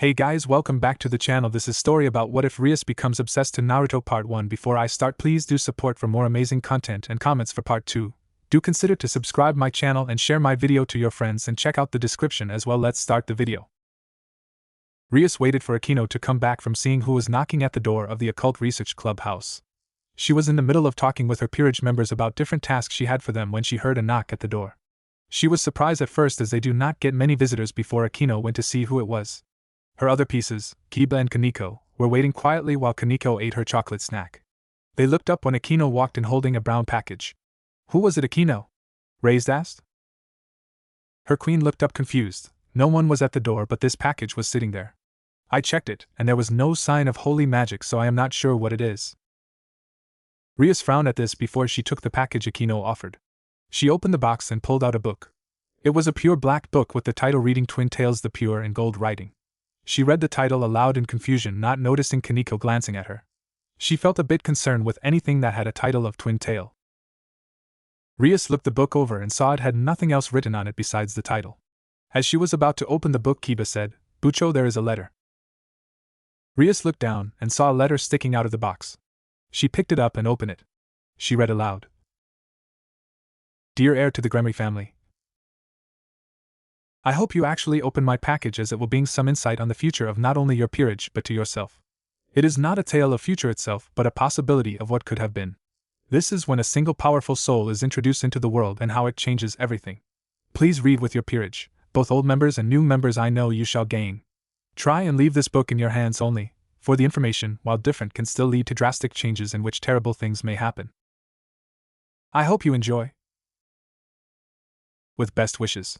Hey guys, welcome back to the channel. This is story about what if Rias becomes obsessed to Naruto part 1. Before I start, please do support for more amazing content and comments for part 2. Do consider to subscribe my channel and share my video to your friends and check out the description as well. Let's start the video. Rias waited for Akino to come back from seeing who was knocking at the door of the occult research club house. She was in the middle of talking with her peerage members about different tasks she had for them when she heard a knock at the door. She was surprised at first as they do not get many visitors before Akino went to see who it was. Her other pieces, Kiba and Kaneko, were waiting quietly while Kaneko ate her chocolate snack. They looked up when Akino walked in holding a brown package. Who was it, Akino? Raised asked. Her queen looked up confused. No one was at the door, but this package was sitting there. I checked it, and there was no sign of holy magic, so I am not sure what it is. Rias frowned at this before she took the package Akino offered. She opened the box and pulled out a book. It was a pure black book with the title reading Twin Tales the Pure in gold writing. She read the title aloud in confusion, not noticing Kaneko glancing at her. She felt a bit concerned with anything that had a title of Twin Tale. Rias looked the book over and saw it had nothing else written on it besides the title. As she was about to open the book, Kiba said, "Bucho, there is a letter." Rias looked down and saw a letter sticking out of the box. She picked it up and opened it. She read aloud. Dear heir to the Gremory family, I hope you actually open my package, as it will bring some insight on the future of not only your peerage but to yourself. It is not a tale of future itself, but a possibility of what could have been. This is when a single powerful soul is introduced into the world and how it changes everything. Please read with your peerage, both old members and new members. I know you shall gain. Try and leave this book in your hands only, for the information, while different, can still lead to drastic changes in which terrible things may happen. I hope you enjoy. With best wishes,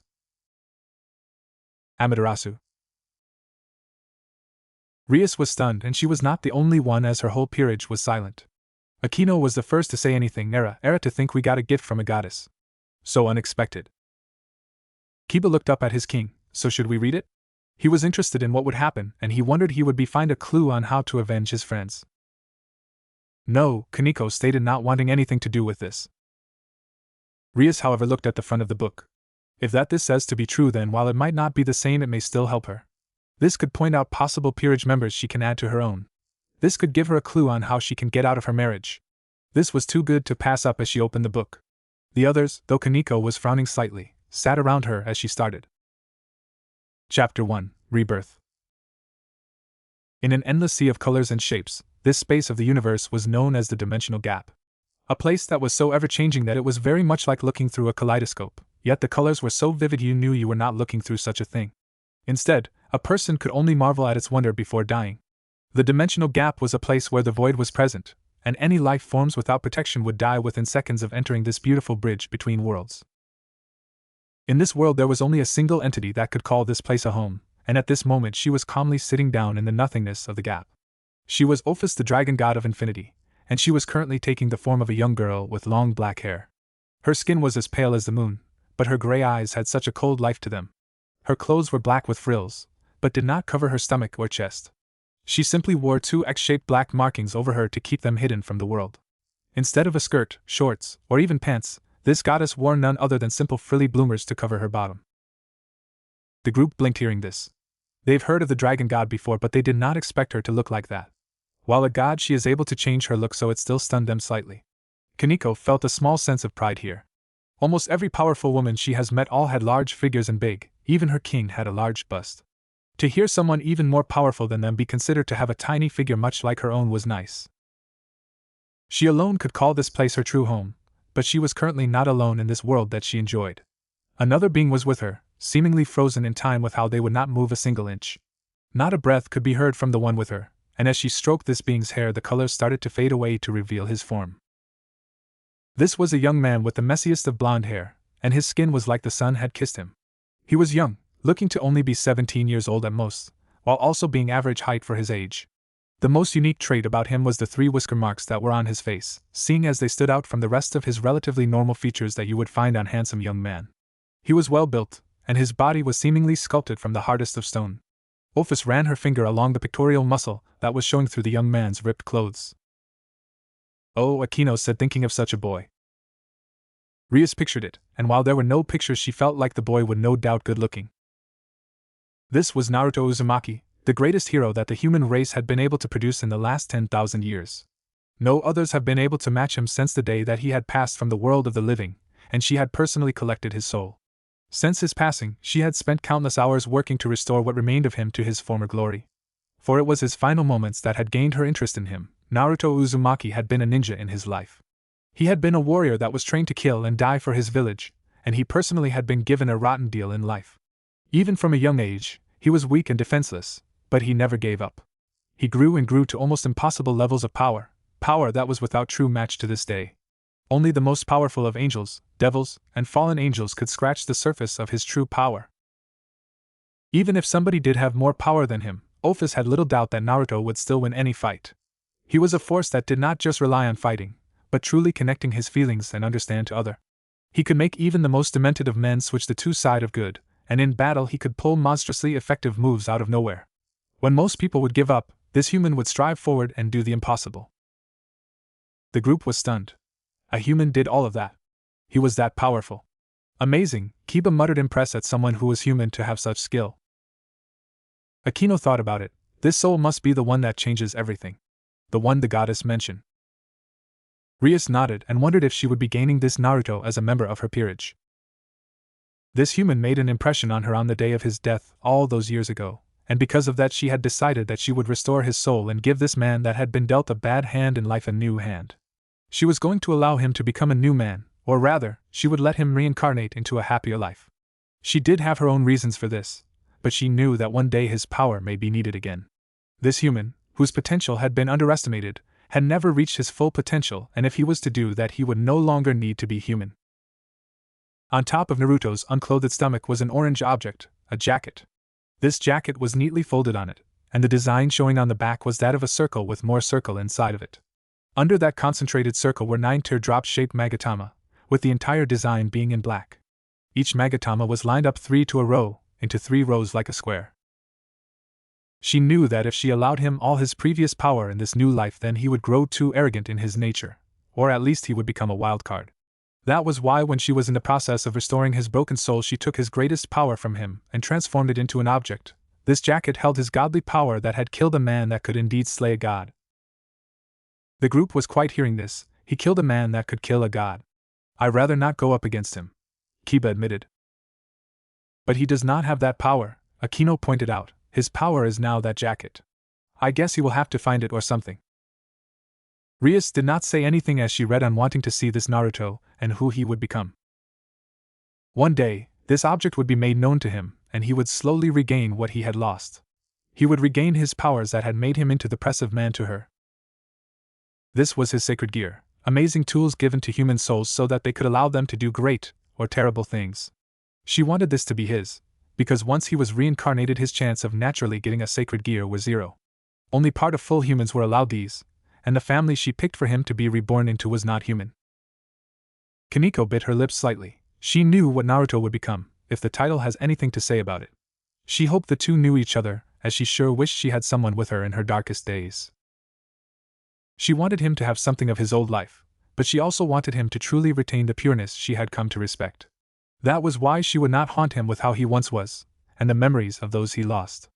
Amaterasu. Rias was stunned, and she was not the only one, as her whole peerage was silent. Akino was the first to say anything. Era, to think we got a gift from a goddess. So unexpected. Kiba looked up at his king. So should we read it? He was interested in what would happen, and he wondered he would find a clue on how to avenge his friends. No, Kaneko stated, not wanting anything to do with this. Rias, however, looked at the front of the book. If this says to be true, then while it might not be the same, it may still help her. This could point out possible peerage members she can add to her own. This could give her a clue on how she can get out of her marriage. This was too good to pass up as she opened the book. The others, though Kaneko was frowning slightly, sat around her as she started. Chapter 1, Rebirth. In an endless sea of colors and shapes, this space of the universe was known as the dimensional gap. A place that was so ever-changing that it was very much like looking through a kaleidoscope. Yet the colors were so vivid you knew you were not looking through such a thing. Instead, a person could only marvel at its wonder before dying. The dimensional gap was a place where the void was present, and any life forms without protection would die within seconds of entering this beautiful bridge between worlds. In this world there was only a single entity that could call this place a home, and at this moment she was calmly sitting down in the nothingness of the gap. She was Ophis, the dragon god of infinity, and she was currently taking the form of a young girl with long black hair. Her skin was as pale as the moon, but her gray eyes had such a cold life to them. Her clothes were black with frills, but did not cover her stomach or chest. She simply wore two X-shaped black markings over her to keep them hidden from the world. Instead of a skirt, shorts, or even pants, this goddess wore none other than simple frilly bloomers to cover her bottom. The group blinked hearing this. They've heard of the dragon god before, but they did not expect her to look like that. While a god, she is able to change her look, so it still stunned them slightly. Kaneko felt a small sense of pride here. Almost every powerful woman she has met all had large figures and big, even her king had a large bust. To hear someone even more powerful than them be considered to have a tiny figure much like her own was nice. She alone could call this place her true home, but she was currently not alone in this world that she enjoyed. Another being was with her, seemingly frozen in time with how they would not move a single inch. Not a breath could be heard from the one with her, and as she stroked this being's hair the colors started to fade away to reveal his form. This was a young man with the messiest of blonde hair, and his skin was like the sun had kissed him. He was young, looking to only be 17 years old at most, while also being average height for his age. The most unique trait about him was the 3 whisker marks that were on his face, seeing as they stood out from the rest of his relatively normal features that you would find on a handsome young man. He was well built, and his body was seemingly sculpted from the hardest of stone. Ophis ran her finger along the pectoral muscle that was showing through the young man's ripped clothes. Oh, Akino said, thinking of such a boy. Rias pictured it, and while there were no pictures she felt like the boy would no doubt good looking. This was Naruto Uzumaki, The greatest hero that the human race had been able to produce in the last 10,000 years. No others have been able to match him since the day that he had passed from the world of the living, and she had personally collected his soul. Since his passing, she had spent countless hours working to restore what remained of him to his former glory. For it was his final moments that had gained her interest in him. Naruto Uzumaki had been a ninja in his life. He had been a warrior that was trained to kill and die for his village, and he personally had been given a rotten deal in life. Even from a young age, he was weak and defenseless, but he never gave up. He grew and grew to almost impossible levels of power that was without true match to this day. Only the most powerful of angels, devils, and fallen angels could scratch the surface of his true power. Even if somebody did have more power than him, Office had little doubt that Naruto would still win any fight. He was a force that did not just rely on fighting, but truly connecting his feelings and understand to other. He could make even the most demented of men switch the two side of good, and in battle he could pull monstrously effective moves out of nowhere. When most people would give up, this human would strive forward and do the impossible. The group was stunned. A human did all of that. He was that powerful. Amazing, Kiba muttered, impressed at someone who was human to have such skill. Akino thought about it. This soul must be the one that changes everything. The one the goddess mentioned. Rias nodded and wondered if she would be gaining this Naruto as a member of her peerage. This human made an impression on her on the day of his death all those years ago, and because of that she had decided that she would restore his soul and give this man that had been dealt a bad hand in life a new hand. She was going to allow him to become a new man, or rather, she would let him reincarnate into a happier life. She did have her own reasons for this, but she knew that one day his power may be needed again. This human, whose potential had been underestimated, had never reached his full potential, and if he was to do that he would no longer need to be human. On top of Naruto's unclothed stomach was an orange object, a jacket. This jacket was neatly folded on it, and the design showing on the back was that of a circle with more circle inside of it. Under that concentrated circle were 9 teardrop-shaped magatama, with the entire design being in black. Each magatama was lined up 3 to a row, into 3 rows like a square. She knew that if she allowed him all his previous power in this new life, then he would grow too arrogant in his nature, or at least he would become a wild card. That was why when she was in the process of restoring his broken soul she took his greatest power from him and transformed it into an object. This jacket held his godly power that had killed a man that could indeed slay a god. The group was quite hearing this. He killed a man that could kill a god. I'd rather not go up against him, Kiba admitted. But he does not have that power, Akino pointed out. His power is now that jacket. I guess he will have to find it or something. Rias did not say anything as she read on, wanting to see this Naruto and who he would become. One day, this object would be made known to him, and he would slowly regain what he had lost. He would regain his powers that had made him into the oppressive man to her. This was his sacred gear, amazing tools given to human souls so that they could allow them to do great or terrible things. She wanted this to be his, because once he was reincarnated his chance of naturally getting a sacred gear was 0. Only part of full humans were allowed these, and the family she picked for him to be reborn into was not human. Kaneko bit her lips slightly. She knew what Naruto would become, if the title has anything to say about it. She hoped the two knew each other, as she sure wished she had someone with her in her darkest days. She wanted him to have something of his old life, but she also wanted him to truly retain the pureness she had come to respect. That was why she would not haunt him with how he once was, and the memories of those he lost.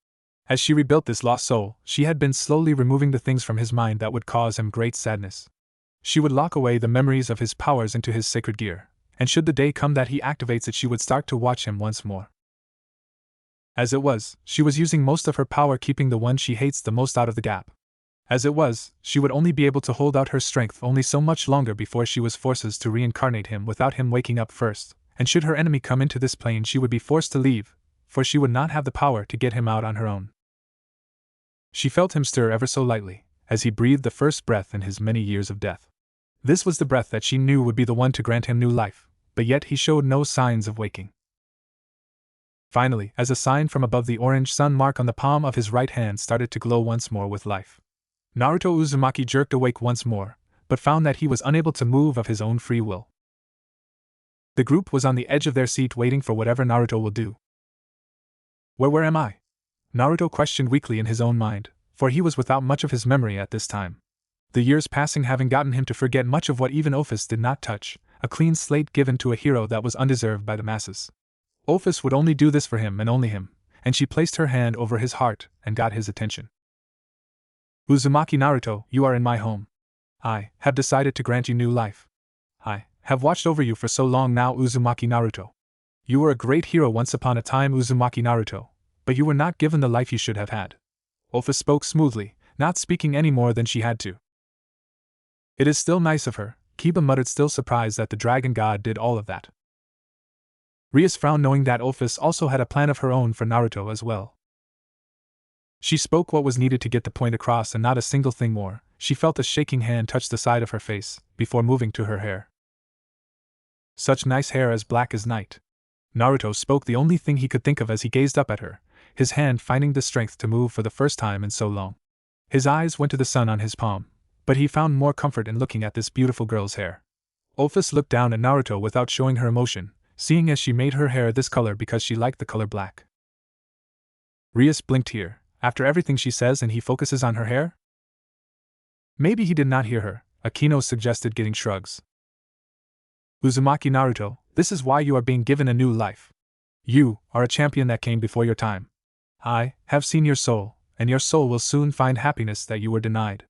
As she rebuilt this lost soul, she had been slowly removing the things from his mind that would cause him great sadness. She would lock away the memories of his powers into his sacred gear, and should the day come that he activates it she would start to watch him once more. As it was, she was using most of her power keeping the one she hates the most out of the gap. As it was, she would only be able to hold out her strength only so much longer before she was forced to reincarnate him without him waking up first, and should her enemy come into this plane she would be forced to leave, for she would not have the power to get him out on her own. She felt him stir ever so lightly, as he breathed the first breath in his many years of death. This was the breath that she knew would be the one to grant him new life, but yet he showed no signs of waking. Finally, as a sign from above, the orange sun mark on the palm of his right hand started to glow once more with life. Naruto Uzumaki jerked awake once more, but found that he was unable to move of his own free will. The group was on the edge of their seat waiting for whatever Naruto will do. Where am I? Naruto questioned weakly in his own mind, for he was without much of his memory at this time. The years passing having gotten him to forget much of what even Ophis did not touch, a clean slate given to a hero that was undeserved by the masses. Ophis would only do this for him and only him, and she placed her hand over his heart and got his attention. Uzumaki Naruto, you are in my home. I have decided to grant you new life. I have watched over you for so long now, Uzumaki Naruto. You were a great hero once upon a time, Uzumaki Naruto, but you were not given the life you should have had. Opha spoke smoothly, not speaking any more than she had to. It is still nice of her, Kiba muttered, still surprised that the dragon god did all of that. Rias frowned, knowing that Opha also had a plan of her own for Naruto as well. She spoke what was needed to get the point across and not a single thing more. She felt a shaking hand touch the side of her face, before moving to her hair. Such nice hair, as black as night. Naruto spoke the only thing he could think of as he gazed up at her, his hand finding the strength to move for the first time in so long. His eyes went to the sun on his palm, but he found more comfort in looking at this beautiful girl's hair. Opha looked down at Naruto without showing her emotion, seeing as she made her hair this color because she liked the color black. Rias blinked here, after everything she says, and he focuses on her hair? Maybe he did not hear her, Akino suggested, getting shrugs. Uzumaki Naruto, this is why you are being given a new life. You are a champion that came before your time. I have seen your soul, and your soul will soon find happiness that you were denied.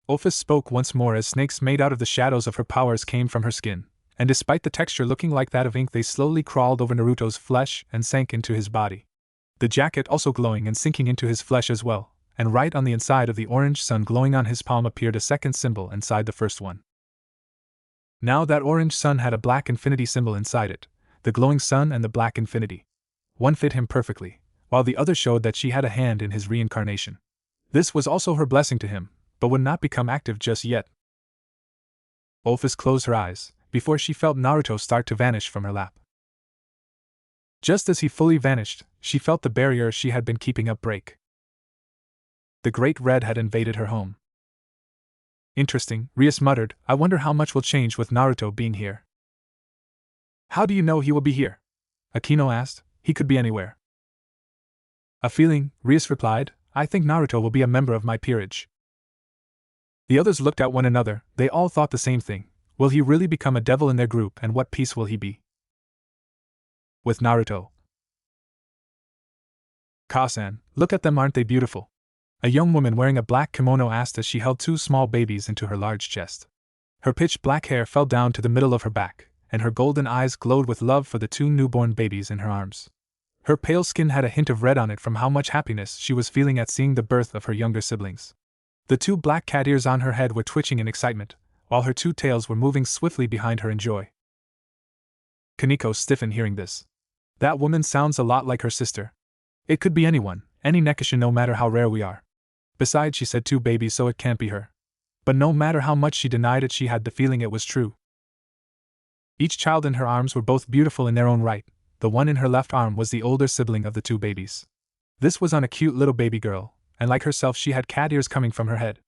Opha spoke once more as snakes made out of the shadows of her powers came from her skin, and despite the texture looking like that of ink, they slowly crawled over Naruto's flesh and sank into his body. The jacket also glowing and sinking into his flesh as well, and right on the inside of the orange sun glowing on his palm appeared a second symbol inside the first one. Now that orange sun had a black infinity symbol inside it, the glowing sun and the black infinity. One fit him perfectly, while the other showed that she had a hand in his reincarnation. This was also her blessing to him, but would not become active just yet. Opha closed her eyes, before she felt Naruto start to vanish from her lap. Just as he fully vanished, she felt the barrier she had been keeping up break. The Great Red had invaded her home. Interesting, Rias muttered, I wonder how much will change with Naruto being here. How do you know he will be here? Akino asked. He could be anywhere. A feeling, Rias replied. I think Naruto will be a member of my peerage. The others looked at one another, they all thought the same thing. Will he really become a devil in their group, and what piece will he be? With Naruto. Kasan, look at them, aren't they beautiful? A young woman wearing a black kimono asked as she held two small babies into her large chest. Her pitch black hair fell down to the middle of her back, and her golden eyes glowed with love for the two newborn babies in her arms. Her pale skin had a hint of red on it from how much happiness she was feeling at seeing the birth of her younger siblings. The two black cat ears on her head were twitching in excitement, while her two tails were moving swiftly behind her in joy. Kaneko stiffened hearing this. That woman sounds a lot like her sister. It could be anyone, any Nekishin, no matter how rare we are. Besides, she said two babies, so it can't be her. But no matter how much she denied it, she had the feeling it was true. Each child in her arms were both beautiful in their own right. The one in her left arm was the older sibling of the two babies. This was on a cute little baby girl, and like herself she had cat ears coming from her head.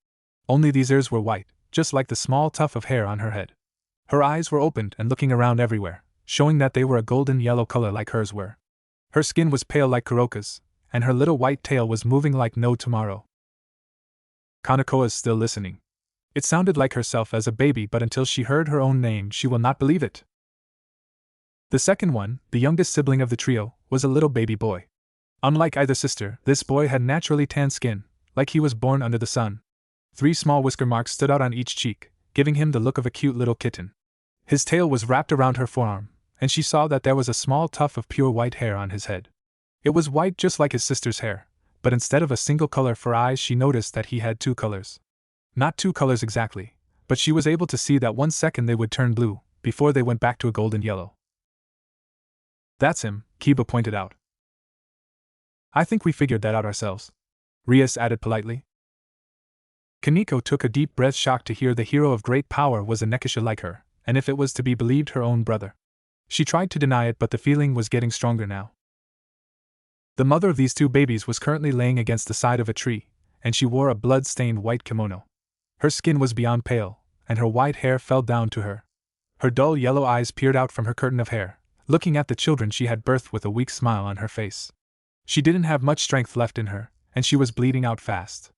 Only these ears were white, just like the small tuft of hair on her head. Her eyes were opened and looking around everywhere, showing that they were a golden yellow color like hers were. Her skin was pale like Kuroka's, and her little white tail was moving like no tomorrow. Kaneko is still listening. It sounded like herself as a baby, but until she heard her own name she will not believe it. The second one, the youngest sibling of the trio, was a little baby boy. Unlike either sister, this boy had naturally tan skin, like he was born under the sun. 3 small whisker marks stood out on each cheek, giving him the look of a cute little kitten. His tail was wrapped around her forearm, and she saw that there was a small tuft of pure white hair on his head. It was white just like his sister's hair, but instead of a single color for eyes she noticed that he had 2 colors. Not 2 colors exactly, but she was able to see that one second they would turn blue, before they went back to a golden yellow. That's him, Kiba pointed out. I think we figured that out ourselves, Rias added politely. Kaneko took a deep breath, shocked to hear the hero of great power was a Nekisha like her, and if it was to be believed, her own brother. She tried to deny it, but the feeling was getting stronger now. The mother of these 2 babies was currently laying against the side of a tree, and she wore a blood-stained white kimono. Her skin was beyond pale, and her white hair fell down to her. Her dull yellow eyes peered out from her curtain of hair, looking at the children she had birthed with a weak smile on her face. She didn't have much strength left in her, and she was bleeding out fast.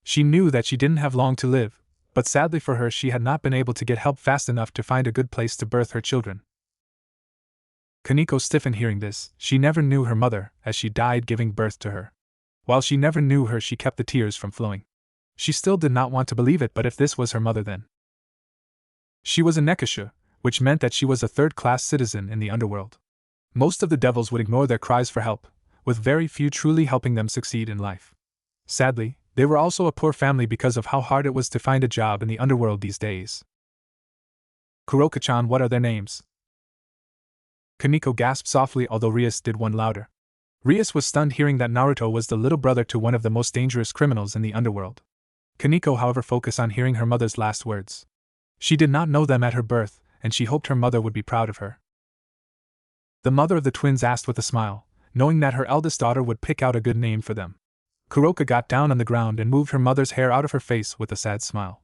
She knew that she didn't have long to live, but sadly for her she had not been able to get help fast enough to find a good place to birth her children. Kaneko stiffened hearing this. She never knew her mother, as she died giving birth to her. While she never knew her, she kept the tears from flowing. She still did not want to believe it, but if this was her mother, then she was a nekasha, which meant that she was a third-class citizen in the underworld. Most of the devils would ignore their cries for help, with very few truly helping them succeed in life. Sadly, they were also a poor family because of how hard it was to find a job in the underworld these days. Kuroka-chan, what are their names? Kaneko gasped softly, although Rias did one louder. Rias was stunned hearing that Naruto was the little brother to one of the most dangerous criminals in the underworld. Kaneko, however, focused on hearing her mother's last words. She did not know them at her birth, and she hoped her mother would be proud of her. The mother of the twins asked with a smile, knowing that her eldest daughter would pick out a good name for them. Kuroka got down on the ground and moved her mother's hair out of her face with a sad smile.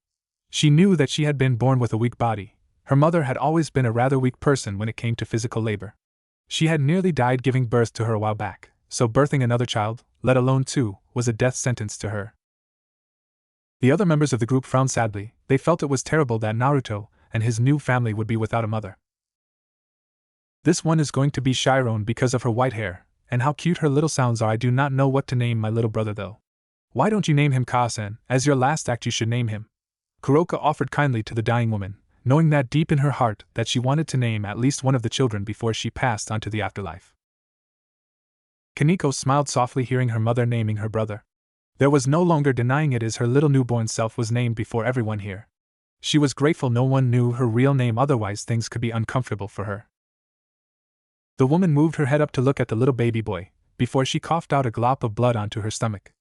She knew that she had been born with a weak body. Her mother had always been a rather weak person when it came to physical labor. She had nearly died giving birth to her a while back, so birthing another child, let alone two, was a death sentence to her. The other members of the group frowned sadly. They felt it was terrible that Naruto and his new family would be without a mother. This one is going to be Chiron because of her white hair, and how cute her little sounds are. I do not know what to name my little brother though. Why don't you name him Kasen? As your last act you should name him. Kuroka offered kindly to the dying woman, knowing that deep in her heart that she wanted to name at least one of the children before she passed on to the afterlife. Kaneko smiled softly hearing her mother naming her brother. There was no longer denying it, as her little newborn self was named before everyone here. She was grateful no one knew her real name, otherwise things could be uncomfortable for her. The woman moved her head up to look at the little baby boy, before she coughed out a glop of blood onto her stomach.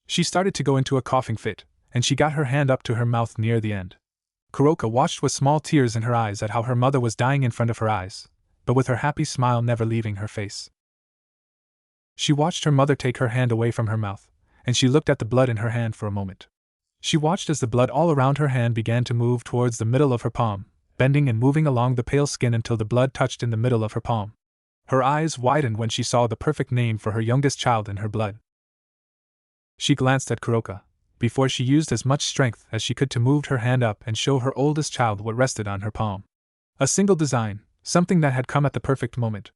She started to go into a coughing fit, and she got her hand up to her mouth near the end. Kuroka watched with small tears in her eyes at how her mother was dying in front of her eyes, but with her happy smile never leaving her face. She watched her mother take her hand away from her mouth, and she looked at the blood in her hand for a moment. She watched as the blood all around her hand began to move towards the middle of her palm, bending and moving along the pale skin until the blood touched in the middle of her palm. Her eyes widened when she saw the perfect name for her youngest child in her blood. She glanced at Kuroka, before she used as much strength as she could to move her hand up and show her oldest child what rested on her palm. A single design, something that had come at the perfect moment.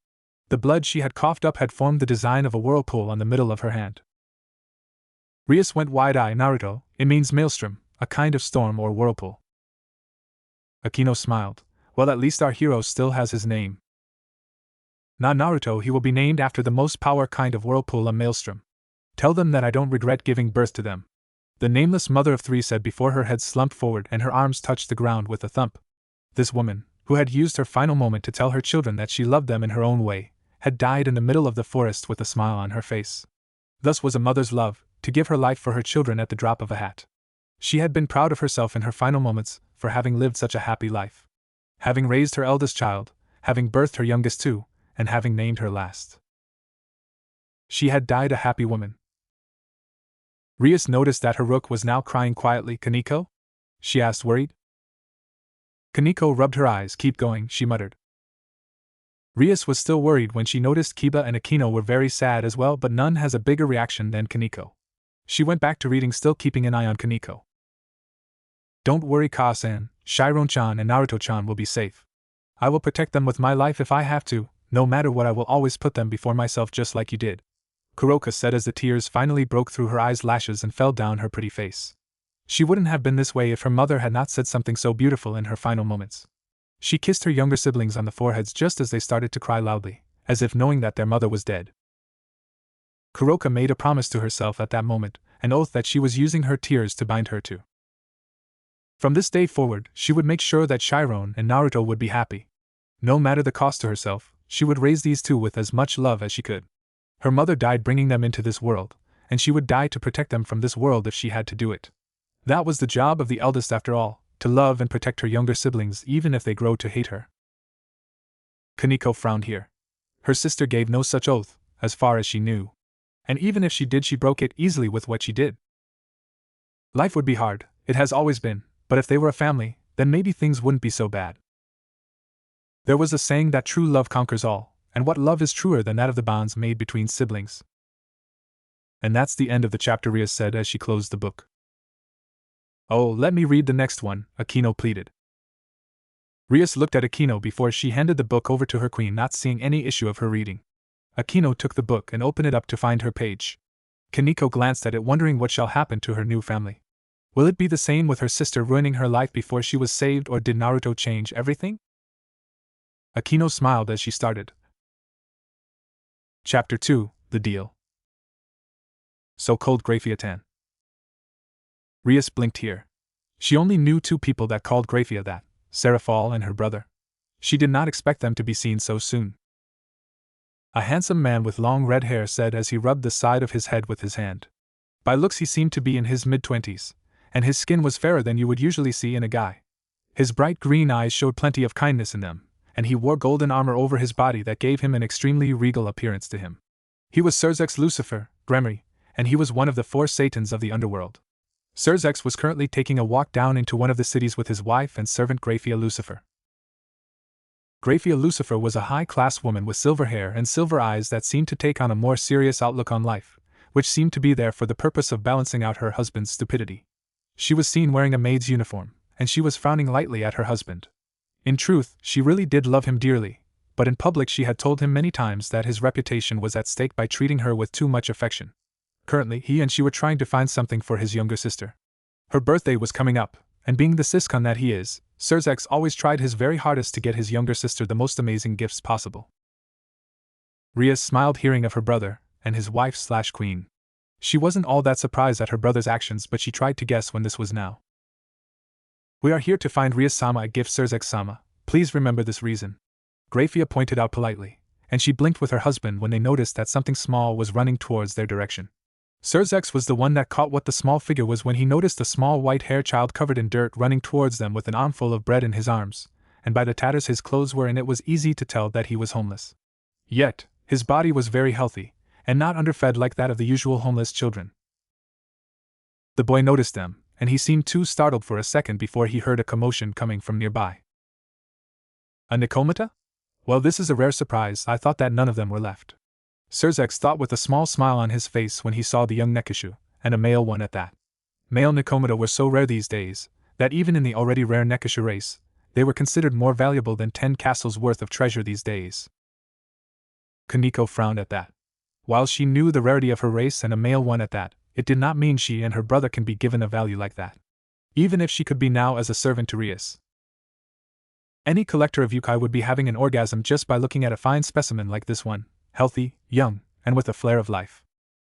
The blood she had coughed up had formed the design of a whirlpool on the middle of her hand. Rias went wide-eyed. Naruto, it means maelstrom, a kind of storm or whirlpool. Akino smiled. Well, at least our hero still has his name. Not Naruto, he will be named after the most power kind of whirlpool, a maelstrom. Tell them that I don't regret giving birth to them. The nameless mother of three said before her head slumped forward and her arms touched the ground with a thump. This woman, who had used her final moment to tell her children that she loved them in her own way, had died in the middle of the forest with a smile on her face. Thus was a mother's love, to give her life for her children at the drop of a hat. She had been proud of herself in her final moments for having lived such a happy life. Having raised her eldest child, having birthed her youngest two, and having named her last. She had died a happy woman. Rias noticed that her rook was now crying quietly. Kaneko? She asked, worried. Kaneko rubbed her eyes. Keep going, she muttered. Rias was still worried when she noticed Kiba and Akino were very sad as well, but none has a bigger reaction than Kaneko. She went back to reading, still keeping an eye on Kaneko. Don't worry, Ka-san, Chiron-chan and Naruto-chan will be safe. I will protect them with my life if I have to, no matter what. I will always put them before myself just like you did, Kuroka said as the tears finally broke through her eyes' lashes and fell down her pretty face. She wouldn't have been this way if her mother had not said something so beautiful in her final moments. She kissed her younger siblings on the foreheads just as they started to cry loudly, as if knowing that their mother was dead. Kuroka made a promise to herself at that moment, an oath that she was using her tears to bind her to. From this day forward, she would make sure that Chiron and Naruto would be happy. No matter the cost to herself, she would raise these two with as much love as she could. Her mother died bringing them into this world, and she would die to protect them from this world if she had to do it. That was the job of the eldest after all, to love and protect her younger siblings even if they grow to hate her. Kaneko frowned here. Her sister gave no such oath, as far as she knew. And even if she did, she broke it easily with what she did. Life would be hard, it has always been, but if they were a family, then maybe things wouldn't be so bad. There was a saying that true love conquers all, and what love is truer than that of the bonds made between siblings? And that's the end of the chapter, Rias said as she closed the book. Oh, let me read the next one, Akino pleaded. Rias looked at Aquino before she handed the book over to her queen, not seeing any issue of her reading. Aquino took the book and opened it up to find her page. Kaneko glanced at it, wondering what shall happen to her new family. Will it be the same with her sister ruining her life before she was saved, or did Naruto change everything? Aquino smiled as she started. Chapter 2, The Deal. So called Grafia-tan. Rias blinked here. She only knew two people that called Grafia that, Serafal and her brother. She did not expect them to be seen so soon. A handsome man with long red hair said as he rubbed the side of his head with his hand. By looks he seemed to be in his mid-20s, and his skin was fairer than you would usually see in a guy. His bright green eyes showed plenty of kindness in them, and he wore golden armor over his body that gave him an extremely regal appearance to him. He was Surzex Lucifer, Gremory, and he was one of the 4 Satans of the underworld. Surzex was currently taking a walk down into one of the cities with his wife and servant Grafia Lucifer. Grafia Lucifer was a high-class woman with silver hair and silver eyes that seemed to take on a more serious outlook on life, which seemed to be there for the purpose of balancing out her husband's stupidity. She was seen wearing a maid's uniform, and she was frowning lightly at her husband. In truth, she really did love him dearly, but in public she had told him many times that his reputation was at stake by treating her with too much affection. Currently, he and she were trying to find something for his younger sister. Her birthday was coming up, and being the Siscon that he is, Surzex always tried his very hardest to get his younger sister the most amazing gifts possible. Rias smiled hearing of her brother, and his wife/queen. She wasn't all that surprised at her brother's actions, but she tried to guess when this was now. We are here to find Rias-sama a gift, Surzex-sama. Please remember this reason. Grafia pointed out politely, and she blinked with her husband when they noticed that something small was running towards their direction. Surzex was the one that caught what the small figure was when he noticed a small white-haired child covered in dirt running towards them with an armful of bread in his arms, and by the tatters his clothes were in it was easy to tell that he was homeless. Yet, his body was very healthy, and not underfed like that of the usual homeless children. The boy noticed them, and he seemed too startled for a second before he heard a commotion coming from nearby. A Nikomata? Well, this is a rare surprise. I thought that none of them were left. Surzex thought with a small smile on his face when he saw the young Nekishu, and a male one at that. Male Nikomata were so rare these days, that even in the already rare Nekishu race, they were considered more valuable than 10 castles worth of treasure these days. Kaneko frowned at that. While she knew the rarity of her race and a male one at that, it did not mean she and her brother can be given a value like that. Even if she could be now as a servant to Rias. Any collector of yukai would be having an orgasm just by looking at a fine specimen like this one, healthy, young, and with a flare of life.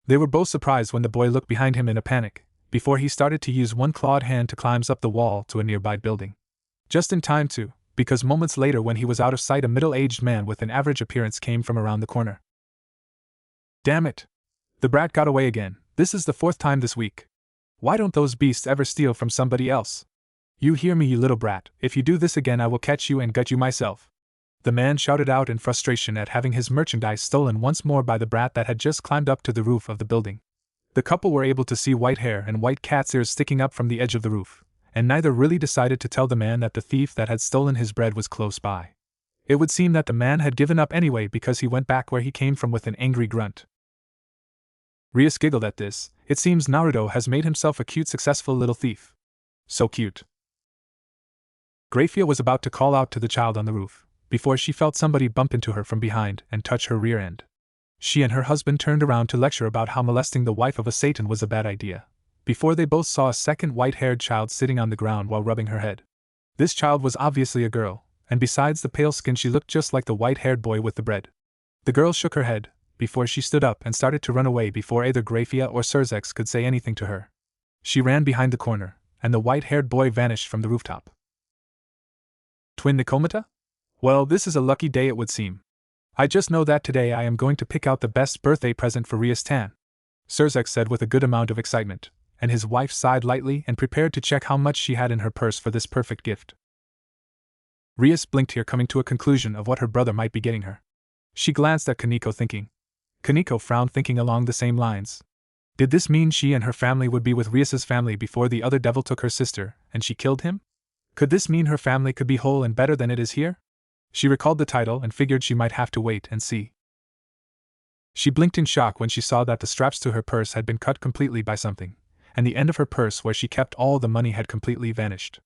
They were both surprised when the boy looked behind him in a panic, before he started to use one clawed hand to climb up the wall to a nearby building. Just in time too, because moments later when he was out of sight a middle-aged man with an average appearance came from around the corner. Damn it! The brat got away again. This is the 4th time this week. Why don't those beasts ever steal from somebody else? You hear me, you little brat. If you do this again I will catch you and gut you myself. The man shouted out in frustration at having his merchandise stolen once more by the brat that had just climbed up to the roof of the building. The couple were able to see white hair and white cat's ears sticking up from the edge of the roof, and neither really decided to tell the man that the thief that had stolen his bread was close by. It would seem that the man had given up anyway because he went back where he came from with an angry grunt. Rias giggled at this. It seems Naruto has made himself a cute, successful little thief. So cute. Grafia was about to call out to the child on the roof, before she felt somebody bump into her from behind and touch her rear end. She and her husband turned around to lecture about how molesting the wife of a Satan was a bad idea, before they both saw a second white-haired child sitting on the ground while rubbing her head. This child was obviously a girl, and besides the pale skin she looked just like the white-haired boy with the bread. The girl shook her head, before she stood up and started to run away before either Grafia or Surzex could say anything to her. She ran behind the corner, and the white-haired boy vanished from the rooftop. Twin Nikomata? Well, this is a lucky day it would seem. I just know that today I am going to pick out the best birthday present for Rias-tan, Surzex said with a good amount of excitement, and his wife sighed lightly and prepared to check how much she had in her purse for this perfect gift. Rias blinked here, coming to a conclusion of what her brother might be getting her. She glanced at Kaneko thinking. Kaneko frowned, thinking along the same lines. Did this mean she and her family would be with Rias's family before the other devil took her sister, and she killed him? Could this mean her family could be whole and better than it is here? She recalled the title and figured she might have to wait and see. She blinked in shock when she saw that the straps to her purse had been cut completely by something, and the end of her purse where she kept all the money had completely vanished.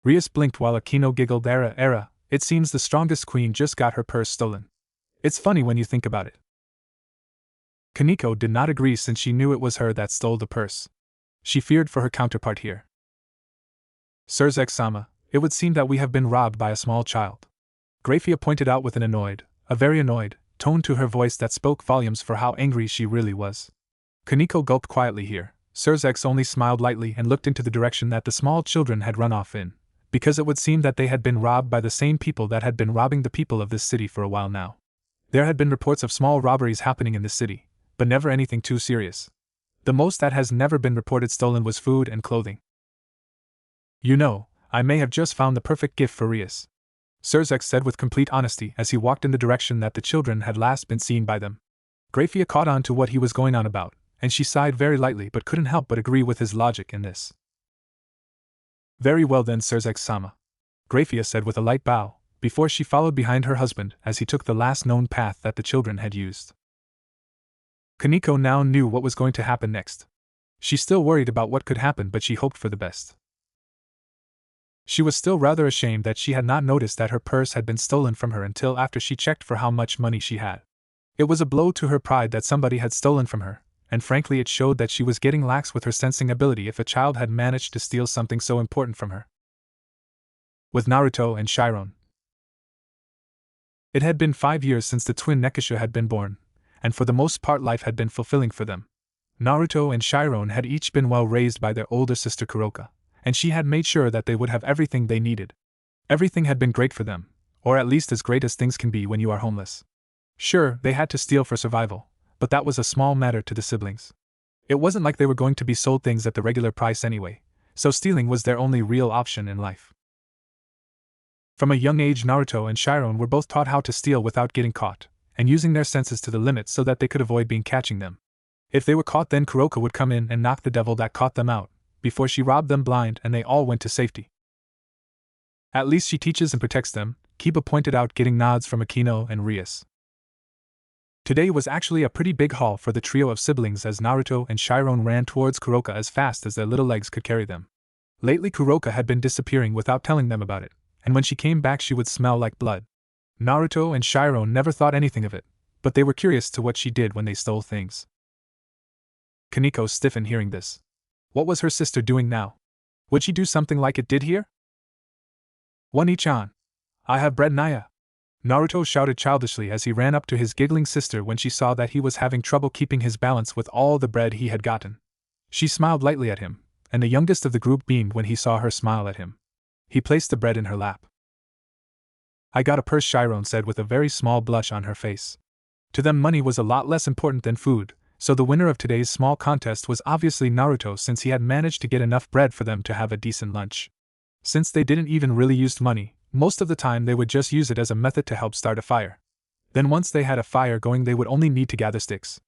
Rias blinked while Akino giggled. Era, it seems the strongest queen just got her purse stolen. It's funny when you think about it. Kaneko did not agree since she knew it was her that stole the purse. She feared for her counterpart here. Surzek-sama, it would seem that we have been robbed by a small child. Grafia pointed out with a very annoyed, tone to her voice that spoke volumes for how angry she really was. Kaneko gulped quietly here. Surzek only smiled lightly and looked into the direction that the small children had run off in, because it would seem that they had been robbed by the same people that had been robbing the people of this city for a while now. There had been reports of small robberies happening in this city, but never anything too serious. The most that has never been reported stolen was food and clothing. You know, I may have just found the perfect gift for Rias, Surzek said with complete honesty as he walked in the direction that the children had last been seen by them. Grafia caught on to what he was going on about, and she sighed very lightly but couldn't help but agree with his logic in this. Very well then, Surzek-sama, Grafia said with a light bow, before she followed behind her husband as he took the last known path that the children had used. Kaneko now knew what was going to happen next. She still worried about what could happen, but she hoped for the best. She was still rather ashamed that she had not noticed that her purse had been stolen from her until after she checked for how much money she had. It was a blow to her pride that somebody had stolen from her, and frankly it showed that she was getting lax with her sensing ability if a child had managed to steal something so important from her. With Naruto and Chiron. It had been 5 years since the twin Nekasha had been born, and for the most part life had been fulfilling for them. Naruto and Chiron had each been well raised by their older sister Kuroka, and she had made sure that they would have everything they needed. Everything had been great for them, or at least as great as things can be when you are homeless. Sure, they had to steal for survival, but that was a small matter to the siblings. It wasn't like they were going to be sold things at the regular price anyway, so stealing was their only real option in life. From a young age, Naruto and Chiron were both taught how to steal without getting caught, and using their senses to the limit so that they could avoid being catching them. If they were caught, then Kuroka would come in and knock the devil that caught them out, before she robbed them blind and they all went to safety. At least she teaches and protects them, Kiba pointed out, getting nods from Akino and Rias. Today was actually a pretty big haul for the trio of siblings as Naruto and Chiron ran towards Kuroka as fast as their little legs could carry them. Lately Kuroka had been disappearing without telling them about it, and when she came back she would smell like blood. Naruto and Chiron never thought anything of it, but they were curious to what she did when they stole things. Kaneko stiffened hearing this. What was her sister doing now? Would she do something like it did here? One-chan, I have bread, Naya, Naruto shouted childishly as he ran up to his giggling sister when she saw that he was having trouble keeping his balance with all the bread he had gotten. She smiled lightly at him, and the youngest of the group beamed when he saw her smile at him. He placed the bread in her lap. I got a purse, Chiron said with a very small blush on her face. To them money was a lot less important than food, so the winner of today's small contest was obviously Naruto since he had managed to get enough bread for them to have a decent lunch. Since they didn't even really use money, most of the time they would just use it as a method to help start a fire. Then once they had a fire going they would only need to gather sticks.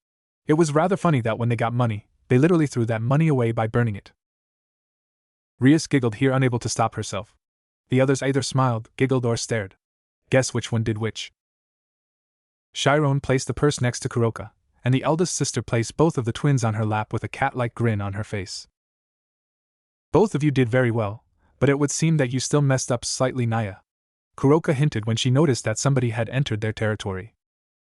It was rather funny that when they got money, they literally threw that money away by burning it. Rias giggled here, unable to stop herself. The others either smiled, giggled or stared. Guess which one did which. Chiron placed the purse next to Kuroka, and the eldest sister placed both of the twins on her lap with a cat-like grin on her face. Both of you did very well, but it would seem that you still messed up slightly, Naya, Kuroka hinted when she noticed that somebody had entered their territory.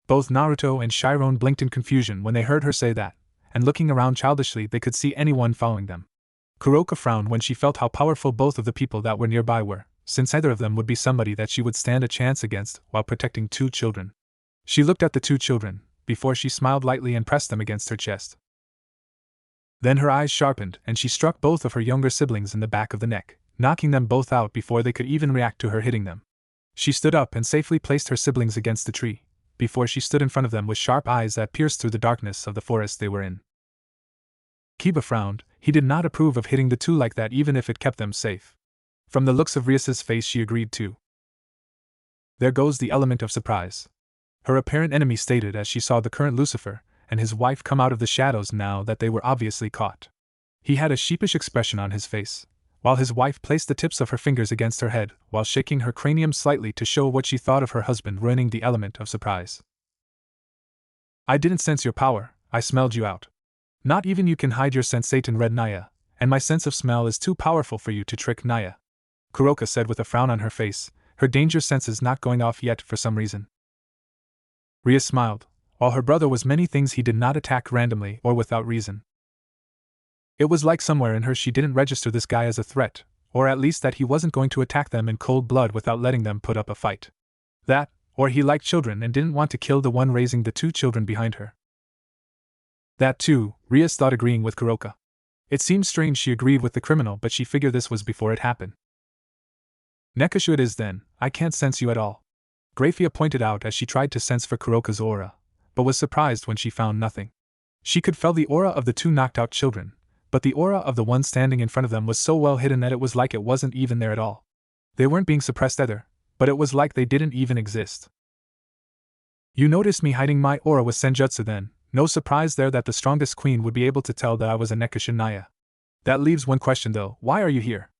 Both Naruto and Chiron blinked in confusion when they heard her say that, and looking around childishly they could see anyone following them. Kuroka frowned when she felt how powerful both of the people that were nearby were, since either of them would be somebody that she would stand a chance against while protecting two children. She looked at the two children, before she smiled lightly and pressed them against her chest. Then her eyes sharpened and she struck both of her younger siblings in the back of the neck, knocking them both out before they could even react to her hitting them. She stood up and safely placed her siblings against the tree, before she stood in front of them with sharp eyes that pierced through the darkness of the forest they were in. Kiba frowned. He did not approve of hitting the two like that even if it kept them safe. From the looks of Rias's face she agreed too. There goes the element of surprise, her apparent enemy stated as she saw the current Lucifer and his wife come out of the shadows now that they were obviously caught. He had a sheepish expression on his face, while his wife placed the tips of her fingers against her head while shaking her cranium slightly to show what she thought of her husband ruining the element of surprise. I didn't sense your power, I smelled you out. Not even you can hide your sense, Satan, read Naya, and my sense of smell is too powerful for you to trick, Naya. Kuroka said with a frown on her face, her danger senses not going off yet for some reason. Rias smiled. While her brother was many things, he did not attack randomly or without reason. It was like somewhere in her she didn't register this guy as a threat, or at least that he wasn't going to attack them in cold blood without letting them put up a fight. That, or he liked children and didn't want to kill the one raising the two children behind her. That too, Rias thought, agreeing with Kuroka. It seemed strange she agreed with the criminal, but she figured this was before it happened. Nekashu it is then, I can't sense you at all. Grafia pointed out as she tried to sense for Kuroka's aura, but was surprised when she found nothing. She could feel the aura of the two knocked out children, but the aura of the one standing in front of them was so well hidden that it was like it wasn't even there at all. They weren't being suppressed either, but it was like they didn't even exist. You noticed me hiding my aura with Senjutsu then, no surprise there that the strongest queen would be able to tell that I was a Nekashu Naya. That leaves one question though, why are you here?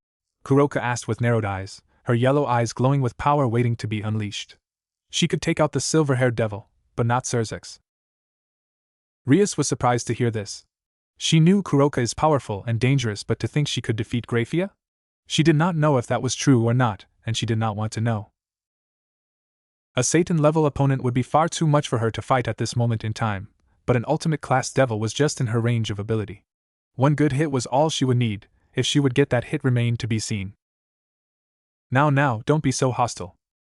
Kuroka asked with narrowed eyes, her yellow eyes glowing with power waiting to be unleashed. She could take out the silver-haired devil, but not Surzex. Rias was surprised to hear this. She knew Kuroka is powerful and dangerous, but to think she could defeat Grafia? She did not know if that was true or not, and she did not want to know. A Satan-level opponent would be far too much for her to fight at this moment in time, but an ultimate-class devil was just in her range of ability. One good hit was all she would need. If she would get that hit remained to be seen. Now, don't be so hostile.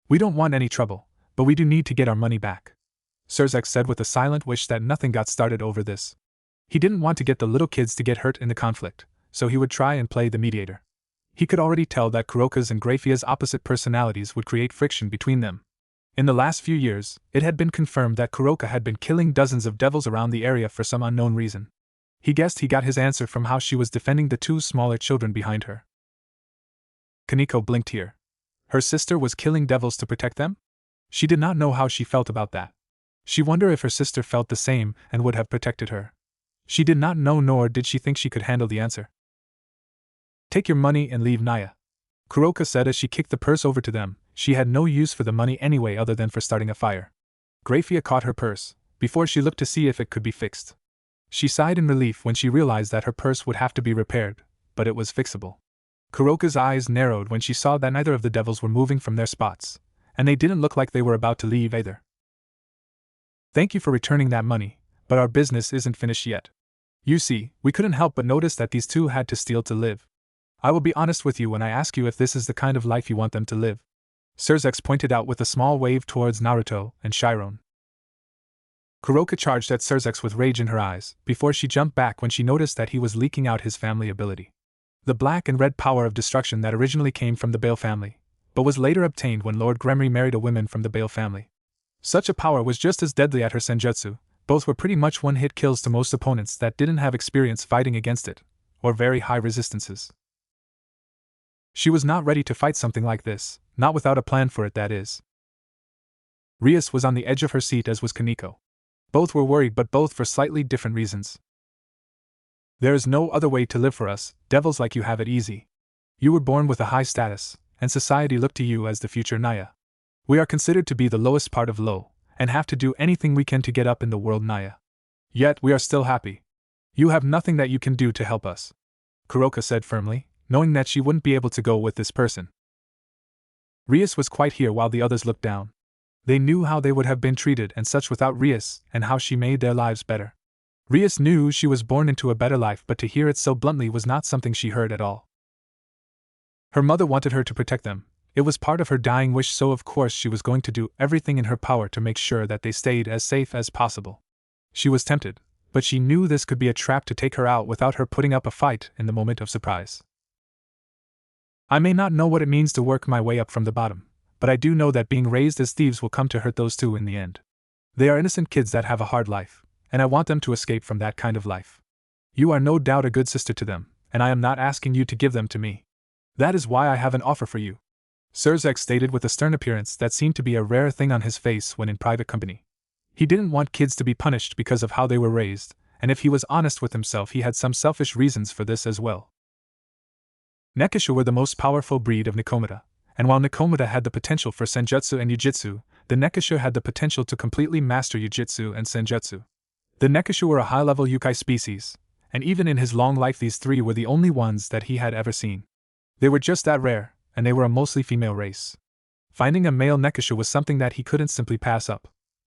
We don't want any trouble, but we do need to get our money back, Surzex said with a silent wish that nothing got started over this. He didn't want to get the little kids to get hurt in the conflict, so he would try and play the mediator. He could already tell that Kuroka's and Grafia's opposite personalities would create friction between them. In the last few years, it had been confirmed that Kuroka had been killing dozens of devils around the area for some unknown reason. He guessed he got his answer from how she was defending the two smaller children behind her. Kaneko blinked here. Her sister was killing devils to protect them? She did not know how she felt about that. She wondered if her sister felt the same and would have protected her. She did not know, nor did she think she could handle the answer. Take your money and leave Naya, Kuroka said as she kicked the purse over to them. She had no use for the money anyway other than for starting a fire. Grafia caught her purse, before she looked to see if it could be fixed. She sighed in relief when she realized that her purse would have to be repaired, but it was fixable. Kuroka's eyes narrowed when she saw that neither of the devils were moving from their spots, and they didn't look like they were about to leave either. Thank you for returning that money, but our business isn't finished yet. You see, we couldn't help but notice that these two had to steal to live. I will be honest with you when I ask you if this is the kind of life you want them to live, Surzex pointed out with a small wave towards Naruto and Chiron. Kuroka charged at Surzex with rage in her eyes, before she jumped back when she noticed that he was leaking out his family ability. The black and red power of destruction that originally came from the Bale family, but was later obtained when Lord Gremory married a woman from the Bale family. Such a power was just as deadly at her senjutsu. Both were pretty much one-hit kills to most opponents that didn't have experience fighting against it, or very high resistances. She was not ready to fight something like this, not without a plan for it, that is. Rias was on the edge of her seat, as was Kaneko. Both were worried, but both for slightly different reasons. There is no other way to live for us, devils like you have it easy. You were born with a high status, and society looked to you as the future Naya. We are considered to be the lowest part of low, and have to do anything we can to get up in the world Naya. Yet we are still happy. You have nothing that you can do to help us, Kuroka said firmly, knowing that she wouldn't be able to go with this person. Rias was quite here while the others looked down. They knew how they would have been treated and such without Rias, and how she made their lives better. Rias knew she was born into a better life, but to hear it so bluntly was not something she heard at all. Her mother wanted her to protect them. It was part of her dying wish, so of course she was going to do everything in her power to make sure that they stayed as safe as possible. She was tempted, but she knew this could be a trap to take her out without her putting up a fight in the moment of surprise. I may not know what it means to work my way up from the bottom, but I do know that being raised as thieves will come to hurt those two in the end. They are innocent kids that have a hard life, and I want them to escape from that kind of life. You are no doubt a good sister to them, and I am not asking you to give them to me. That is why I have an offer for you, Surzex stated with a stern appearance that seemed to be a rare thing on his face when in private company. He didn't want kids to be punished because of how they were raised, and if he was honest with himself, he had some selfish reasons for this as well. Nekashu were the most powerful breed of Nikomata, and while Nikomata had the potential for senjutsu and yujitsu, the Nekashu had the potential to completely master yujitsu and senjutsu. The Nekashu were a high-level yukai species, and even in his long life these three were the only ones that he had ever seen. They were just that rare, and they were a mostly female race. Finding a male nekasha was something that he couldn't simply pass up.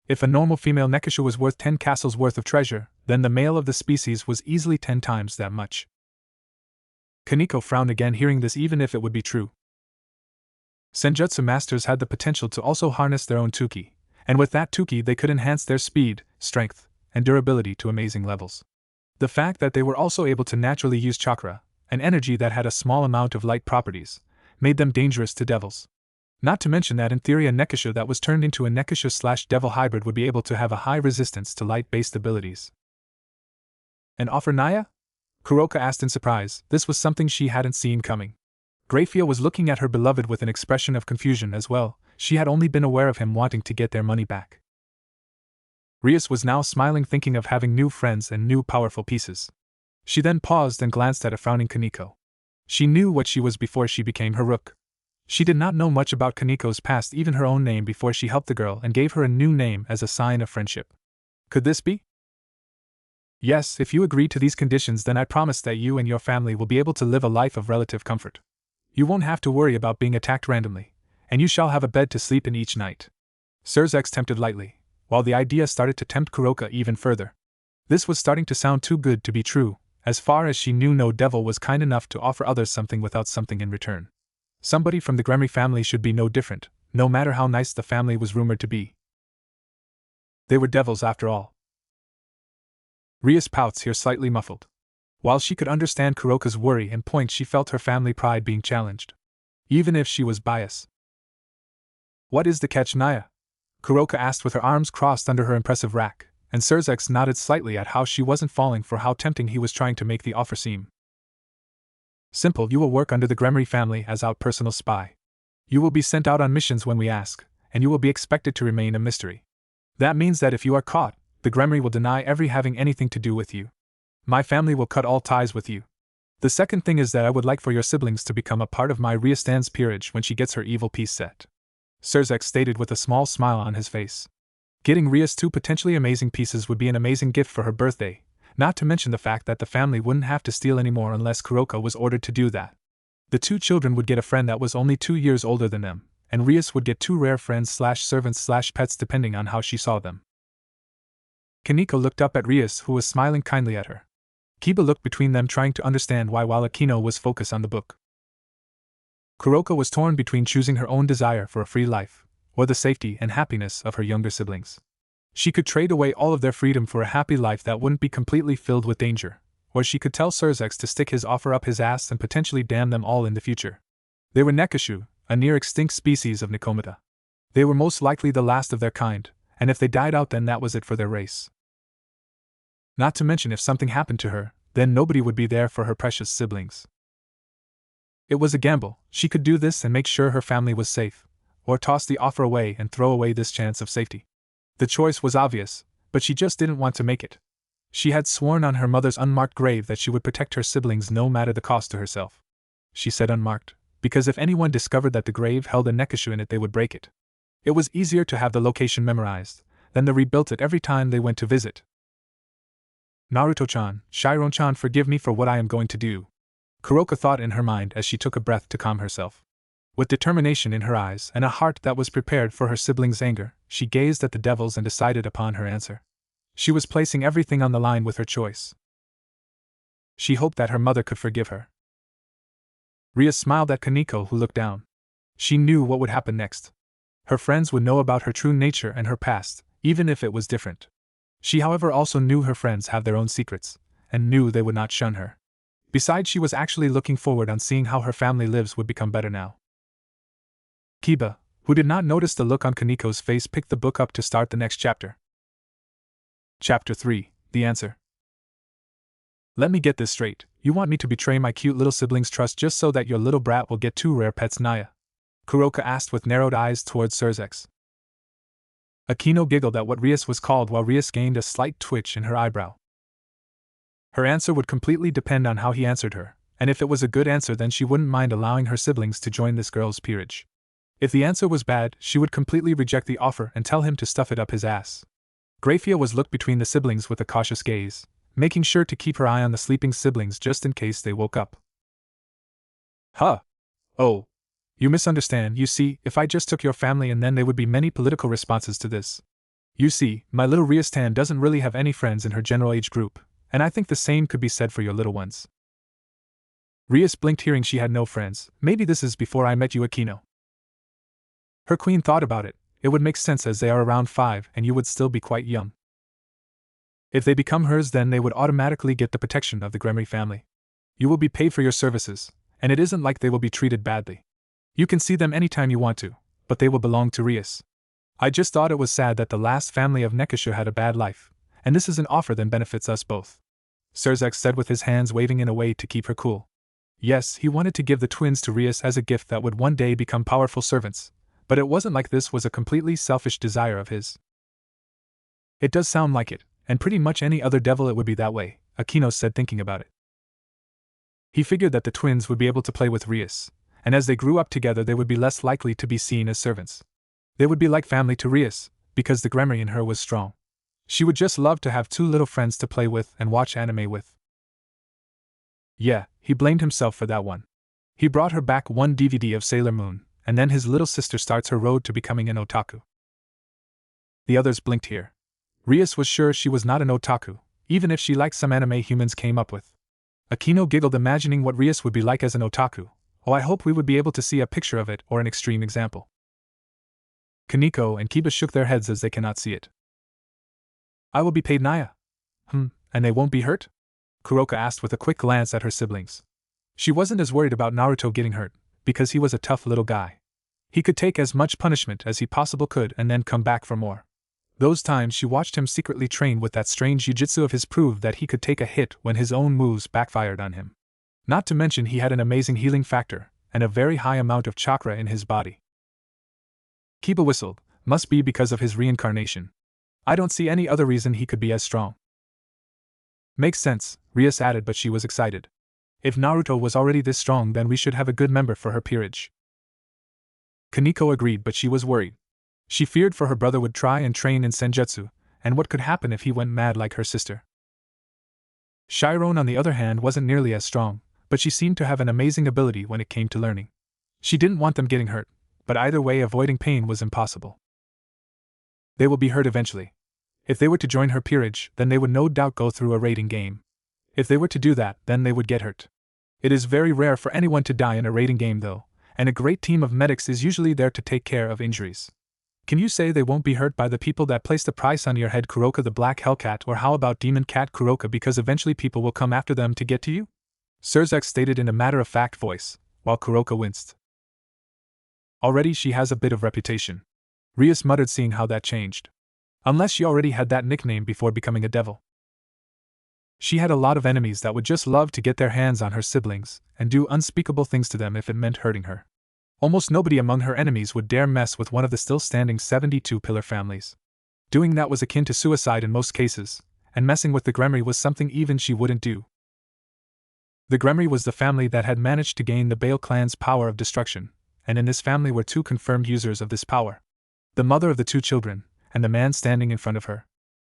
If a normal female nekasha was worth 10 castles worth of treasure, then the male of the species was easily 10 times that much. Kaneko frowned again hearing this, even if it would be true. Senjutsu masters had the potential to also harness their own Tuki, and with that Tuki they could enhance their speed, strength, and durability to amazing levels. The fact that they were also able to naturally use chakra, an energy that had a small amount of light properties, made them dangerous to devils. Not to mention that in theory a nekasha that was turned into a nekasha/devil hybrid would be able to have a high resistance to light-based abilities. An offer, Naya? Kuroka asked in surprise. This was something she hadn't seen coming. Grafia was looking at her beloved with an expression of confusion as well. She had only been aware of him wanting to get their money back. Rias was now smiling, thinking of having new friends and new powerful pieces. She then paused and glanced at a frowning Kaneko. She knew what she was before she became her rook. She did not know much about Kaneko's past, even her own name, before she helped the girl and gave her a new name as a sign of friendship. Could this be? Yes, if you agree to these conditions, then I promise that you and your family will be able to live a life of relative comfort. You won't have to worry about being attacked randomly, and you shall have a bed to sleep in each night. Surzex tempted lightly, while the idea started to tempt Kuroka even further. This was starting to sound too good to be true. As far as she knew, no devil was kind enough to offer others something without something in return. Somebody from the Gremry family should be no different, no matter how nice the family was rumored to be. They were devils after all. Rias pouts here, slightly muffled. While she could understand Kuroka's worry and point, she felt her family pride being challenged. Even if she was biased. What is the catch, Naya? Kuroka asked with her arms crossed under her impressive rack, and Surzex nodded slightly at how she wasn't falling for how tempting he was trying to make the offer seem. Simple, you will work under the Gremry family as our personal spy. You will be sent out on missions when we ask, and you will be expected to remain a mystery. That means that if you are caught, the Gremry will deny having anything to do with you. My family will cut all ties with you. The second thing is that I would like for your siblings to become a part of my Riastan's peerage when she gets her evil piece set. Surzex stated with a small smile on his face. Getting Rias 2 potentially amazing pieces would be an amazing gift for her birthday, not to mention the fact that the family wouldn't have to steal anymore unless Kuroka was ordered to do that. The 2 children would get a friend that was only 2 years older than them, and Rias would get 2 rare friends/servants/pets depending on how she saw them. Kaneko looked up at Rias, who was smiling kindly at her. Kiba looked between them, trying to understand why, while Akino was focused on the book. Kuroka was torn between choosing her own desire for a free life, or the safety and happiness of her younger siblings. She could trade away all of their freedom for a happy life that wouldn't be completely filled with danger, or she could tell Surzex to stick his offer up his ass and potentially damn them all in the future. They were Nekashu, a near-extinct species of Nikomata. They were most likely the last of their kind, and if they died out, then that was it for their race. Not to mention, if something happened to her, then nobody would be there for her precious siblings. It was a gamble. She could do this and make sure her family was safe, or toss the offer away and throw away this chance of safety. The choice was obvious, but she just didn't want to make it. She had sworn on her mother's unmarked grave that she would protect her siblings no matter the cost to herself. She said unmarked, because if anyone discovered that the grave held a Nekashu in it, they would break it. It was easier to have the location memorized than to rebuild it every time they went to visit. Naruto-chan, Shiron-chan, forgive me for what I am going to do, Kuroka thought in her mind as she took a breath to calm herself. With determination in her eyes and a heart that was prepared for her siblings' anger, she gazed at the devils and decided upon her answer. She was placing everything on the line with her choice. She hoped that her mother could forgive her. Rias smiled at Kaneko, who looked down. She knew what would happen next. Her friends would know about her true nature and her past, even if it was different. She, however, also knew her friends have their own secrets, and knew they would not shun her. Besides, she was actually looking forward on seeing how her family lives would become better now. Kiba, who did not notice the look on Kaneko's face, picked the book up to start the next chapter. Chapter 3, The Answer. Let me get this straight. You want me to betray my cute little sibling's trust just so that your little brat will get 2 rare pets, Naya? Kuroka asked with narrowed eyes towards Surzex. Akino giggled at what Rias was called, while Rias gained a slight twitch in her eyebrow. Her answer would completely depend on how he answered her, and if it was a good answer, then she wouldn't mind allowing her siblings to join this girl's peerage. If the answer was bad, she would completely reject the offer and tell him to stuff it up his ass. Grafia was looked between the siblings with a cautious gaze, making sure to keep her eye on the sleeping siblings just in case they woke up. Huh. Oh. You misunderstand. You see, if I just took your family and then there would be many political responses to this. You see, my little Rias doesn't really have any friends in her general age group, and I think the same could be said for your little ones. Rias blinked, hearing she had no friends. Maybe this is before I met you, Aquino. Her queen thought about it. It would make sense as they are around 5 and you would still be quite young. If they become hers, then they would automatically get the protection of the Gremory family. You will be paid for your services, and it isn't like they will be treated badly. You can see them anytime you want to, but they will belong to Rias. I just thought it was sad that the last family of Nekashu had a bad life, and this is an offer that benefits us both. Serzek said with his hands waving in a way to keep her cool. Yes, he wanted to give the twins to Rias as a gift that would one day become powerful servants, but it wasn't like this was a completely selfish desire of his. It does sound like it, and pretty much any other devil it would be that way, Aquino said, thinking about it. He figured that the twins would be able to play with Rias, and as they grew up together they would be less likely to be seen as servants. They would be like family to Rias, because the Gremory in her was strong. She would just love to have 2 little friends to play with and watch anime with. Yeah, he blamed himself for that one. He brought her back one DVD of Sailor Moon, and then his little sister starts her road to becoming an otaku. The others blinked here. Rias was sure she was not an otaku, even if she liked some anime humans came up with. Aquino giggled, imagining what Rias would be like as an otaku. Oh, I hope we would be able to see a picture of it or an extreme example. Kaneko and Kiba shook their heads as they cannot see it. I will be paid Naya. And they won't be hurt? Kuroka asked with a quick glance at her siblings. She wasn't as worried about Naruto getting hurt, because he was a tough little guy. He could take as much punishment as he possibly could and then come back for more. Those times she watched him secretly train with that strange jujitsu of his proved that he could take a hit when his own moves backfired on him. Not to mention he had an amazing healing factor, and a very high amount of chakra in his body. Kiba whistled. Must be because of his reincarnation. I don't see any other reason he could be as strong. Makes sense, Rias added, but she was excited. If Naruto was already this strong, then we should have a good member for her peerage. Kaneko agreed, but she was worried. She feared for her brother would try and train in senjutsu, and what could happen if he went mad like her sister. Chiron, on the other hand, wasn't nearly as strong, but she seemed to have an amazing ability when it came to learning. She didn't want them getting hurt, but either way avoiding pain was impossible. They will be hurt eventually. If they were to join her peerage, then they would no doubt go through a raiding game. If they were to do that, then they would get hurt. It is very rare for anyone to die in a raiding game though, and a great team of medics is usually there to take care of injuries. Can you say they won't be hurt by the people that placed a price on your head, Kuroka the Black Hellcat, or how about Demon Cat Kuroka, because eventually people will come after them to get to you? Serzek stated in a matter-of-fact voice, while Kuroka winced. Already she has a bit of reputation. Rias muttered, seeing how that changed. Unless she already had that nickname before becoming a devil. She had a lot of enemies that would just love to get their hands on her siblings and do unspeakable things to them if it meant hurting her. Almost nobody among her enemies would dare mess with one of the still standing 72-pillar families. Doing that was akin to suicide in most cases, and messing with the Gremory was something even she wouldn't do. The Gremory was the family that had managed to gain the Bale clan's power of destruction, and in this family were 2 confirmed users of this power. The mother of the 2 children, and the man standing in front of her.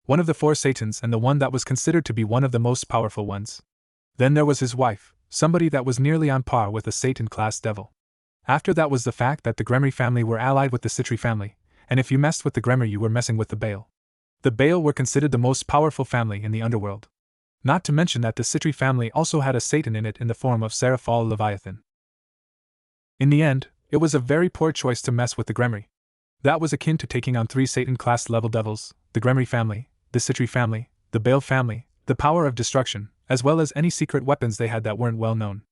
One of the 4 Satans, and the one that was considered to be one of the most powerful ones. Then there was his wife, somebody that was nearly on par with a Satan-class devil. After that was the fact that the Gremory family were allied with the Citri family, and if you messed with the Gremory you were messing with the Bale. The Bale were considered the most powerful family in the underworld. Not to mention that the Citri family also had a Satan in it in the form of Seraphal Leviathan. In the end, it was a very poor choice to mess with the Gremory. That was akin to taking on 3 Satan-class level devils, the Gremory family, the Citri family, the Bale family, the power of destruction, as well as any secret weapons they had that weren't well known.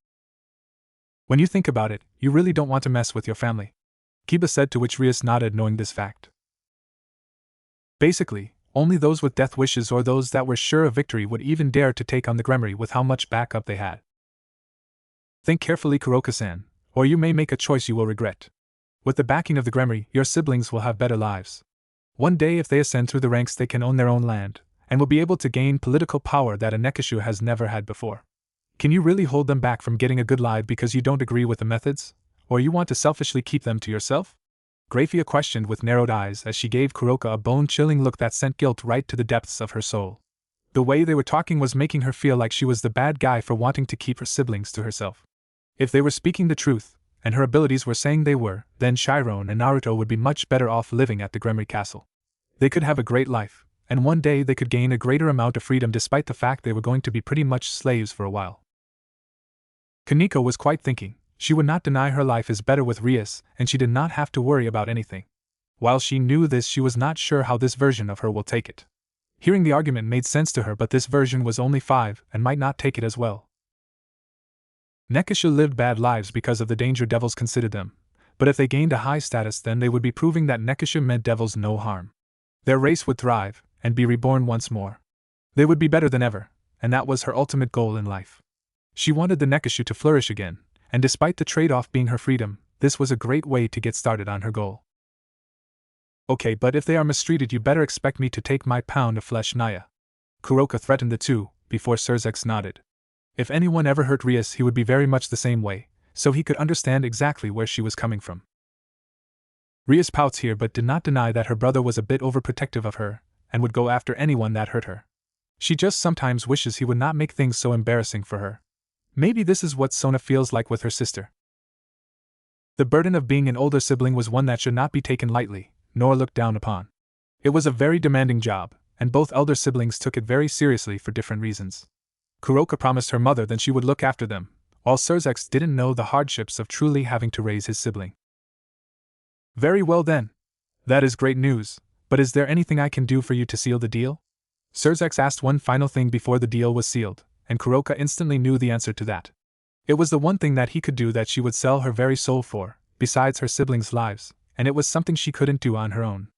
When you think about it, you really don't want to mess with your family, Kiba said, to which Rias nodded, knowing this fact. Basically, only those with death wishes or those that were sure of victory would even dare to take on the Gremory with how much backup they had. Think carefully, Kuroka-san, or you may make a choice you will regret. With the backing of the Gremory, your siblings will have better lives. One day if they ascend through the ranks they can own their own land, and will be able to gain political power that a Nekashu has never had before. Can you really hold them back from getting a good life because you don't agree with the methods? Or you want to selfishly keep them to yourself? Grafia questioned with narrowed eyes as she gave Kuroka a bone-chilling look that sent guilt right to the depths of her soul. The way they were talking was making her feel like she was the bad guy for wanting to keep her siblings to herself. If they were speaking the truth, and her abilities were saying they were, then Chiron and Naruto would be much better off living at the Gremry Castle. They could have a great life, and one day they could gain a greater amount of freedom despite the fact they were going to be pretty much slaves for a while. Kaneko was quite thinking. She would not deny her life is better with Rias, and she did not have to worry about anything. While she knew this, she was not sure how this version of her will take it. Hearing the argument made sense to her, but this version was only 5 and might not take it as well. Nekisha lived bad lives because of the danger devils considered them, but if they gained a high status, then they would be proving that Nekisha meant devils no harm. Their race would thrive, and be reborn once more. They would be better than ever, and that was her ultimate goal in life. She wanted the Nekisha to flourish again, and despite the trade-off being her freedom, this was a great way to get started on her goal. Okay, but if they are mistreated, you better expect me to take my pound of flesh, Naya. Kuroka threatened the two, before Surzex nodded. If anyone ever hurt Rias, he would be very much the same way, so he could understand exactly where she was coming from. Rias pouts here but did not deny that her brother was a bit overprotective of her, and would go after anyone that hurt her. She just sometimes wishes he would not make things so embarrassing for her. Maybe this is what Sona feels like with her sister. The burden of being an older sibling was one that should not be taken lightly, nor looked down upon. It was a very demanding job, and both elder siblings took it very seriously for different reasons. Kuroka promised her mother that she would look after them, while Surzex didn't know the hardships of truly having to raise his sibling. Very well then. That is great news, but is there anything I can do for you to seal the deal? Surzex asked one final thing before the deal was sealed, and Kuroka instantly knew the answer to that. It was the one thing that he could do that she would sell her very soul for, besides her siblings' lives, and it was something she couldn't do on her own.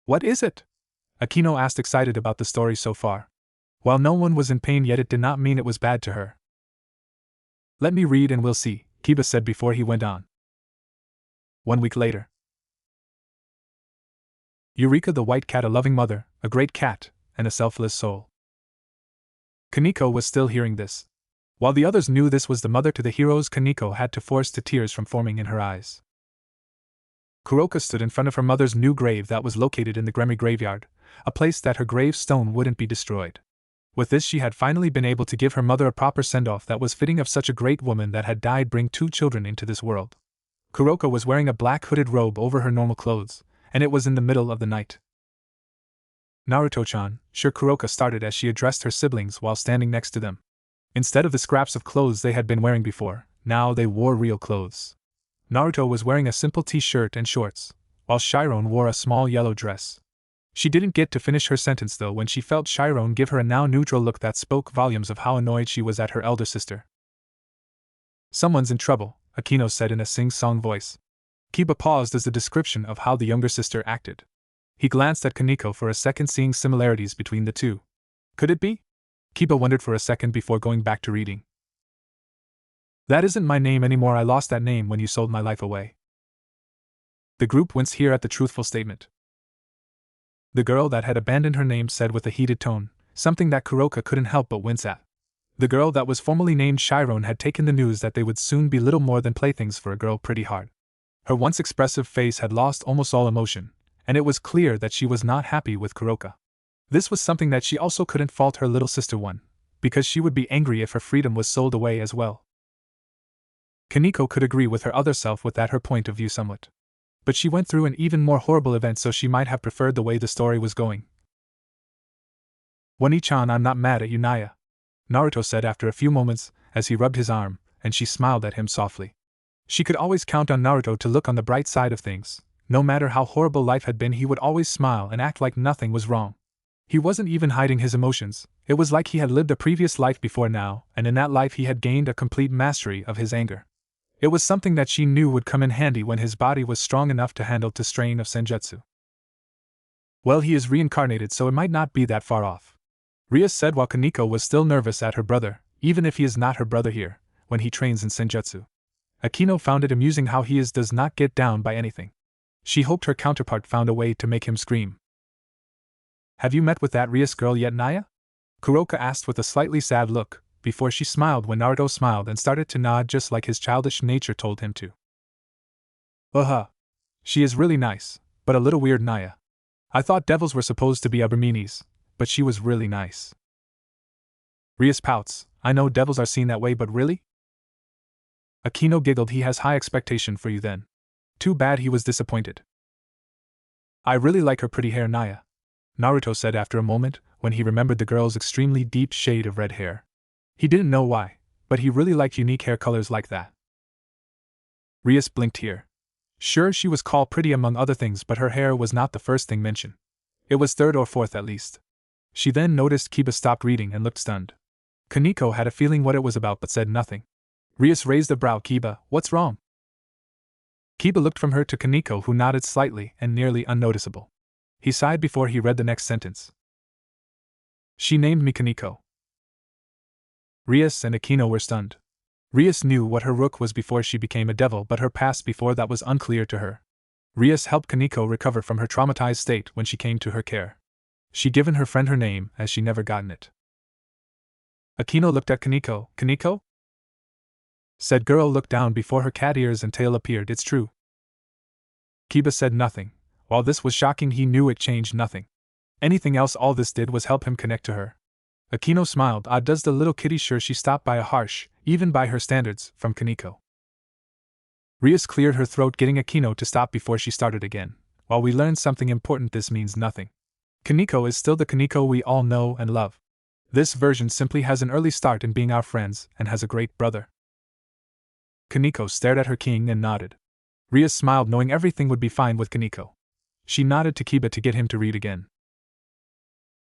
What is it? Akino asked, excited about the story so far. While no one was in pain, yet it did not mean it was bad to her. Let me read and we'll see, Kiba said before he went on. 1 week later. Eureka the white cat, a loving mother, a great cat, and a selfless soul. Kaneko was still hearing this. While the others knew this was the mother to the heroes, Kaneko had to force the tears from forming in her eyes. Kuroka stood in front of her mother's new grave that was located in the Gremry graveyard, a place that her gravestone wouldn't be destroyed. With this, she had finally been able to give her mother a proper send-off that was fitting of such a great woman that had died bring 2 children into this world. Kuroka was wearing a black hooded robe over her normal clothes, and it was in the middle of the night. Naruto-chan, sure, Kuroka started as she addressed her siblings while standing next to them. Instead of the scraps of clothes they had been wearing before, now they wore real clothes. Naruto was wearing a simple t-shirt and shorts, while Chiron wore a small yellow dress. She didn't get to finish her sentence though when she felt Chiron give her a now neutral look that spoke volumes of how annoyed she was at her elder sister. Someone's in trouble, Akino said in a sing-song voice. Kiba paused as the description of how the younger sister acted. He glanced at Kaneko for a second, seeing similarities between the two. Could it be? Kiba wondered for a second before going back to reading. That isn't my name anymore, I lost that name when you sold my life away. The group winced here at the truthful statement. The girl that had abandoned her name said with a heated tone, something that Kuroka couldn't help but wince at. The girl that was formerly named Chiron had taken the news that they would soon be little more than playthings for a girl pretty hard. Her once expressive face had lost almost all emotion, and it was clear that she was not happy with Kuroka. This was something that she also couldn't fault her little sister one, because she would be angry if her freedom was sold away as well. Kaneko could agree with her other self with that her point of view somewhat. But she went through an even more horrible event, so she might have preferred the way the story was going. Wani-chan, I'm not mad at you, Naya, Naruto said after a few moments, as he rubbed his arm, and she smiled at him softly. She could always count on Naruto to look on the bright side of things. No matter how horrible life had been, he would always smile and act like nothing was wrong. He wasn't even hiding his emotions. It was like he had lived a previous life before now, and in that life he had gained a complete mastery of his anger. It was something that she knew would come in handy when his body was strong enough to handle the strain of senjutsu. Well, he is reincarnated, so it might not be that far off, Rias said while Kaneko was still nervous at her brother, even if he is not her brother here, when he trains in senjutsu. Akino found it amusing how he does not get down by anything. She hoped her counterpart found a way to make him scream. Have you met with that Rias girl yet, Naya? Kuroka asked with a slightly sad look, before she smiled when Naruto smiled and started to nod just like his childish nature told him to. She is really nice, but a little weird, Naya. I thought devils were supposed to be Aberminis, but she was really nice. Rias pouts, I know devils are seen that way, but really? Akino giggled. He has high expectation for you then. Too bad he was disappointed. I really like her pretty hair, Naya, Naruto said after a moment, when he remembered the girl's extremely deep shade of red hair. He didn't know why, but he really liked unique hair colors like that. Rias blinked here. Sure, she was called pretty among other things, but her hair was not the first thing mentioned. It was third or fourth at least. She then noticed Kiba stopped reading and looked stunned. Kaneko had a feeling what it was about but said nothing. Rias raised a brow. Kiba, what's wrong? Kiba looked from her to Kaneko, who nodded slightly and nearly unnoticeable. He sighed before he read the next sentence. She named me Kaneko. Rias and Akino were stunned. Rias knew what her rook was before she became a devil, but her past before that was unclear to her. Rias helped Kaneko recover from her traumatized state when she came to her care. She'd given her friend her name, as she never gotten it. Akino looked at Kaneko. Kaneko? Said girl looked down before her cat ears and tail appeared. It's true. Kiba said nothing. While this was shocking, he knew it changed nothing. Anything else all this did was help him connect to her. Akino smiled. Ah, does the little kitty? Sure, she stopped by a harsh, even by her standards, from Kaneko. Rias cleared her throat, getting Akino to stop before she started again. While we learned something important, this means nothing. Kaneko is still the Kaneko we all know and love. This version simply has an early start in being our friends and has a great brother. Kaneko stared at her king and nodded. Rias smiled, knowing everything would be fine with Kaneko. She nodded to Kiba to get him to read again.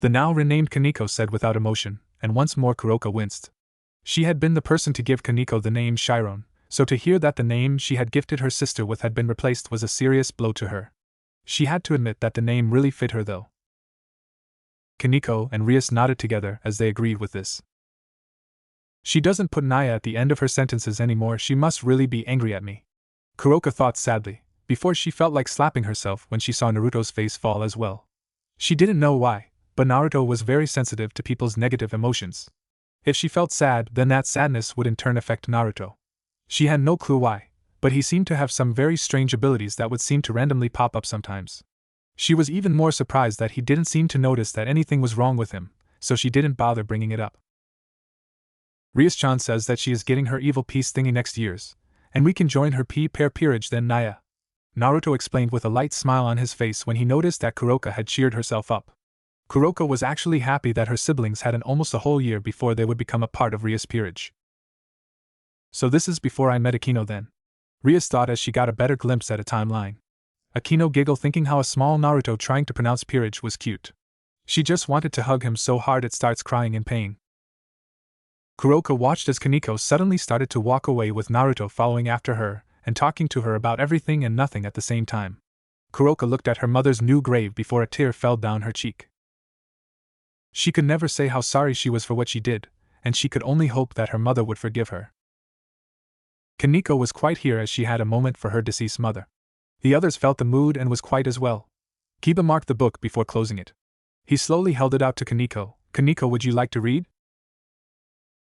The now renamed Kaneko said without emotion, and once more Kuroka winced. She had been the person to give Kaneko the name Chiron, so to hear that the name she had gifted her sister with had been replaced was a serious blow to her. She had to admit that the name really fit her though. Kaneko and Rias nodded together as they agreed with this. She doesn't put Naya at the end of her sentences anymore. She must really be angry at me. Kuroka thought sadly, before she felt like slapping herself when she saw Naruto's face fall as well. She didn't know why, but Naruto was very sensitive to people's negative emotions. If she felt sad, then that sadness would in turn affect Naruto. She had no clue why, but he seemed to have some very strange abilities that would seem to randomly pop up sometimes. She was even more surprised that he didn't seem to notice that anything was wrong with him, so she didn't bother bringing it up. Rias-chan says that she is getting her evil peace thingy next year's, and we can join her pair peerage then, Naya. Naruto explained with a light smile on his face when he noticed that Kuroka had cheered herself up. Kuroka was actually happy that her siblings had almost a whole year before they would become a part of Rias' peerage. So this is before I met Akino then? Rias thought as she got a better glimpse at a timeline. Akino giggled, thinking how a small Naruto trying to pronounce peerage was cute. She just wanted to hug him so hard it starts crying in pain. Kuroka watched as Kaneko suddenly started to walk away with Naruto following after her and talking to her about everything and nothing at the same time. Kuroka looked at her mother's new grave before a tear fell down her cheek. She could never say how sorry she was for what she did, and she could only hope that her mother would forgive her. Kaneko was quite here as she had a moment for her deceased mother. The others felt the mood and was quite as well. Kiba marked the book before closing it. He slowly held it out to Kaneko. Kaneko, would you like to read?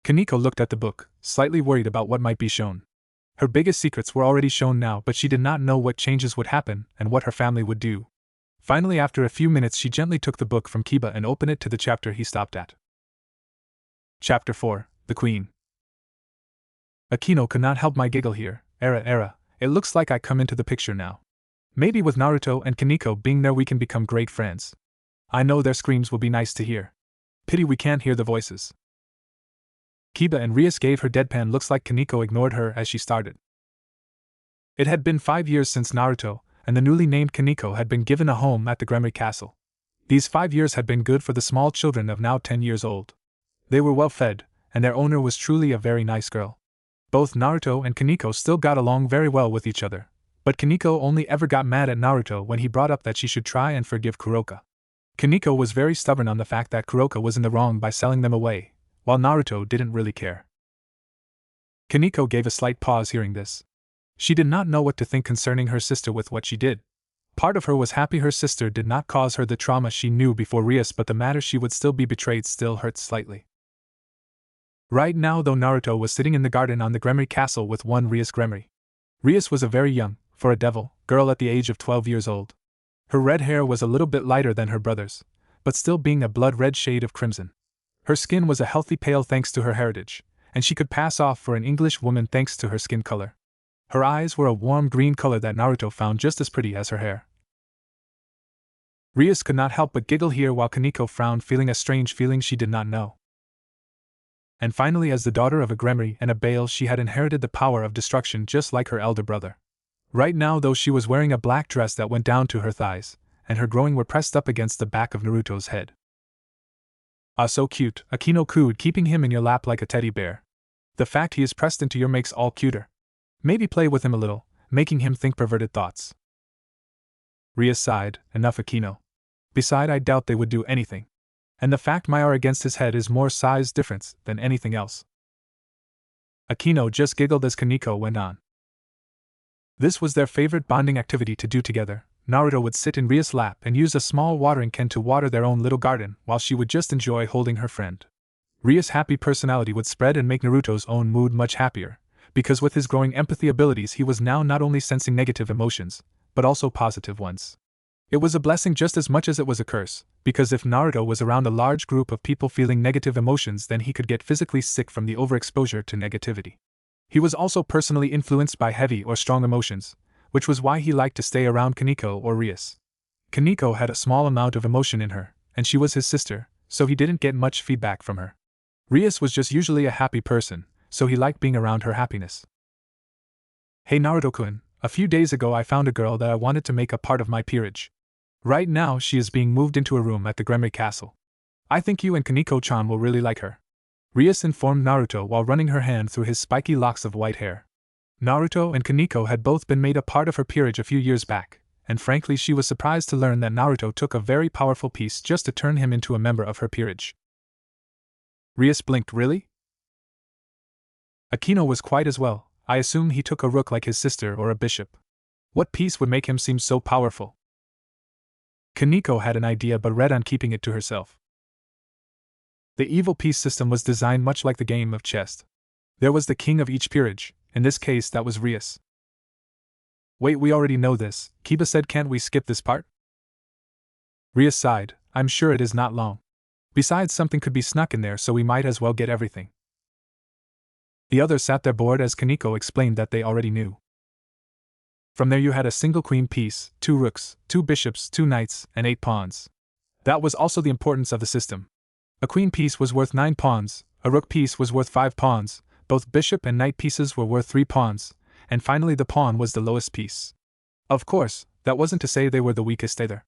Kaneko looked at the book, slightly worried about what might be shown. Her biggest secrets were already shown now, but she did not know what changes would happen and what her family would do. Finally, after a few minutes, she gently took the book from Kiba and opened it to the chapter he stopped at. Chapter 4, The Queen. Akino could not help my giggle here. Era, it looks like I come into the picture now. Maybe with Naruto and Kaneko being there we can become great friends. I know their screams will be nice to hear. Pity we can't hear the voices. Kiba and Rias gave her deadpan looks like Kaneko ignored her as she started. It had been 5 years since Naruto and the newly named Kaneko had been given a home at the Gremory Castle. These 5 years had been good for the small children of now 10 years old. They were well fed, and their owner was truly a very nice girl. Both Naruto and Kaneko still got along very well with each other, but Kaneko only ever got mad at Naruto when he brought up that she should try and forgive Kuroka. Kaneko was very stubborn on the fact that Kuroka was in the wrong by selling them away, while Naruto didn't really care. Kaneko gave a slight pause hearing this. She did not know what to think concerning her sister with what she did. Part of her was happy her sister did not cause her the trauma she knew before Rias, but the matter she would still be betrayed still hurt slightly. Right now though, Naruto was sitting in the garden on the Gremory Castle with one Rias Gremory. Rias was a very young, for a devil, girl at the age of 12 years old. Her red hair was a little bit lighter than her brother's, but still being a blood red shade of crimson. Her skin was a healthy pale thanks to her heritage, and she could pass off for an English woman thanks to her skin color. Her eyes were a warm green color that Naruto found just as pretty as her hair. Rias could not help but giggle here while Kaneko frowned, feeling a strange feeling she did not know. And finally, as the daughter of a Gremry and a Bale, she had inherited the power of destruction just like her elder brother. Right now, though, she was wearing a black dress that went down to her thighs, and her groin were pressed up against the back of Naruto's head. Ah, so cute, Akino cooed, keeping him in your lap like a teddy bear. The fact he is pressed into your makes all cuter. Maybe play with him a little, making him think perverted thoughts. Rias sighed, enough Akino. Beside, I doubt they would do anything. And the fact my are against his head is more size difference than anything else. Akino just giggled as Kaneko went on. This was their favorite bonding activity to do together. Naruto would sit in Rias' lap and use a small watering can to water their own little garden, while she would just enjoy holding her friend. Rias' happy personality would spread and make Naruto's own mood much happier, because with his growing empathy abilities he was now not only sensing negative emotions, but also positive ones. It was a blessing just as much as it was a curse, because if Naruto was around a large group of people feeling negative emotions, then he could get physically sick from the overexposure to negativity. He was also personally influenced by heavy or strong emotions, which was why he liked to stay around Kaneko or Rias. Kaneko had a small amount of emotion in her, and she was his sister, so he didn't get much feedback from her. Rias was just usually a happy person, so he liked being around her happiness. Hey Naruto-kun, a few days ago I found a girl that I wanted to make a part of my peerage. Right now she is being moved into a room at the Gremry Castle. I think you and Kaneko-chan will really like her. Rias informed Naruto while running her hand through his spiky locks of white hair. Naruto and Kaneko had both been made a part of her peerage a few years back, and frankly she was surprised to learn that Naruto took a very powerful piece just to turn him into a member of her peerage. Rias blinked. Really? Akino was quite as well. I assume he took a rook like his sister or a bishop. What piece would make him seem so powerful? Kaneko had an idea but read on keeping it to herself. The evil piece system was designed much like the game of chess. There was the king of each peerage, in this case that was Rias. Wait, we already know this, Kiba said. Can't we skip this part? Rias sighed. I'm sure it is not long. Besides, something could be snuck in there, so we might as well get everything. The others sat there bored as Kaneko explained that they already knew. From there you had a single queen piece, 2 rooks, 2 bishops, 2 knights, and 8 pawns. That was also the importance of the system. A queen piece was worth 9 pawns, a rook piece was worth 5 pawns, both bishop and knight pieces were worth 3 pawns, and finally the pawn was the lowest piece. Of course, that wasn't to say they were the weakest either.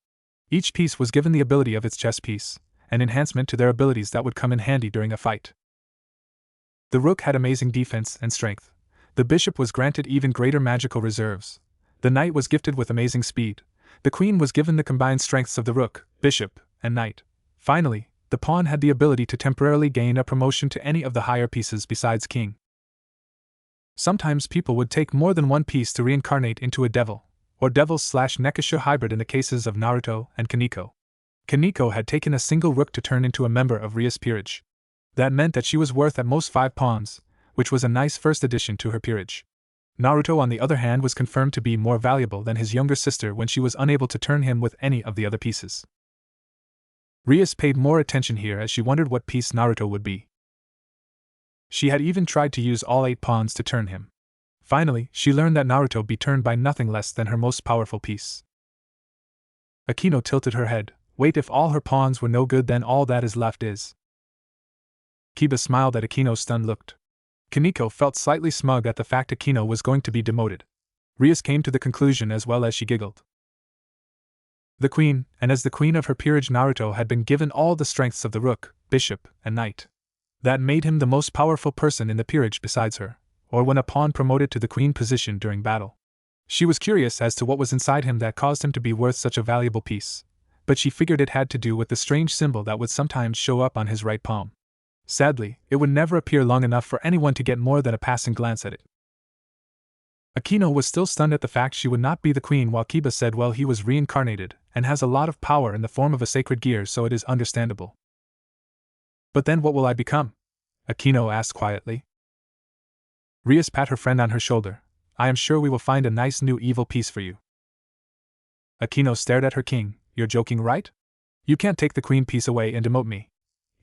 Each piece was given the ability of its chess piece, an enhancement to their abilities that would come in handy during a fight. The rook had amazing defense and strength. The bishop was granted even greater magical reserves. The knight was gifted with amazing speed. The queen was given the combined strengths of the rook, bishop, and knight. Finally, the pawn had the ability to temporarily gain a promotion to any of the higher pieces besides king. Sometimes people would take more than one piece to reincarnate into a devil, or devil/Nekasha hybrid in the cases of Naruto and Kaneko. Kaneko had taken a single rook to turn into a member of Rias' peerage. That meant that she was worth at most 5 pawns, which was a nice first addition to her peerage. Naruto, on the other hand, was confirmed to be more valuable than his younger sister when she was unable to turn him with any of the other pieces. Rias paid more attention here as she wondered what piece Naruto would be. She had even tried to use all 8 pawns to turn him. Finally, she learned that Naruto be turned by nothing less than her most powerful piece. Akino tilted her head. Wait, if all her pawns were no good, then all that is left is. Kiba smiled at Akino's stunned look. Kaneko felt slightly smug at the fact Akino was going to be demoted. Rias came to the conclusion as well as she giggled. The queen, and as the queen of her peerage Naruto had been given all the strengths of the rook, bishop, and knight. That made him the most powerful person in the peerage besides her, or when a pawn promoted to the queen position during battle. She was curious as to what was inside him that caused him to be worth such a valuable piece, but she figured it had to do with the strange symbol that would sometimes show up on his right palm. Sadly, it would never appear long enough for anyone to get more than a passing glance at it. Akino was still stunned at the fact she would not be the queen, while Kiba said, well, he was reincarnated, and has a lot of power in the form of a sacred gear, so it is understandable. But then what will I become? Akino asked quietly. Rias pat her friend on her shoulder. I am sure we will find a nice new evil piece for you. Akino stared at her king. You're joking, right? You can't take the queen piece away and demote me.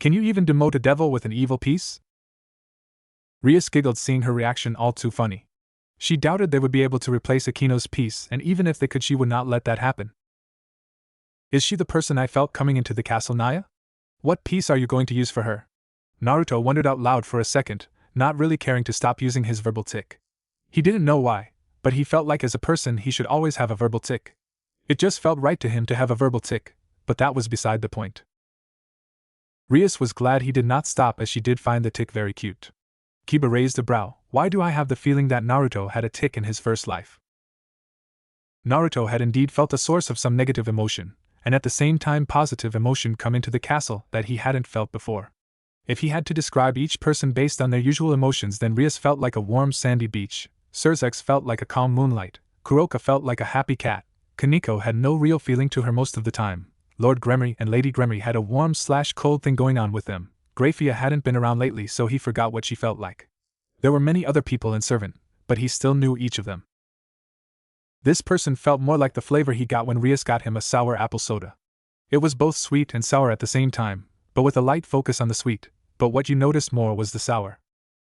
Can you even demote a devil with an evil piece? Rias giggled, seeing her reaction all too funny. She doubted they would be able to replace Akino's piece, and even if they could, she would not let that happen. Is she the person I felt coming into the castle, Naya? What piece are you going to use for her? Naruto wondered out loud for a second, not really caring to stop using his verbal tic. He didn't know why, but he felt like as a person he should always have a verbal tic. It just felt right to him to have a verbal tic, but that was beside the point. Rias was glad he did not stop, as she did find the tic very cute. Kiba raised a brow. Why do I have the feeling that Naruto had a tic in his first life? Naruto had indeed felt a source of some negative emotion, and at the same time positive emotion come into the castle that he hadn't felt before. If he had to describe each person based on their usual emotions, then Rias felt like a warm sandy beach, Surzex felt like a calm moonlight, Kuroka felt like a happy cat, Kaneko had no real feeling to her most of the time, Lord Gremory and Lady Gremory had a warm/cold thing going on with them, Grafia hadn't been around lately so he forgot what she felt like. There were many other people in Servant, but he still knew each of them. This person felt more like the flavor he got when Rias got him a sour apple soda. It was both sweet and sour at the same time, but with a light focus on the sweet, but what you noticed more was the sour.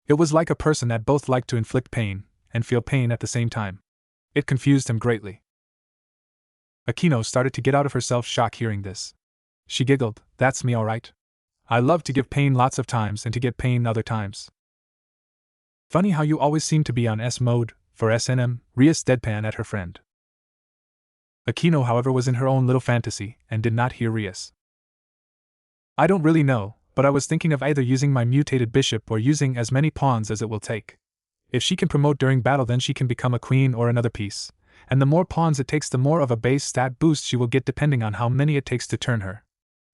It was like a person that both liked to inflict pain and feel pain at the same time. It confused him greatly. Akino started to get out of herself shock hearing this. She giggled, that's me alright. I love to give pain lots of times and to get pain other times. Funny how you always seem to be on S mode, for SNM, Rias deadpan at her friend. Akino, however, was in her own little fantasy, and did not hear Rias. I don't really know, but I was thinking of either using my mutated bishop or using as many pawns as it will take. If she can promote during battle, then she can become a queen or another piece, and the more pawns it takes, the more of a base stat boost she will get depending on how many it takes to turn her.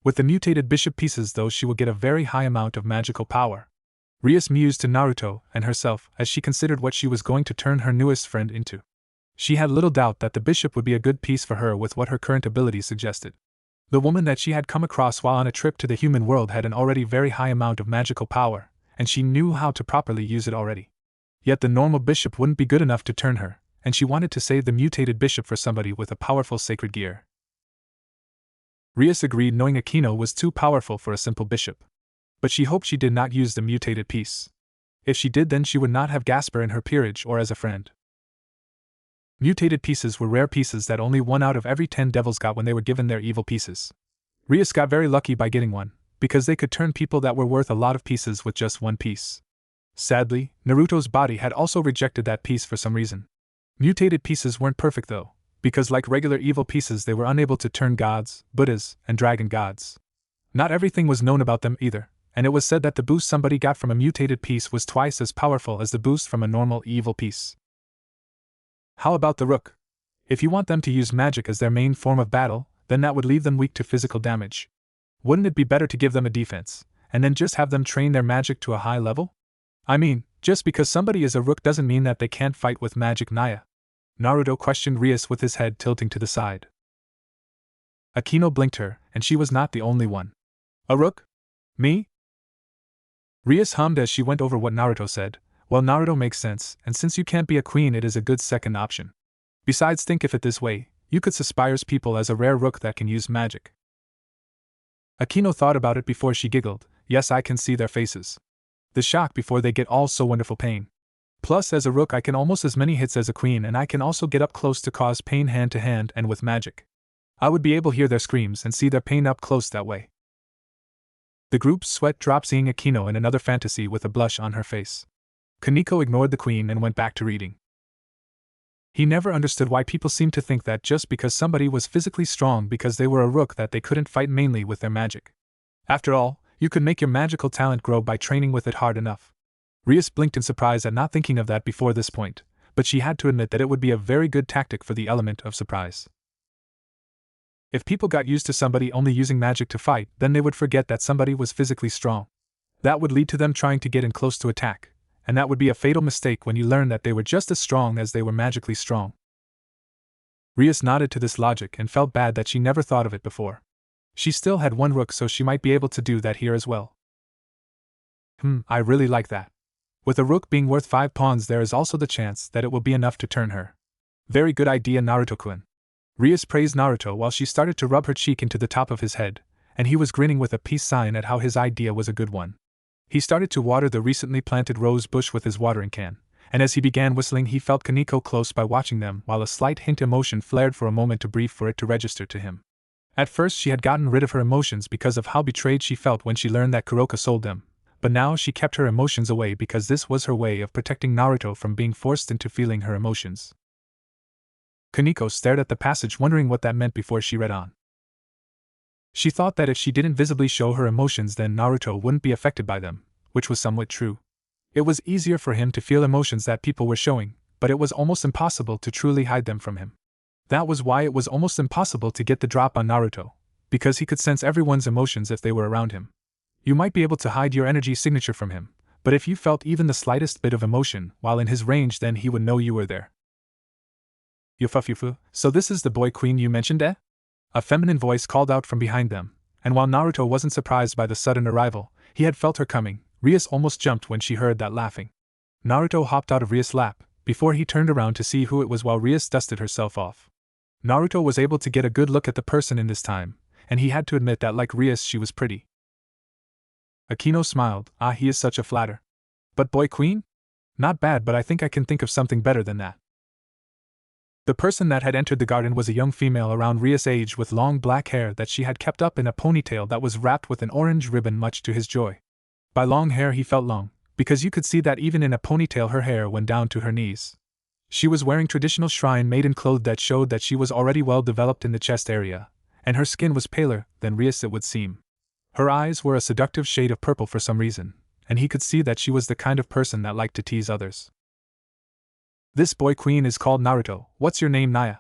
With the mutated bishop pieces though, she will get a very high amount of magical power. Rias mused to Naruto and herself as she considered what she was going to turn her newest friend into. She had little doubt that the bishop would be a good piece for her with what her current abilities suggested. The woman that she had come across while on a trip to the human world had an already very high amount of magical power, and she knew how to properly use it already. Yet the normal bishop wouldn't be good enough to turn her, and she wanted to save the mutated bishop for somebody with a powerful sacred gear. Rias agreed, knowing Akino was too powerful for a simple bishop. But she hoped she did not use the mutated piece. If she did, then she would not have Gasper in her peerage or as a friend. Mutated pieces were rare pieces that only 1 out of every 10 devils got when they were given their evil pieces. Rias got very lucky by getting one, because they could turn people that were worth a lot of pieces with just one piece. Sadly, Naruto's body had also rejected that piece for some reason. Mutated pieces weren't perfect though, because like regular evil pieces they were unable to turn gods, Buddhas, and dragon gods. Not everything was known about them either, and it was said that the boost somebody got from a mutated piece was twice as powerful as the boost from a normal evil piece. How about the Rook? If you want them to use magic as their main form of battle, then that would leave them weak to physical damage. Wouldn't it be better to give them a defense, and then just have them train their magic to a high level? I mean, just because somebody is a Rook doesn't mean that they can't fight with magic, Naya. Naruto questioned Rias with his head tilting to the side. Akino blinked her, and she was not the only one. A Rook? Me? Rias hummed as she went over what Naruto said. Well, Naruto makes sense, and since you can't be a queen, it is a good second option. Besides, think of it this way, you could suspires people as a rare Rook that can use magic. Akino thought about it before she giggled. Yes, I can see their faces. The shock before they get all so wonderful pain. Plus, as a Rook I can almost as many hits as a queen, and I can also get up close to cause pain hand to hand and with magic. I would be able to hear their screams and see their pain up close that way. The group's sweat dropped seeing Akino in another fantasy with a blush on her face. Kaneko ignored the queen and went back to reading. He never understood why people seemed to think that just because somebody was physically strong because they were a Rook that they couldn't fight mainly with their magic. After all, you could make your magical talent grow by training with it hard enough. Rias blinked in surprise at not thinking of that before this point, but she had to admit that it would be a very good tactic for the element of surprise. If people got used to somebody only using magic to fight, then they would forget that somebody was physically strong. That would lead to them trying to get in close to attack, and that would be a fatal mistake when you learn that they were just as strong as they were magically strong. Rias nodded to this logic and felt bad that she never thought of it before. She still had one Rook, so she might be able to do that here as well. I really like that. With a Rook being worth 5 pawns, there is also the chance that it will be enough to turn her. Very good idea, Naruto-kun. Rias praised Naruto while she started to rub her cheek into the top of his head, and he was grinning with a peace sign at how his idea was a good one. He started to water the recently planted rose bush with his watering can, and as he began whistling he felt Kaneko close by watching them while a slight hint emotion flared for a moment too brief for it to register to him. At first she had gotten rid of her emotions because of how betrayed she felt when she learned that Kuroka sold them, but now she kept her emotions away because this was her way of protecting Naruto from being forced into feeling her emotions. Kaneko stared at the passage wondering what that meant before she read on. She thought that if she didn't visibly show her emotions then Naruto wouldn't be affected by them, which was somewhat true. It was easier for him to feel emotions that people were showing, but it was almost impossible to truly hide them from him. That was why it was almost impossible to get the drop on Naruto, because he could sense everyone's emotions if they were around him. You might be able to hide your energy signature from him, but if you felt even the slightest bit of emotion while in his range then he would know you were there. Yufufufu, so this is the boy queen you mentioned, eh? A feminine voice called out from behind them, and while Naruto wasn't surprised by the sudden arrival, he had felt her coming. Rias almost jumped when she heard that laughing. Naruto hopped out of Rias' lap, before he turned around to see who it was while Rias dusted herself off. Naruto was able to get a good look at the person in this time, and he had to admit that like Rias she was pretty. Akino smiled, he is such a flatter. But boy queen? Not bad, but I think I can think of something better than that. The person that had entered the garden was a young female around Rias' age with long black hair that she had kept up in a ponytail that was wrapped with an orange ribbon much to his joy. By long hair he felt long, because you could see that even in a ponytail her hair went down to her knees. She was wearing traditional shrine maiden clothes that showed that she was already well developed in the chest area, and her skin was paler than Rias it would seem. Her eyes were a seductive shade of purple for some reason, and he could see that she was the kind of person that liked to tease others. This boy queen is called Naruto. What's your name, Naya?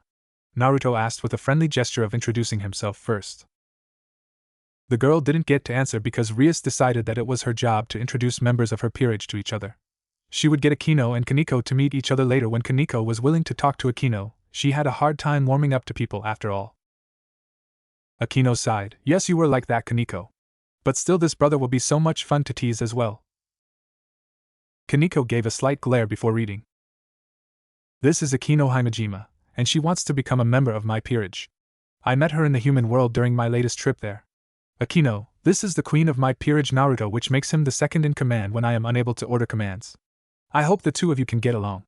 Naruto asked with a friendly gesture of introducing himself first. The girl didn't get to answer because Rias decided that it was her job to introduce members of her peerage to each other. She would get Akino and Kaneko to meet each other later when Kaneko was willing to talk to Akino. She had a hard time warming up to people after all. Akino sighed. Yes, you were like that, Kaneko. But still this brother will be so much fun to tease as well. Kaneko gave a slight glare before reading. This is Akino Himejima, and she wants to become a member of my peerage. I met her in the human world during my latest trip there. Akino, this is the queen of my peerage Naruto, which makes him the second in command when I am unable to order commands. I hope the two of you can get along,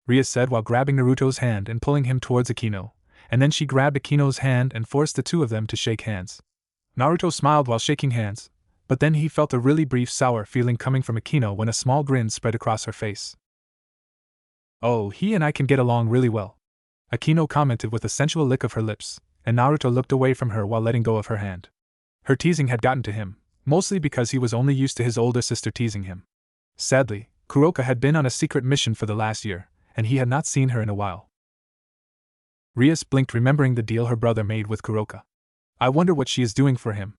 Rias said while grabbing Naruto's hand and pulling him towards Akino, and then she grabbed Akino's hand and forced the two of them to shake hands. Naruto smiled while shaking hands, but then he felt a really brief sour feeling coming from Akino when a small grin spread across her face. Oh, he and I can get along really well, Akino commented with a sensual lick of her lips, and Naruto looked away from her while letting go of her hand. Her teasing had gotten to him, mostly because he was only used to his older sister teasing him. Sadly, Kuroka had been on a secret mission for the last year, and he had not seen her in a while. Rias blinked, remembering the deal her brother made with Kuroka. I wonder what she is doing for him.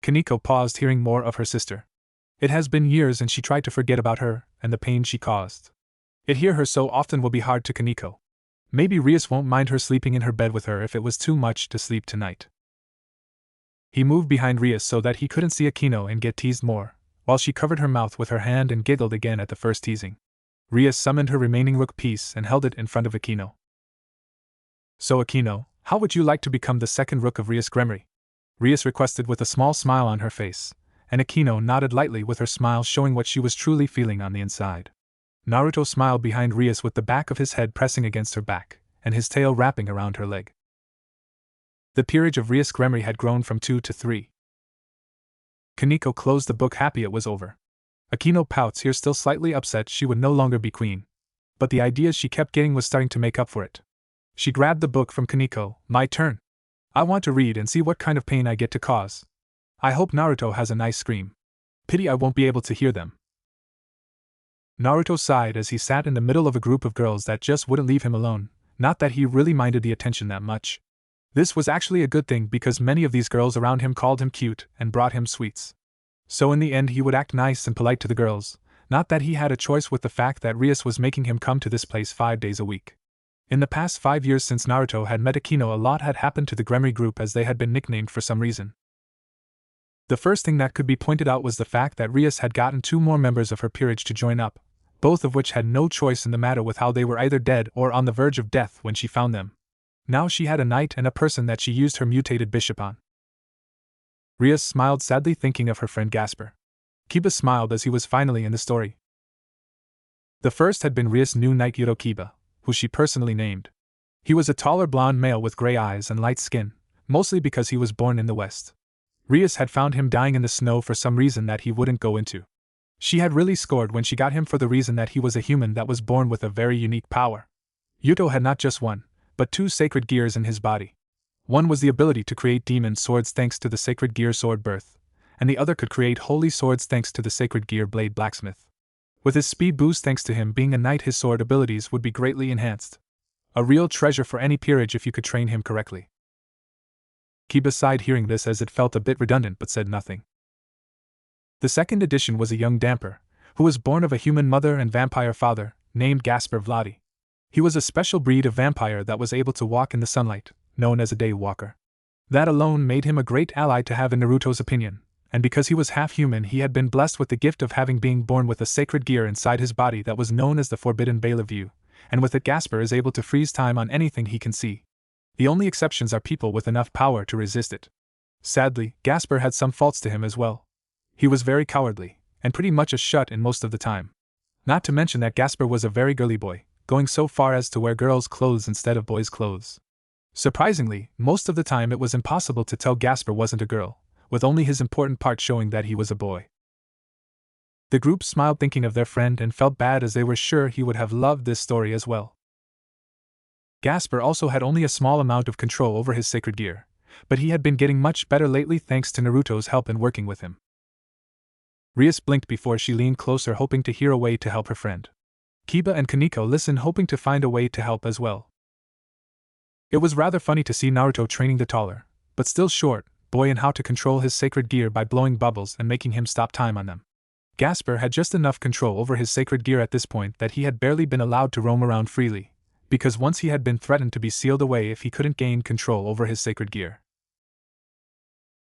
Kaneko paused, hearing more of her sister. It has been years and she tried to forget about her and the pain she caused. It hear her so often will be hard to Kaneko. Maybe Rias won't mind her sleeping in her bed with her if it was too much to sleep tonight. He moved behind Rias so that he couldn't see Akino and get teased more, while she covered her mouth with her hand and giggled again at the first teasing. Rias summoned her remaining rook piece and held it in front of Akino. So Akino, how would you like to become the second rook of Rias Gremory? Rias requested with a small smile on her face, and Akino nodded lightly with her smile showing what she was truly feeling on the inside. Naruto smiled behind Rias with the back of his head pressing against her back, and his tail wrapping around her leg. The peerage of Rias Gremory had grown from 2 to 3. Kaneko closed the book, happy it was over. Akino pouts here, still slightly upset she would no longer be queen. But the ideas she kept getting was starting to make up for it. She grabbed the book from Kaneko. My turn. I want to read and see what kind of pain I get to cause. I hope Naruto has a nice scream. Pity I won't be able to hear them. Naruto sighed as he sat in the middle of a group of girls that just wouldn't leave him alone, not that he really minded the attention that much. This was actually a good thing because many of these girls around him called him cute and brought him sweets. So in the end he would act nice and polite to the girls, not that he had a choice with the fact that Rias was making him come to this place 5 days a week. In the past 5 years since Naruto had met Akino, a lot had happened to the Gremory group as they had been nicknamed for some reason. The first thing that could be pointed out was the fact that Rias had gotten 2 more members of her peerage to join up, both of which had no choice in the matter with how they were either dead or on the verge of death when she found them. Now she had a knight and a person that she used her mutated bishop on. Rias smiled sadly thinking of her friend Gasper. Kiba smiled as he was finally in the story. The first had been Rias' new knight Yuro Kiba, who she personally named. He was a taller blonde male with gray eyes and light skin, mostly because he was born in the West. Rias had found him dying in the snow for some reason that he wouldn't go into. She had really scored when she got him for the reason that he was a human that was born with a very unique power. Yuto had not just one, but two sacred gears in his body. One was the ability to create demon swords thanks to the sacred gear sword birth, and the other could create holy swords thanks to the sacred gear blade blacksmith. With his speed boost thanks to him being a knight, his sword abilities would be greatly enhanced. A real treasure for any peerage if you could train him correctly. Kiba sighed hearing this as it felt a bit redundant but said nothing. The second addition was a young damper, who was born of a human mother and vampire father, named Gasper Vladi. He was a special breed of vampire that was able to walk in the sunlight, known as a day walker. That alone made him a great ally to have in Naruto's opinion, and because he was half human he had been blessed with the gift of having being born with a sacred gear inside his body that was known as the Forbidden Veil of View, and with it Gasper is able to freeze time on anything he can see. The only exceptions are people with enough power to resist it. Sadly, Gasper had some faults to him as well. He was very cowardly, and pretty much a shut-in most of the time. Not to mention that Gasper was a very girly boy, going so far as to wear girls' clothes instead of boys' clothes. Surprisingly, most of the time it was impossible to tell Gasper wasn't a girl, with only his important part showing that he was a boy. The group smiled thinking of their friend and felt bad as they were sure he would have loved this story as well. Gasper also had only a small amount of control over his sacred gear, but he had been getting much better lately thanks to Naruto's help in working with him. Rias blinked before she leaned closer hoping to hear a way to help her friend. Kiba and Kaneko listened hoping to find a way to help as well. It was rather funny to see Naruto training the taller, but still short, boy in how to control his sacred gear by blowing bubbles and making him stop time on them. Gasper had just enough control over his sacred gear at this point that he had barely been allowed to roam around freely, because once he had been threatened to be sealed away if he couldn't gain control over his sacred gear.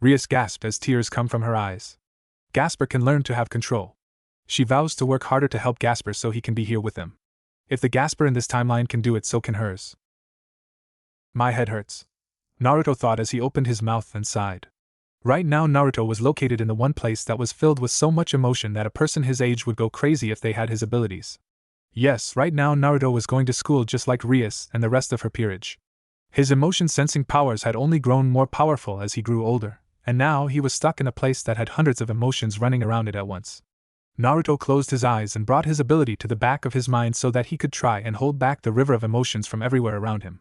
Rias gasped as tears come from her eyes. Gasper can learn to have control. She vows to work harder to help Gasper so he can be here with them. If the Gasper in this timeline can do it, so can hers. My head hurts, Naruto thought as he opened his mouth and sighed. Right now Naruto was located in the one place that was filled with so much emotion that a person his age would go crazy if they had his abilities. Yes, right now Naruto was going to school just like Rias and the rest of her peerage. His emotion-sensing powers had only grown more powerful as he grew older, and now he was stuck in a place that had hundreds of emotions running around it at once. Naruto closed his eyes and brought his ability to the back of his mind so that he could try and hold back the river of emotions from everywhere around hhim.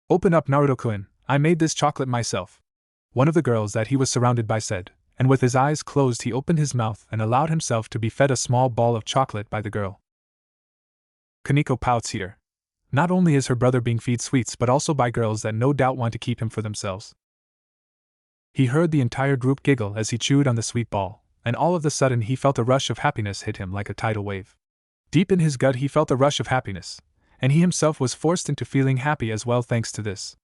Open up, Naruto-kun, I made this chocolate myself, one of the girls that he was surrounded by said, and with his eyes closed he opened his mouth and allowed himself to be fed a small ball of chocolate by the girl. Kaneko pouts here. Not only is her brother being fed sweets but also by girls that no doubt want to keep him for themselves. He heard the entire group giggle as he chewed on the sweet ball, and all of a sudden he felt a rush of happiness hit him like a tidal wave. Deep in his gut he felt a rush of happiness, and he himself was forced into feeling happy as well thanks to this.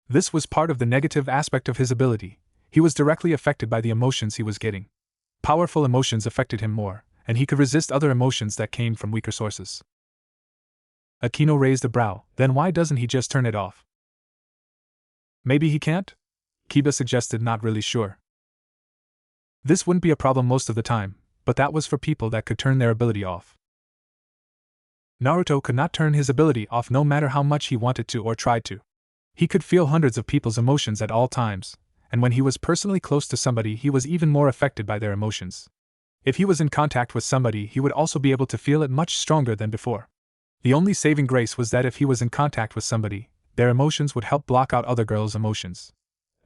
This was part of the negative aspect of his ability. He was directly affected by the emotions he was getting. Powerful emotions affected him more, and he could resist other emotions that came from weaker sources. Akino raised a brow, then why doesn't he just turn it off? Maybe he can't? Kiba suggested, not really sure. This wouldn't be a problem most of the time, but that was for people that could turn their ability off. Naruto could not turn his ability off no matter how much he wanted to or tried to. He could feel hundreds of people's emotions at all times, and when he was personally close to somebody he was even more affected by their emotions. If he was in contact with somebody he would also be able to feel it much stronger than before. The only saving grace was that if he was in contact with somebody, their emotions would help block out other girls' emotions.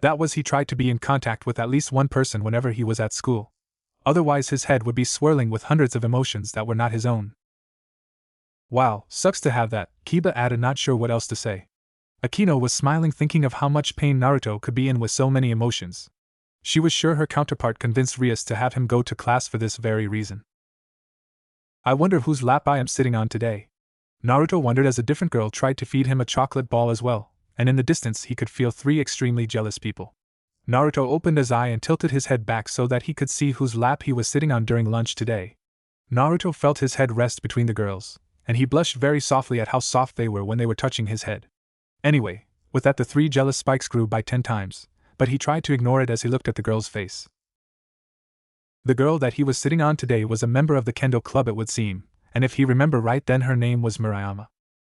That was he tried to be in contact with at least one person whenever he was at school. Otherwise his head would be swirling with hundreds of emotions that were not his own. Wow, sucks to have that, Kiba added, not sure what else to say. Akino was smiling thinking of how much pain Naruto could be in with so many emotions. She was sure her counterpart convinced Rias to have him go to class for this very reason. I wonder whose lap I am sitting on today. Naruto wondered as a different girl tried to feed him a chocolate ball as well, and in the distance he could feel three extremely jealous people. Naruto opened his eye and tilted his head back so that he could see whose lap he was sitting on during lunch today. Naruto felt his head rest between the girls, and he blushed very softly at how soft they were when they were touching his head. Anyway, with that the three jealous spikes grew by 10 times, but he tried to ignore it as he looked at the girl's face. The girl that he was sitting on today was a member of the Kendo Club, it would seem, and if he remember right, then her name was Murayama.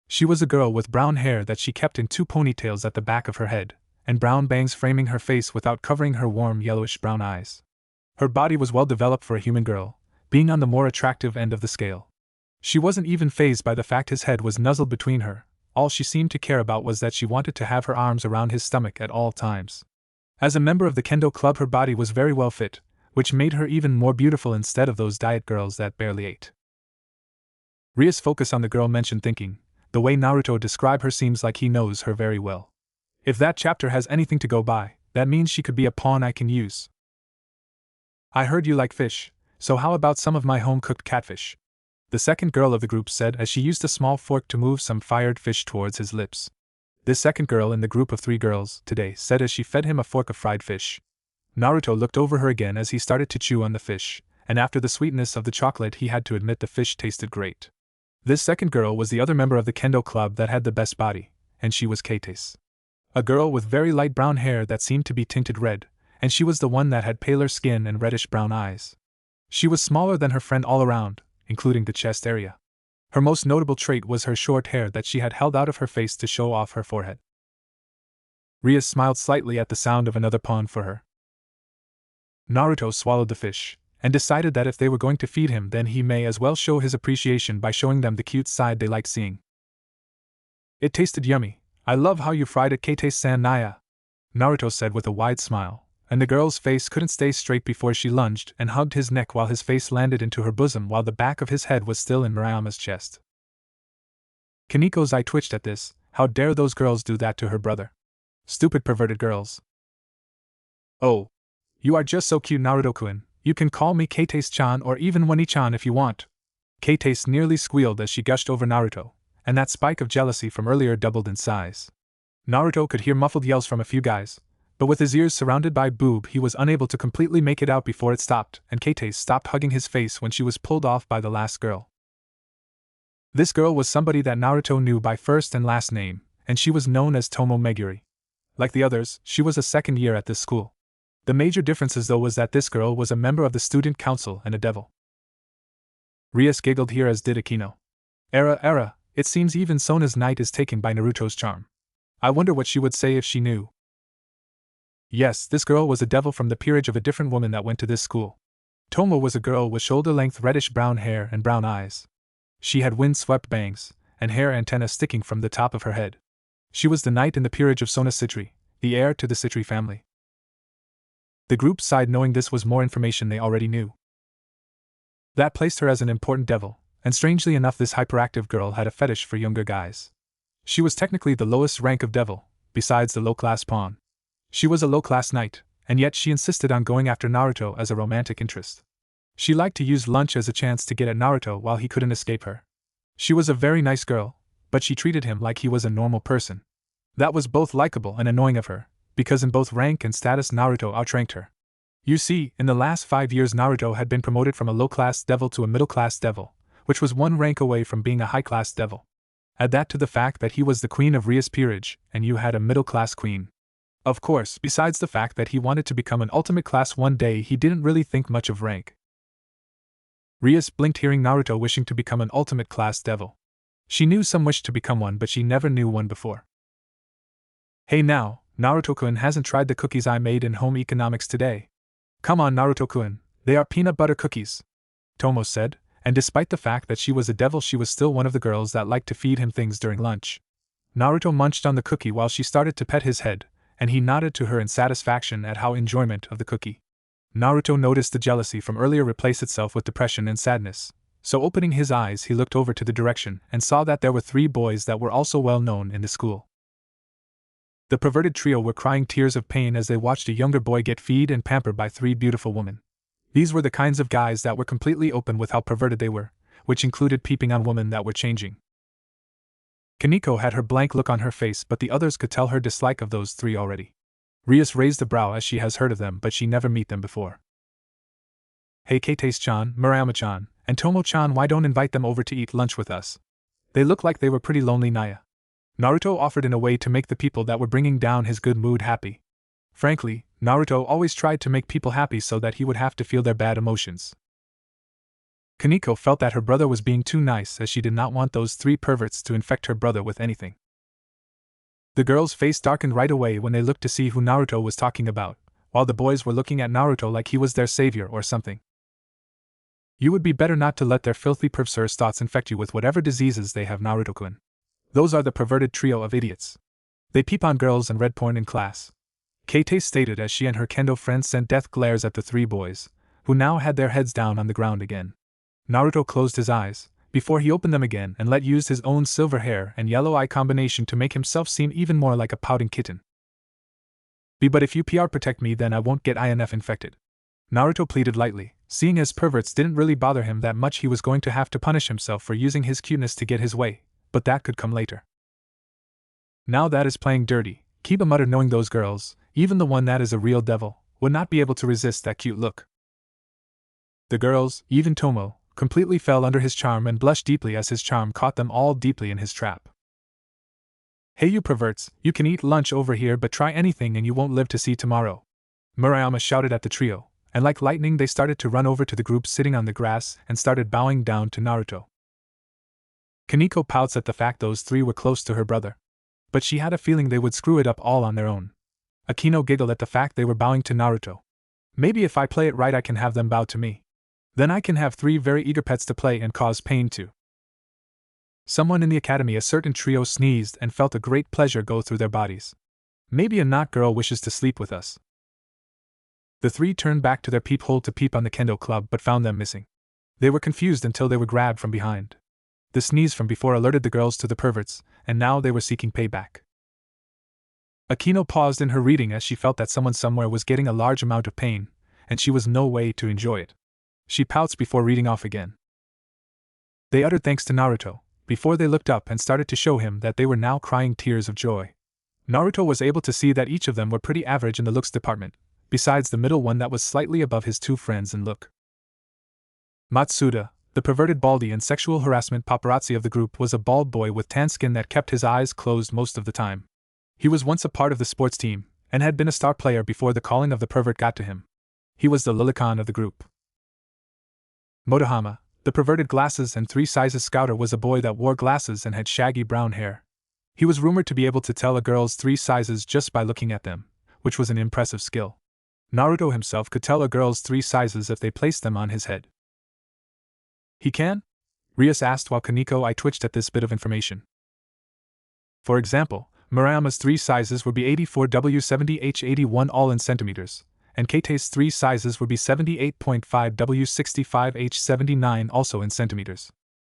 She was a girl with brown hair that she kept in 2 ponytails at the back of her head, and brown bangs framing her face without covering her warm yellowish-brown eyes. Her body was well developed for a human girl, being on the more attractive end of the scale. She wasn't even fazed by the fact his head was nuzzled between her. All she seemed to care about was that she wanted to have her arms around his stomach at all times. As a member of the Kendo Club, her body was very well fit, which made her even more beautiful instead of those diet girls that barely ate. Rias focused on the girl mentioned, thinking, the way Naruto described her seems like he knows her very well. If that chapter has anything to go by, that means she could be a pawn I can use. I heard you like fish, so how about some of my home-cooked catfish? The second girl of the group said as she used a small fork to move some fired fish towards his lips. This second girl in the group of 3 girls today said as she fed him a fork of fried fish. Naruto looked over her again as he started to chew on the fish, and after the sweetness of the chocolate he had to admit the fish tasted great. This second girl was the other member of the Kendo Club that had the best body, and she was Kate's. A girl with very light brown hair that seemed to be tinted red, and she was the one that had paler skin and reddish-brown eyes. She was smaller than her friend all around, including the chest area. Her most notable trait was her short hair that she had held out of her face to show off her forehead. Rias smiled slightly at the sound of another pawn for her. Naruto swallowed the fish, and decided that if they were going to feed him, then he may as well show his appreciation by showing them the cute side they liked seeing. It tasted yummy. I love how you fried it, Kate-san Naya, Naruto said with a wide smile, and the girl's face couldn't stay straight before she lunged and hugged his neck while his face landed into her bosom while the back of his head was still in Murayama's chest. Kaniko's eye twitched at this. How dare those girls do that to her brother? Stupid perverted girls. Oh. You are just so cute, Naruto-kun. You can call me Kate-chan or even Wani-chan if you want. Kate nearly squealed as she gushed over Naruto, and that spike of jealousy from earlier doubled in size. Naruto could hear muffled yells from a few guys, but with his ears surrounded by boob he was unable to completely make it out before it stopped, and Kate stopped hugging his face when she was pulled off by the last girl. This girl was somebody that Naruto knew by first and last name, and she was known as Tomo Meguri. Like the others, she was a second year at this school. The major differences though was that this girl was a member of the student council and a devil. Rias giggled here as did Akino. Era, it seems even Sona's night is taken by Naruto's charm. I wonder what she would say if she knew. Yes, this girl was a devil from the peerage of a different woman that went to this school. Tomo was a girl with shoulder-length reddish-brown hair and brown eyes. She had wind-swept bangs, and hair antennae sticking from the top of her head. She was the knight in the peerage of Sona Citri, the heir to the Citri family. The group sighed knowing this was more information they already knew. That placed her as an important devil, and strangely enough this hyperactive girl had a fetish for younger guys. She was technically the lowest rank of devil, besides the low-class pawn. She was a low-class knight, and yet she insisted on going after Naruto as a romantic interest. She liked to use lunch as a chance to get at Naruto while he couldn't escape her. She was a very nice girl, but she treated him like he was a normal person. That was both likable and annoying of her, because in both rank and status Naruto outranked her. You see, in the last 5 years Naruto had been promoted from a low-class devil to a middle-class devil, which was 1 rank away from being a high-class devil. Add that to the fact that he was the queen of Rias' peerage, and you had a middle-class queen. Of course, besides the fact that he wanted to become an ultimate class one day, he didn't really think much of rank. Rias blinked hearing Naruto wishing to become an ultimate class devil. She knew some wished to become one, but she never knew one before. Hey now, Naruto-kun hasn't tried the cookies I made in home economics today. Come on, Naruto-kun, they are peanut butter cookies, Tomo said, and despite the fact that she was a devil she was still one of the girls that liked to feed him things during lunch. Naruto munched on the cookie while she started to pet his head, and he nodded to her in satisfaction at how enjoyment of the cookie. Naruto noticed the jealousy from earlier replace itself with depression and sadness, so opening his eyes he looked over to the direction and saw that there were 3 boys that were also well known in the school. The perverted trio were crying tears of pain as they watched a younger boy get fed and pampered by 3 beautiful women. These were the kinds of guys that were completely open with how perverted they were, which included peeping on women that were changing. Kaniko had her blank look on her face, but the others could tell her dislike of those 3 already. Rias raised a brow as she has heard of them, but she never met them before. Hey Kate-chan, Murayama-chan, and Tomo-chan, why don't invite them over to eat lunch with us? They look like they were pretty lonely, Naya. Naruto offered in a way to make the people that were bringing down his good mood happy. Frankly, Naruto always tried to make people happy so that he would have to feel their bad emotions. Kaneko felt that her brother was being too nice, as she did not want those 3 perverts to infect her brother with anything. The girl's face darkened right away when they looked to see who Naruto was talking about, while the boys were looking at Naruto like he was their savior or something. You would be better not to let their filthy perverse thoughts infect you with whatever diseases they have, Naruto-kun. Those are the perverted trio of idiots. They peep on girls and read porn in class. Kate stated as she and her kendo friends sent death glares at the 3 boys, who now had their heads down on the ground again. Naruto closed his eyes, before he opened them again, and used his own silver hair and yellow eye combination to make himself seem even more like a pouting kitten. But if you protect me, then I won't get INF infected. Naruto pleaded lightly, seeing as perverts didn't really bother him that much. He was going to have to punish himself for using his cuteness to get his way, but that could come later. Now that is playing dirty, Kiba muttered, knowing those girls, even the one that is a real devil, would not be able to resist that cute look. The girls, even Tomo, completely fell under his charm and blushed deeply as his charm caught them all deeply in his trap. Hey you perverts, you can eat lunch over here, but try anything and you won't live to see tomorrow. Murayama shouted at the trio, and like lightning they started to run over to the group sitting on the grass and started bowing down to Naruto. Kaneko pouts at the fact those 3 were close to her brother, but she had a feeling they would screw it up all on their own. Akino giggled at the fact they were bowing to Naruto. Maybe if I play it right I can have them bow to me. Then I can have 3 very eager pets to play and cause pain to. Someone in the academy, a certain trio, sneezed and felt a great pleasure go through their bodies. Maybe a knot girl wishes to sleep with us. The 3 turned back to their peephole to peep on the kendo club but found them missing. They were confused until they were grabbed from behind. The sneeze from before alerted the girls to the perverts, and now they were seeking payback. Akino paused in her reading as she felt that someone somewhere was getting a large amount of pain, and she was no way to enjoy it. She pouts before reading off again. They uttered thanks to Naruto, before they looked up and started to show him that they were now crying tears of joy. Naruto was able to see that each of them were pretty average in the looks department, besides the middle one that was slightly above his 2 friends in look. Matsuda, the perverted baldy and sexual harassment paparazzi of the group, was a bald boy with tan skin that kept his eyes closed most of the time. He was once a part of the sports team, and had been a star player before the calling of the pervert got to him. He was the Lilicon of the group. Motohama, the perverted glasses and 3 sizes scouter, was a boy that wore glasses and had shaggy brown hair. He was rumored to be able to tell a girl's 3 sizes just by looking at them, which was an impressive skill. Naruto himself could tell a girl's 3 sizes if they placed them on his head. He can? Rias asked while Kaneko twitched at this bit of information. For example, Murayama's 3 sizes would be 84W70H81 all in centimeters, and Keite's 3 sizes would be 78.5W65H79 also in centimeters.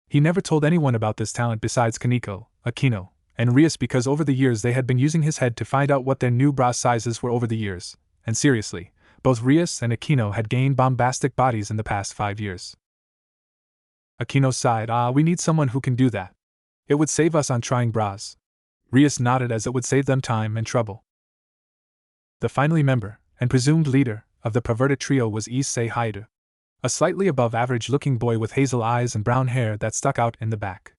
He never told anyone about this talent besides Kaneko, Akino, and Rias because over the years they had been using his head to find out what their new bra sizes were over the years, and seriously, both Rias and Akino had gained bombastic bodies in the past 5 years. Akino sighed, we need someone who can do that. It would save us on trying bras. Rias nodded as it would save them time and trouble. The finally member, and presumed leader, of the perverted trio was Issei Haidu, a slightly above average looking boy with hazel eyes and brown hair that stuck out in the back.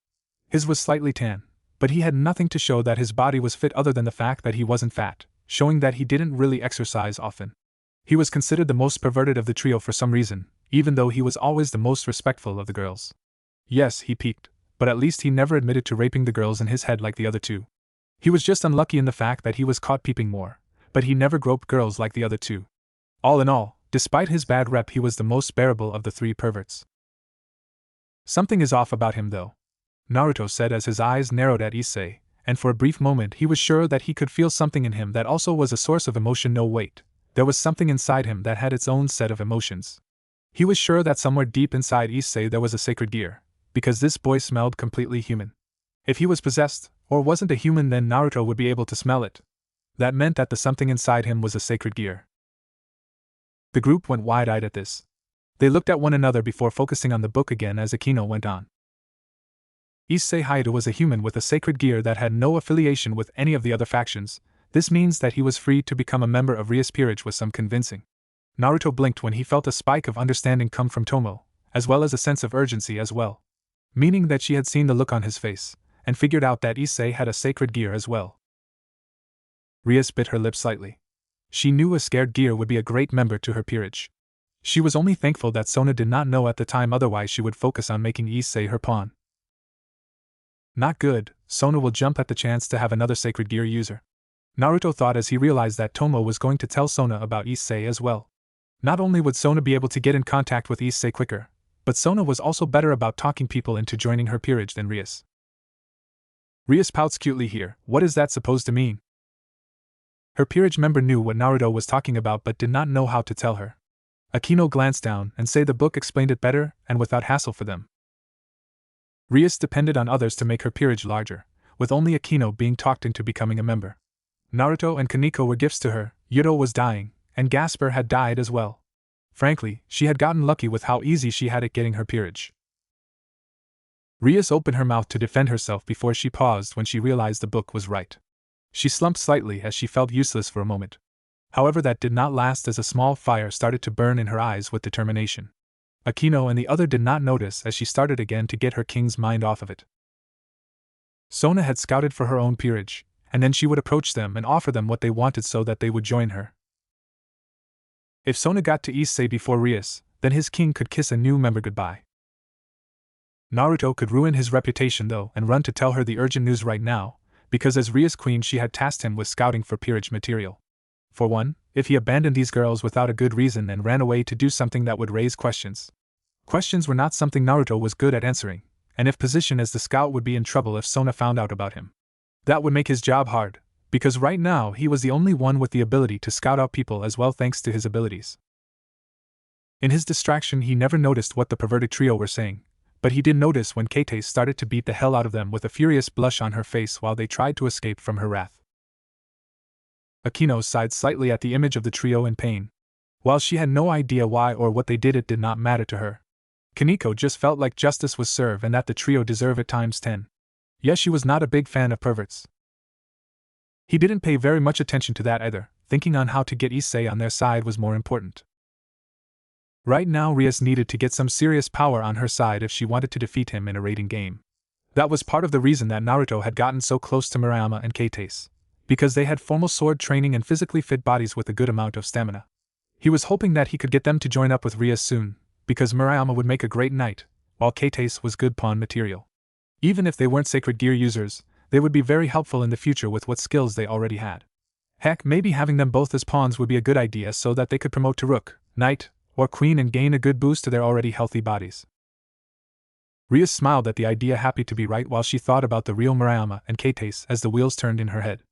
His was slightly tan, but he had nothing to show that his body was fit other than the fact that he wasn't fat, showing that he didn't really exercise often. He was considered the most perverted of the trio for some reason, even though he was always the most respectful of the girls. Yes, he peeked, but at least he never admitted to raping the girls in his head like the other 2. He was just unlucky in the fact that he was caught peeping more, but he never groped girls like the other 2. All in all, despite his bad rep, he was the most bearable of the 3 perverts. Something is off about him though, Naruto said as his eyes narrowed at Issei, and for a brief moment he was sure that he could feel something in him that also was a source of emotion. No wait, there was something inside him that had its own set of emotions. He was sure that somewhere deep inside Issei there was a sacred gear, because this boy smelled completely human. If he was possessed, or wasn't a human, then Naruto would be able to smell it. That meant that the something inside him was a sacred gear. The group went wide-eyed at this. They looked at one another before focusing on the book again as Akino went on. Issei Haidu was a human with a sacred gear that had no affiliation with any of the other factions. This means that he was free to become a member of Rias peerage with some convincing. Naruto blinked when he felt a spike of understanding come from Tomo, as well as a sense of urgency as well. Meaning that she had seen the look on his face, and figured out that Issei had a sacred gear as well. Rias bit her lip slightly. She knew a scared gear would be a great member to her peerage. She was only thankful that Sona did not know at the time, otherwise she would focus on making Issei her pawn. Not good, Sona will jump at the chance to have another sacred gear user. Naruto thought as he realized that Tomo was going to tell Sona about Issei as well. Not only would Sona be able to get in contact with Issei quicker, but Sona was also better about talking people into joining her peerage than Rias. Rias pouts cutely here. What is that supposed to mean? Her peerage member knew what Naruto was talking about but did not know how to tell her. Akino glanced down and said the book explained it better and without hassle for them. Rias depended on others to make her peerage larger, with only Akino being talked into becoming a member. Naruto and Kaneko were gifts to her, Yuto was dying, and Gasper had died as well. Frankly, she had gotten lucky with how easy she had it getting her peerage. Rias opened her mouth to defend herself before she paused when she realized the book was right. She slumped slightly as she felt useless for a moment. However, that did not last as a small fire started to burn in her eyes with determination. Akino and the other did not notice as she started again to get her king's mind off of it. Sona had scouted for her own peerage, and then she would approach them and offer them what they wanted so that they would join her. If Sona got to Issei before Rias, then his king could kiss a new member goodbye. Naruto could ruin his reputation though and run to tell her the urgent news right now, because as Rias' queen she had tasked him with scouting for peerage material. For one, if he abandoned these girls without a good reason and ran away to do something that would raise questions. Questions were not something Naruto was good at answering, and if position as the scout would be in trouble if Sona found out about him. That would make his job hard, because right now he was the only one with the ability to scout out people as well thanks to his abilities. In his distraction he never noticed what the perverted trio were saying, but he did notice when Kate started to beat the hell out of them with a furious blush on her face while they tried to escape from her wrath. Akino sighed slightly at the image of the trio in pain. While she had no idea why or what they did, it did not matter to her. Kaneko just felt like justice was served and that the trio deserved it times 10. Yes, she was not a big fan of perverts. He didn't pay very much attention to that either, thinking on how to get Issei on their side was more important. Right now Rias needed to get some serious power on her side if she wanted to defeat him in a raiding game. That was part of the reason that Naruto had gotten so close to Murayama and Kate, because they had formal sword training and physically fit bodies with a good amount of stamina. He was hoping that he could get them to join up with Rias soon, because Murayama would make a great knight, while Kate was good pawn material. Even if they weren't sacred gear users, they would be very helpful in the future with what skills they already had. Heck, maybe having them both as pawns would be a good idea so that they could promote to rook, knight, or queen and gain a good boost to their already healthy bodies. Rias smiled at the idea, happy to be right while she thought about the real Murayama and Kate as the wheels turned in her head.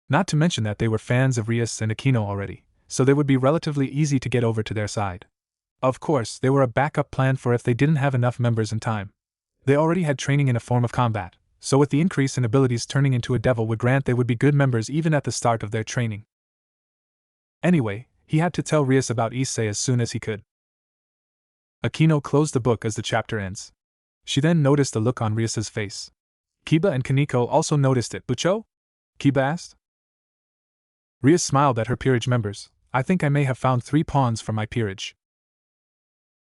Not to mention that they were fans of Rias and Akino already, so they would be relatively easy to get over to their side. Of course, they were a backup plan for if they didn't have enough members in time. They already had training in a form of combat, so with the increase in abilities turning into a devil would grant they would be good members even at the start of their training. Anyway, he had to tell Rias about Issei as soon as he could. Akino closed the book as the chapter ends. She then noticed the look on Rias's face. Kiba and Kaneko also noticed it. Bucho? Kiba asked. Rias smiled at her peerage members. I think I may have found 3 pawns for my peerage.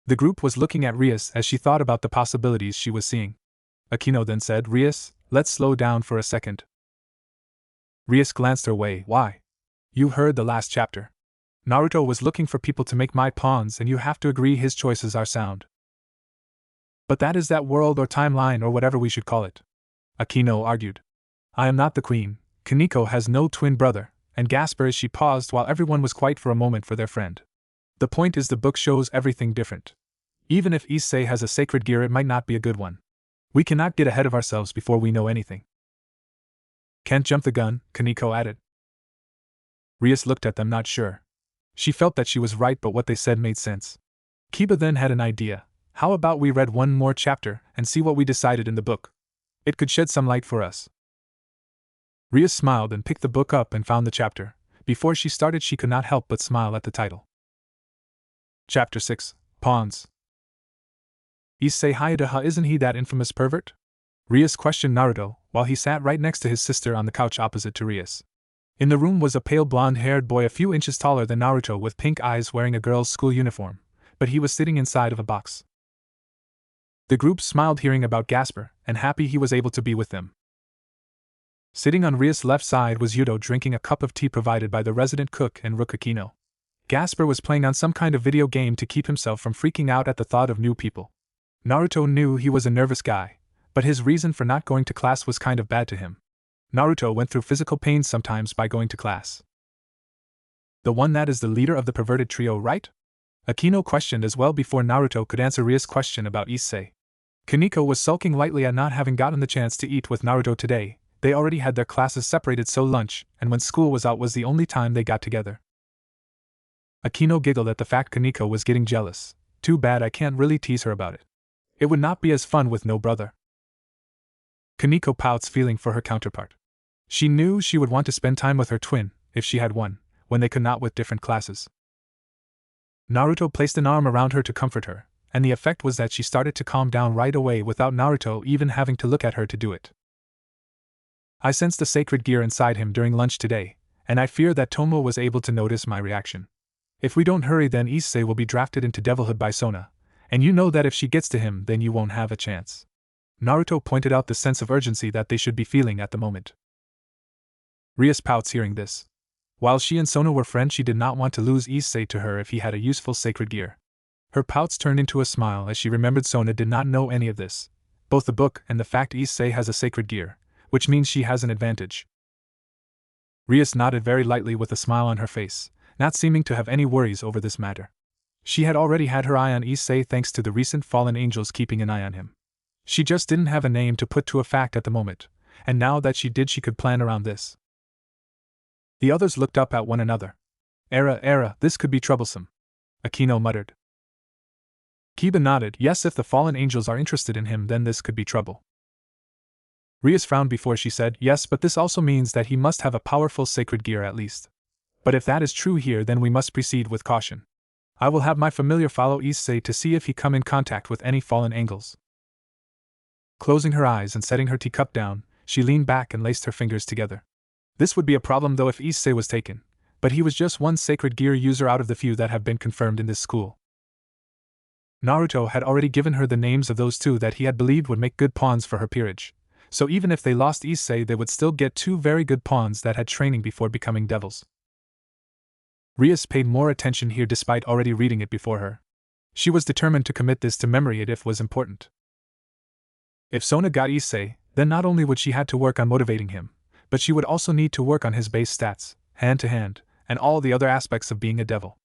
The group was looking at Rias as she thought about the possibilities she was seeing. Akino then said, Rias, let's slow down for a second. Rias glanced her way. Why? You heard the last chapter. Naruto was looking for people to make my pawns and you have to agree his choices are sound. But that is that world or timeline or whatever we should call it. Akino argued. I am not the queen, Kaneko has no twin brother, and Gasper as she paused while everyone was quiet for a moment for their friend. The point is the book shows everything different. Even if Issei has a sacred gear it might not be a good one. We cannot get ahead of ourselves before we know anything. Can't jump the gun, Kaneko added. Rias looked at them not sure. She felt that she was right but what they said made sense. Kiba then had an idea. How about we read one more chapter and see what we decided in the book? It could shed some light for us. Rias smiled and picked the book up and found the chapter. Before she started she could not help but smile at the title. Chapter 6, Pawns. Issei Hayadaha, isn't he that infamous pervert? Rias questioned Naruto, while he sat right next to his sister on the couch opposite to Rias. In the room was a pale blonde-haired boy a few inches taller than Naruto with pink eyes wearing a girl's school uniform, but he was sitting inside of a box. The group smiled hearing about Gasper, and happy he was able to be with them. Sitting on Rias' left side was Yuto drinking a cup of tea provided by the resident cook and Rook Akino. Gasper was playing on some kind of video game to keep himself from freaking out at the thought of new people. Naruto knew he was a nervous guy, but his reason for not going to class was kind of bad to him. Naruto went through physical pain sometimes by going to class. The one that is the leader of the perverted trio, right? Akino questioned as well before Naruto could answer Rias' question about Issei. Kaneko was sulking lightly at not having gotten the chance to eat with Naruto today. They already had their classes separated, so lunch, and when school was out, was the only time they got together. Akino giggled at the fact Kaneko was getting jealous. Too bad I can't really tease her about it. It would not be as fun with no brother. Kaneko pouts, feeling for her counterpart. She knew she would want to spend time with her twin, if she had one, when they could not with different classes. Naruto placed an arm around her to comfort her, and the effect was that she started to calm down right away without Naruto even having to look at her to do it. I sensed the sacred gear inside him during lunch today, and I fear that Tomo was able to notice my reaction. If we don't hurry, then Issei will be drafted into devilhood by Sona, and you know that if she gets to him, then you won't have a chance. Naruto pointed out the sense of urgency that they should be feeling at the moment. Rias pouts hearing this. While she and Sona were friends, she did not want to lose Issei to her if he had a useful sacred gear. Her pouts turned into a smile as she remembered Sona did not know any of this, both the book and the fact Issei has a sacred gear, which means she has an advantage. Rias nodded very lightly with a smile on her face, not seeming to have any worries over this matter. She had already had her eye on Issei thanks to the recent fallen angels keeping an eye on him. She just didn't have a name to put to a fact at the moment, and now that she did, she could plan around this. The others looked up at one another. Era, this could be troublesome. Akino muttered. Kiba nodded. Yes, if the fallen angels are interested in him, then this could be trouble. Rias frowned before she said, yes, but this also means that he must have a powerful sacred gear at least. But if that is true here, then we must proceed with caution. I will have my familiar follow Issei to see if he come in contact with any fallen angels. Closing her eyes and setting her teacup down, she leaned back and laced her fingers together. This would be a problem though if Issei was taken, but he was just one sacred gear user out of the few that have been confirmed in this school. Naruto had already given her the names of those two that he had believed would make good pawns for her peerage, so even if they lost Issei, they would still get two very good pawns that had training before becoming devils. Rias paid more attention here despite already reading it before her. She was determined to commit this to memory if it was important. If Sona got Issei, then not only would she have to work on motivating him, but she would also need to work on his base stats, hand-to-hand, and all the other aspects of being a devil.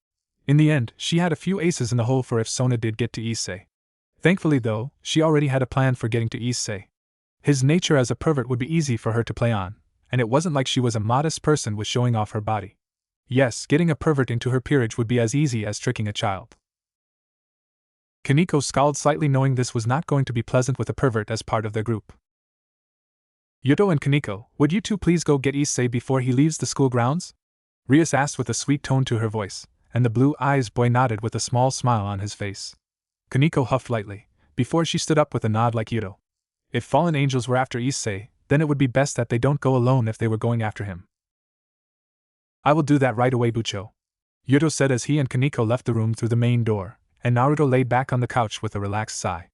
In the end, she had a few aces in the hole for if Sona did get to Issei. Thankfully though, she already had a plan for getting to Issei. His nature as a pervert would be easy for her to play on, and it wasn't like she was a modest person with showing off her body. Yes, getting a pervert into her peerage would be as easy as tricking a child. Kaneko scowled slightly, knowing this was not going to be pleasant with a pervert as part of their group. Yuto and Kaneko, would you two please go get Issei before he leaves the school grounds? Rias asked with a sweet tone to her voice, and the blue-eyes boy nodded with a small smile on his face. Kaneko huffed lightly, before she stood up with a nod like Yuto. If fallen angels were after Issei, then it would be best that they don't go alone if they were going after him. I will do that right away, Bucho, Yuto said as he and Kaneko left the room through the main door, and Naruto laid back on the couch with a relaxed sigh.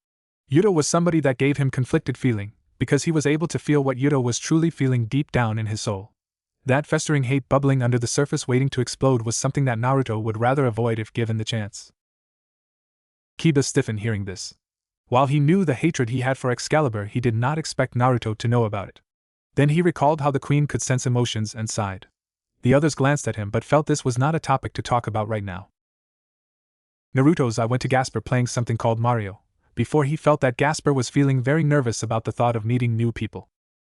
Yuto was somebody that gave him conflicted feeling, because he was able to feel what Yuto was truly feeling deep down in his soul. That festering hate bubbling under the surface waiting to explode was something that Naruto would rather avoid if given the chance. Kiba stiffened hearing this. While he knew the hatred he had for Excalibur, he did not expect Naruto to know about it. Then he recalled how the queen could sense emotions and sighed. The others glanced at him but felt this was not a topic to talk about right now. Naruto's eye went to Gasper playing something called Mario, before he felt that Gasper was feeling very nervous about the thought of meeting new people.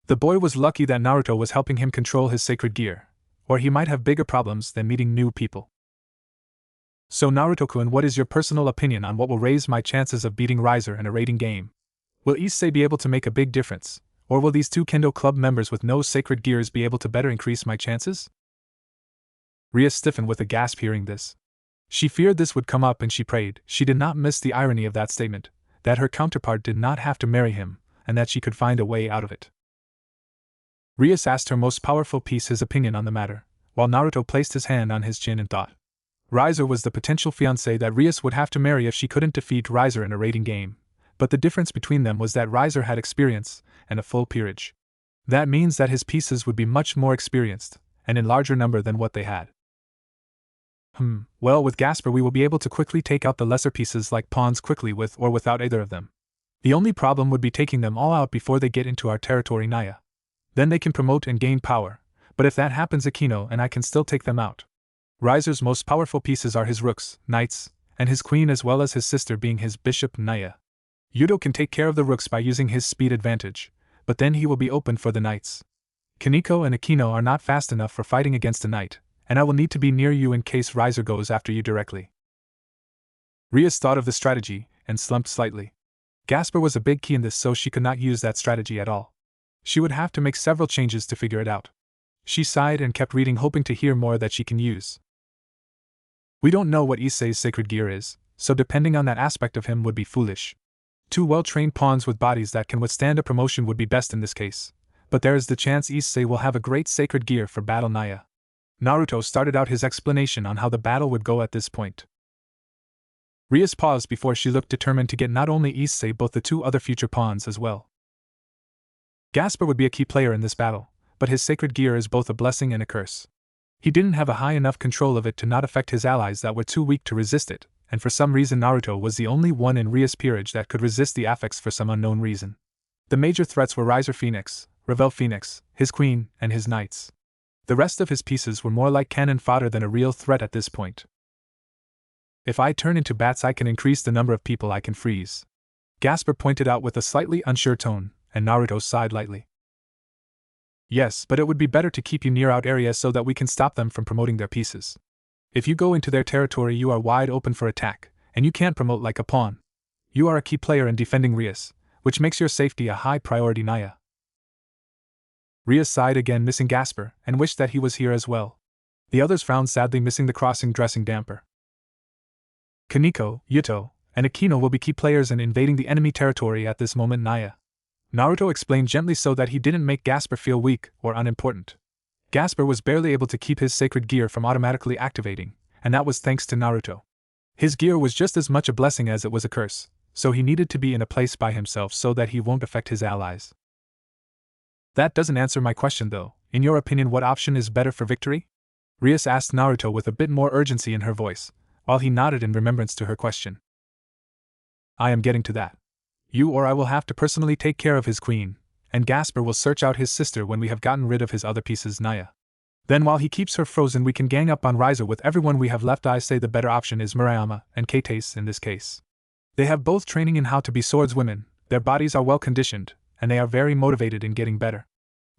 The boy was lucky that Naruto was helping him control his sacred gear, or he might have bigger problems than meeting new people. So Naruto-kun, what is your personal opinion on what will raise my chances of beating Riser in a raiding game? Will Issei be able to make a big difference, or will these two Kendo Club members with no sacred gears be able to better increase my chances? Rias stiffened with a gasp hearing this. She feared this would come up and she prayed she did not miss the irony of that statement, that her counterpart did not have to marry him, and that she could find a way out of it. Rias asked her most powerful piece his opinion on the matter, while Naruto placed his hand on his chin and thought. Riser was the potential fiancé that Rias would have to marry if she couldn't defeat Riser in a raiding game, but the difference between them was that Riser had experience and a full peerage. That means that his pieces would be much more experienced, and in larger number than what they had. Well, with Gasper we will be able to quickly take out the lesser pieces like pawns quickly with or without either of them. The only problem would be taking them all out before they get into our territory Naya. Then they can promote and gain power, but if that happens Aquino and I can still take them out. Riser's most powerful pieces are his rooks, knights, and his queen as well as his sister being his bishop Naya. Yudo can take care of the rooks by using his speed advantage, but then he will be open for the knights. Kaneko and Aquino are not fast enough for fighting against a knight, and I will need to be near you in case Riser goes after you directly. Rias thought of the strategy, and slumped slightly. Gasper was a big key in this, so she could not use that strategy at all. She would have to make several changes to figure it out. She sighed and kept reading, hoping to hear more that she can use. We don't know what Issei's sacred gear is, so depending on that aspect of him would be foolish. 2 well-trained pawns with bodies that can withstand a promotion would be best in this case, but there is the chance Issei will have a great sacred gear for battle Naya. Naruto started out his explanation on how the battle would go at this point. Rias paused before she looked determined to get not only Issei but the 2 other future pawns as well. Gasper would be a key player in this battle, but his sacred gear is both a blessing and a curse. He didn't have a high enough control of it to not affect his allies that were too weak to resist it, and for some reason Naruto was the only one in Rias' peerage that could resist the affix for some unknown reason. The major threats were Riser Phoenix, Revel Phoenix, his queen, and his knights. The rest of his pieces were more like cannon fodder than a real threat at this point. If I turn into bats I can increase the number of people I can freeze. Gasper pointed out with a slightly unsure tone, and Naruto sighed lightly. Yes, but it would be better to keep you near out areas so that we can stop them from promoting their pieces. If you go into their territory you are wide open for attack, and you can't promote like a pawn. You are a key player in defending Rias, which makes your safety a high priority Naya. Rias sighed again, missing Gasper, and wished that he was here as well. The others frowned sadly, missing the crossing dressing damper. Kaneko, Yuto, and Aquino will be key players in invading the enemy territory at this moment Naya. Naruto explained gently so that he didn't make Gasper feel weak or unimportant. Gasper was barely able to keep his sacred gear from automatically activating, and that was thanks to Naruto. His gear was just as much a blessing as it was a curse, so he needed to be in a place by himself so that he won't affect his allies. That doesn't answer my question though. In your opinion, what option is better for victory? Rias asked Naruto with a bit more urgency in her voice, while he nodded in remembrance to her question. I am getting to that. You or I will have to personally take care of his queen, and Gasper will search out his sister when we have gotten rid of his other pieces Naya. Then while he keeps her frozen we can gang up on Riser with everyone we have left. I say the better option is Murayama and Kates in this case. They have both training in how to be swordswomen, their bodies are well conditioned, and they are very motivated in getting better.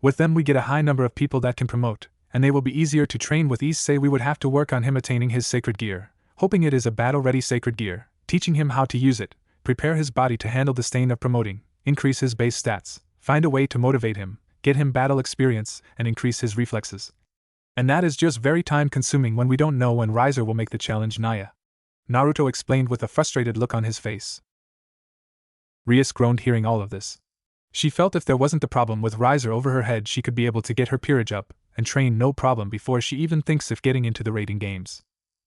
With them we get a high number of people that can promote, and they will be easier to train with. Issei we would have to work on him attaining his sacred gear, hoping it is a battle-ready sacred gear, teaching him how to use it, prepare his body to handle the strain of promoting, increase his base stats, find a way to motivate him, get him battle experience, and increase his reflexes. And that is just very time-consuming when we don't know when Riser will make the challenge Naya. Naruto explained with a frustrated look on his face. Rias groaned hearing all of this. She felt if there wasn't the problem with Riser over her head she could be able to get her peerage up, and train no problem before she even thinks of getting into the raiding games.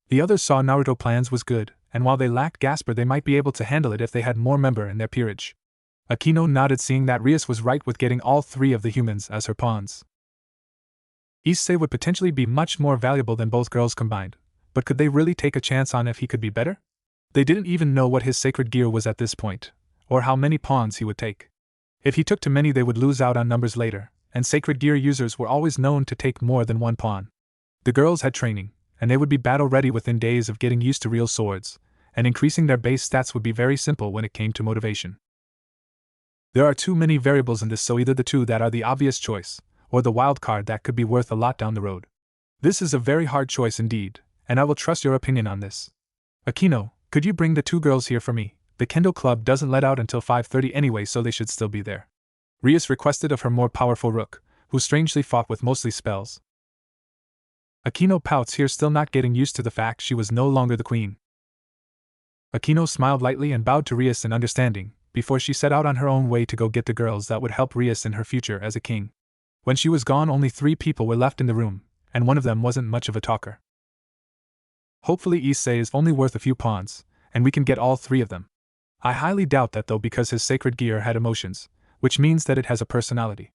The others saw Naruto plans was good, and while they lacked Gasper they might be able to handle it if they had more member in their peerage. Aquino nodded, seeing that Rias was right with getting all 3 of the humans as her pawns. Issei would potentially be much more valuable than both girls combined, but could they really take a chance on if he could be better? They didn't even know what his sacred gear was at this point, or how many pawns he would take. If he took too many they would lose out on numbers later, and sacred gear users were always known to take more than 1 pawn. The girls had training, and they would be battle-ready within days of getting used to real swords, and increasing their base stats would be very simple when it came to motivation. There are too many variables in this, so either the 2 that are the obvious choice, or the wild card that could be worth a lot down the road. This is a very hard choice indeed, and I will trust your opinion on this. Aquino, could you bring the 2 girls here for me? The Kendo Club doesn't let out until 5:30 anyway, so they should still be there. Rias requested of her more powerful rook, who strangely fought with mostly spells. Aquino pouts here, still not getting used to the fact she was no longer the queen. Aquino smiled lightly and bowed to Rias in understanding, before she set out on her own way to go get the girls that would help Rias in her future as a king. When she was gone only 3 people were left in the room, and one of them wasn't much of a talker. Hopefully Issei is only worth a few pawns, and we can get all 3 of them. I highly doubt that though, because his sacred gear had emotions, which means that it has a personality.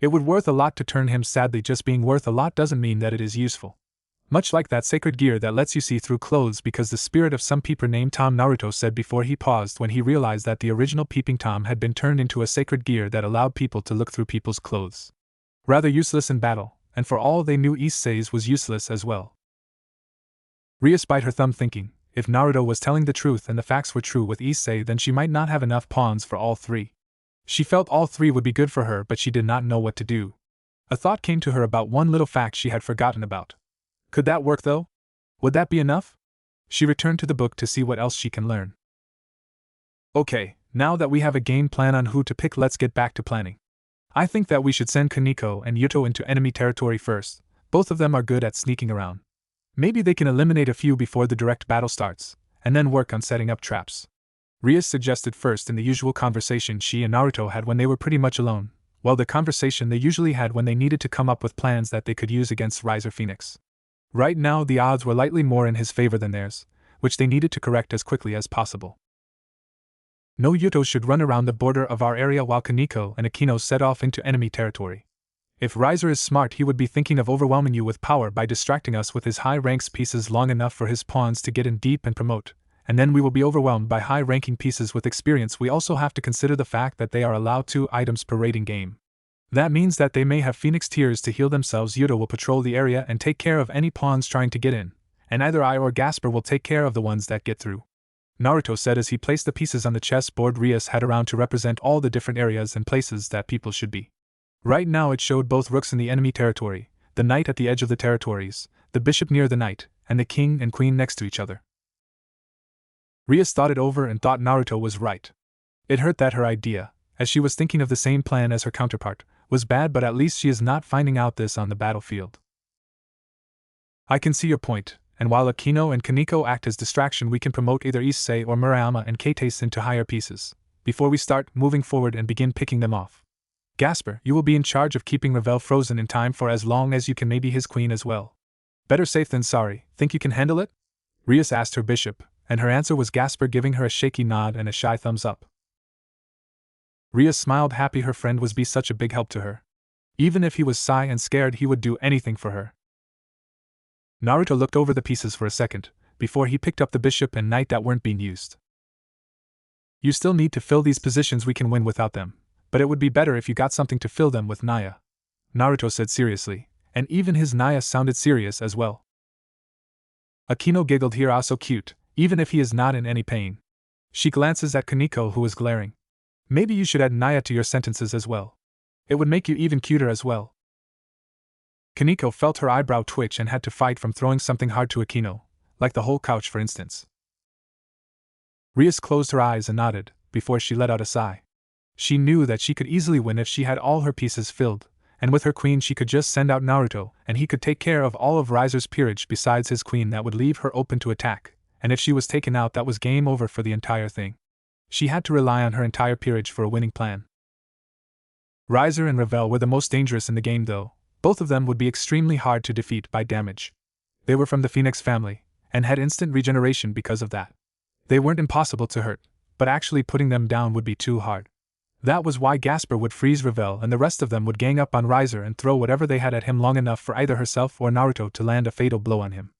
It would worth a lot to turn him. Sadly, just being worth a lot doesn't mean that it is useful. Much like that sacred gear that lets you see through clothes, because the spirit of some peeper named Tom, Naruto said before he paused when he realized that the original peeping Tom had been turned into a sacred gear that allowed people to look through people's clothes. Rather useless in battle, and for all they knew Issei's was useless as well. Rias bit her thumb thinking, if Naruto was telling the truth and the facts were true with Issei, then she might not have enough pawns for all three. She felt all three would be good for her, but she did not know what to do. A thought came to her about one little fact she had forgotten about. Could that work though? Would that be enough? She returned to the book to see what else she can learn. Okay, now that we have a game plan on who to pick, let's get back to planning. I think that we should send Kaneko and Yuto into enemy territory first. Both of them are good at sneaking around. Maybe they can eliminate a few before the direct battle starts, and then work on setting up traps. Rias suggested first in the usual conversation she and Naruto had when they were pretty much alone, well, the conversation they usually had when they needed to come up with plans that they could use against Riser Phoenix. Right now the odds were lightly more in his favor than theirs, which they needed to correct as quickly as possible. No, Yuto should run around the border of our area while Kaneko and Akino set off into enemy territory. If Riser is smart, he would be thinking of overwhelming you with power by distracting us with his high-ranks pieces long enough for his pawns to get in deep and promote, and then we will be overwhelmed by high-ranking pieces with experience. We also have to consider the fact that they are allowed 2 items per rating game. That means that they may have Phoenix tears to heal themselves. Yuto will patrol the area and take care of any pawns trying to get in, and either I or Gasper will take care of the ones that get through. Naruto said as he placed the pieces on the chessboard Rias had around to represent all the different areas and places that people should be. Right now it showed both rooks in the enemy territory, the knight at the edge of the territories, the bishop near the knight, and the king and queen next to each other. Rias thought it over and thought Naruto was right. It hurt that her idea, as she was thinking of the same plan as her counterpart, was bad, but at least she is not finding out this on the battlefield. I can see your point, and while Akino and Kaneko act as distraction, we can promote either Issei or Murayama and Keitase into higher pieces, before we start moving forward and begin picking them off. Gasper, you will be in charge of keeping Ravel frozen in time for as long as you can, maybe his queen as well. Better safe than sorry. Think you can handle it? Rias asked her bishop, and her answer was Gasper, giving her a shaky nod and a shy thumbs up. Rias smiled, happy her friend was be such a big help to her. Even if he was shy and scared, he would do anything for her. Naruto looked over the pieces for a second, before he picked up the bishop and knight that weren't being used. You still need to fill these positions, we can win without them, but it would be better if you got something to fill them with, Naya. Naruto said seriously, and even his Naya sounded serious as well. Akino giggled, here, ah, so cute, even if he is not in any pain. She glances at Kaneko, who is glaring. Maybe you should add Naya to your sentences as well. It would make you even cuter as well. Kaneko felt her eyebrow twitch and had to fight from throwing something hard to Akino, like the whole couch for instance. Rias closed her eyes and nodded, before she let out a sigh. She knew that she could easily win if she had all her pieces filled, and with her queen she could just send out Naruto, and he could take care of all of Riser's peerage besides his queen. That would leave her open to attack, and if she was taken out, that was game over for the entire thing. She had to rely on her entire peerage for a winning plan. Riser and Ravel were the most dangerous in the game though. Both of them would be extremely hard to defeat by damage. They were from the Phoenix family, and had instant regeneration because of that. They weren't impossible to hurt, but actually putting them down would be too hard. That was why Gasper would freeze Ravel and the rest of them would gang up on Riser and throw whatever they had at him long enough for either herself or Naruto to land a fatal blow on him.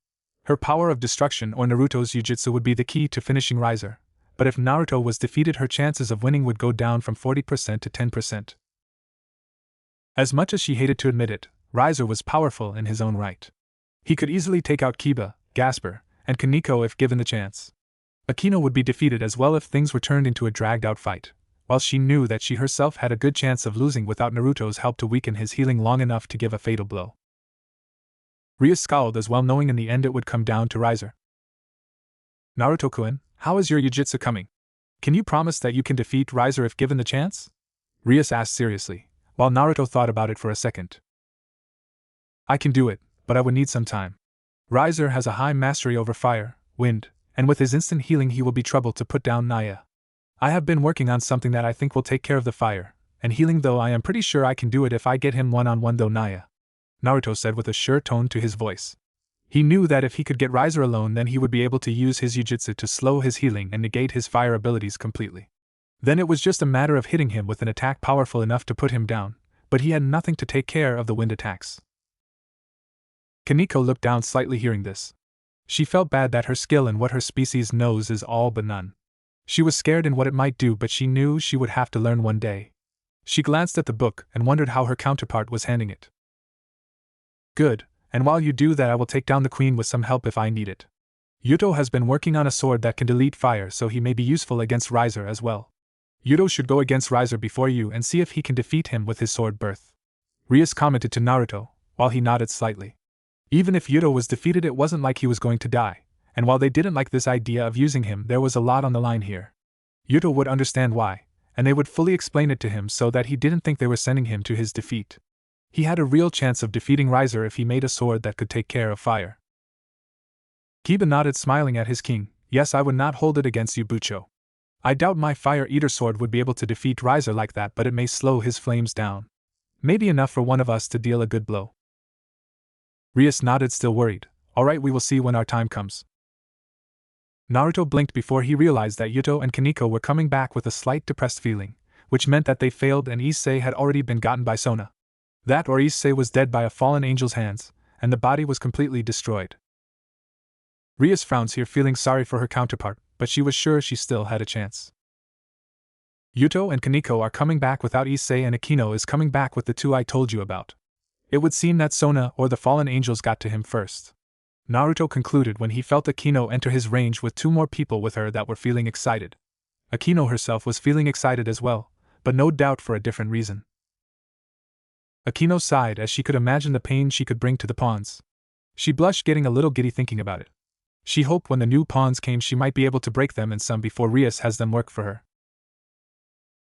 Her power of destruction or Naruto's Jujutsu would be the key to finishing Riser, but if Naruto was defeated, her chances of winning would go down from 40% to 10%. As much as she hated to admit it, Riser was powerful in his own right. He could easily take out Kiba, Gasper, and Kaneko if given the chance. Akino would be defeated as well if things were turned into a dragged-out fight, while she knew that she herself had a good chance of losing without Naruto's help to weaken his healing long enough to give a fatal blow. Rias scowled as well, knowing in the end it would come down to Riser. Naruto-kun, how is your Jujutsu coming? Can you promise that you can defeat Riser if given the chance? Rias asked seriously, while Naruto thought about it for a second. I can do it, but I would need some time. Riser has a high mastery over fire, wind, and with his instant healing he will be trouble to put down Naya. I have been working on something that I think will take care of the fire and healing, though I am pretty sure I can do it if I get him one-on-one though, Naya. Naruto said with a sure tone to his voice. He knew that if he could get Riser alone, then he would be able to use his Jujutsu to slow his healing and negate his fire abilities completely. Then it was just a matter of hitting him with an attack powerful enough to put him down, but he had nothing to take care of the wind attacks. Kaneko looked down slightly hearing this. She felt bad that her skill in what her species knows is all but none. She was scared in what it might do, but she knew she would have to learn one day. She glanced at the book and wondered how her counterpart was handling it. Good, and while you do that I will take down the queen with some help if I need it. Yuto has been working on a sword that can delete fire, so he may be useful against Riser as well. Yuto should go against Riser before you and see if he can defeat him with his sword birth. Rias commented to Naruto, while he nodded slightly. Even if Yuto was defeated, it wasn't like he was going to die, and while they didn't like this idea of using him, there was a lot on the line here. Yuto would understand why, and they would fully explain it to him so that he didn't think they were sending him to his defeat. He had a real chance of defeating Riser if he made a sword that could take care of fire. Kiba nodded, smiling at his king. Yes, I would not hold it against you, Bucho. I doubt my Fire Eater sword would be able to defeat Riser like that, but it may slow his flames down. Maybe enough for one of us to deal a good blow. Rias nodded, still worried. Alright, we will see when our time comes. Naruto blinked before he realized that Yuto and Kaneko were coming back with a slight depressed feeling, which meant that they failed and Issei had already been gotten by Sona. That or Issei was dead by a fallen angel's hands, and the body was completely destroyed. Rias frowns here, feeling sorry for her counterpart, but she was sure she still had a chance. Yuto and Kaneko are coming back without Issei, and Akino is coming back with the two I told you about. It would seem that Sona or the fallen angels got to him first. Naruto concluded when he felt Akino enter his range with two more people with her that were feeling excited. Akino herself was feeling excited as well, but no doubt for a different reason. Akino sighed as she could imagine the pain she could bring to the pawns. She blushed, getting a little giddy thinking about it. She hoped when the new pawns came she might be able to break them in some before Rias has them work for her.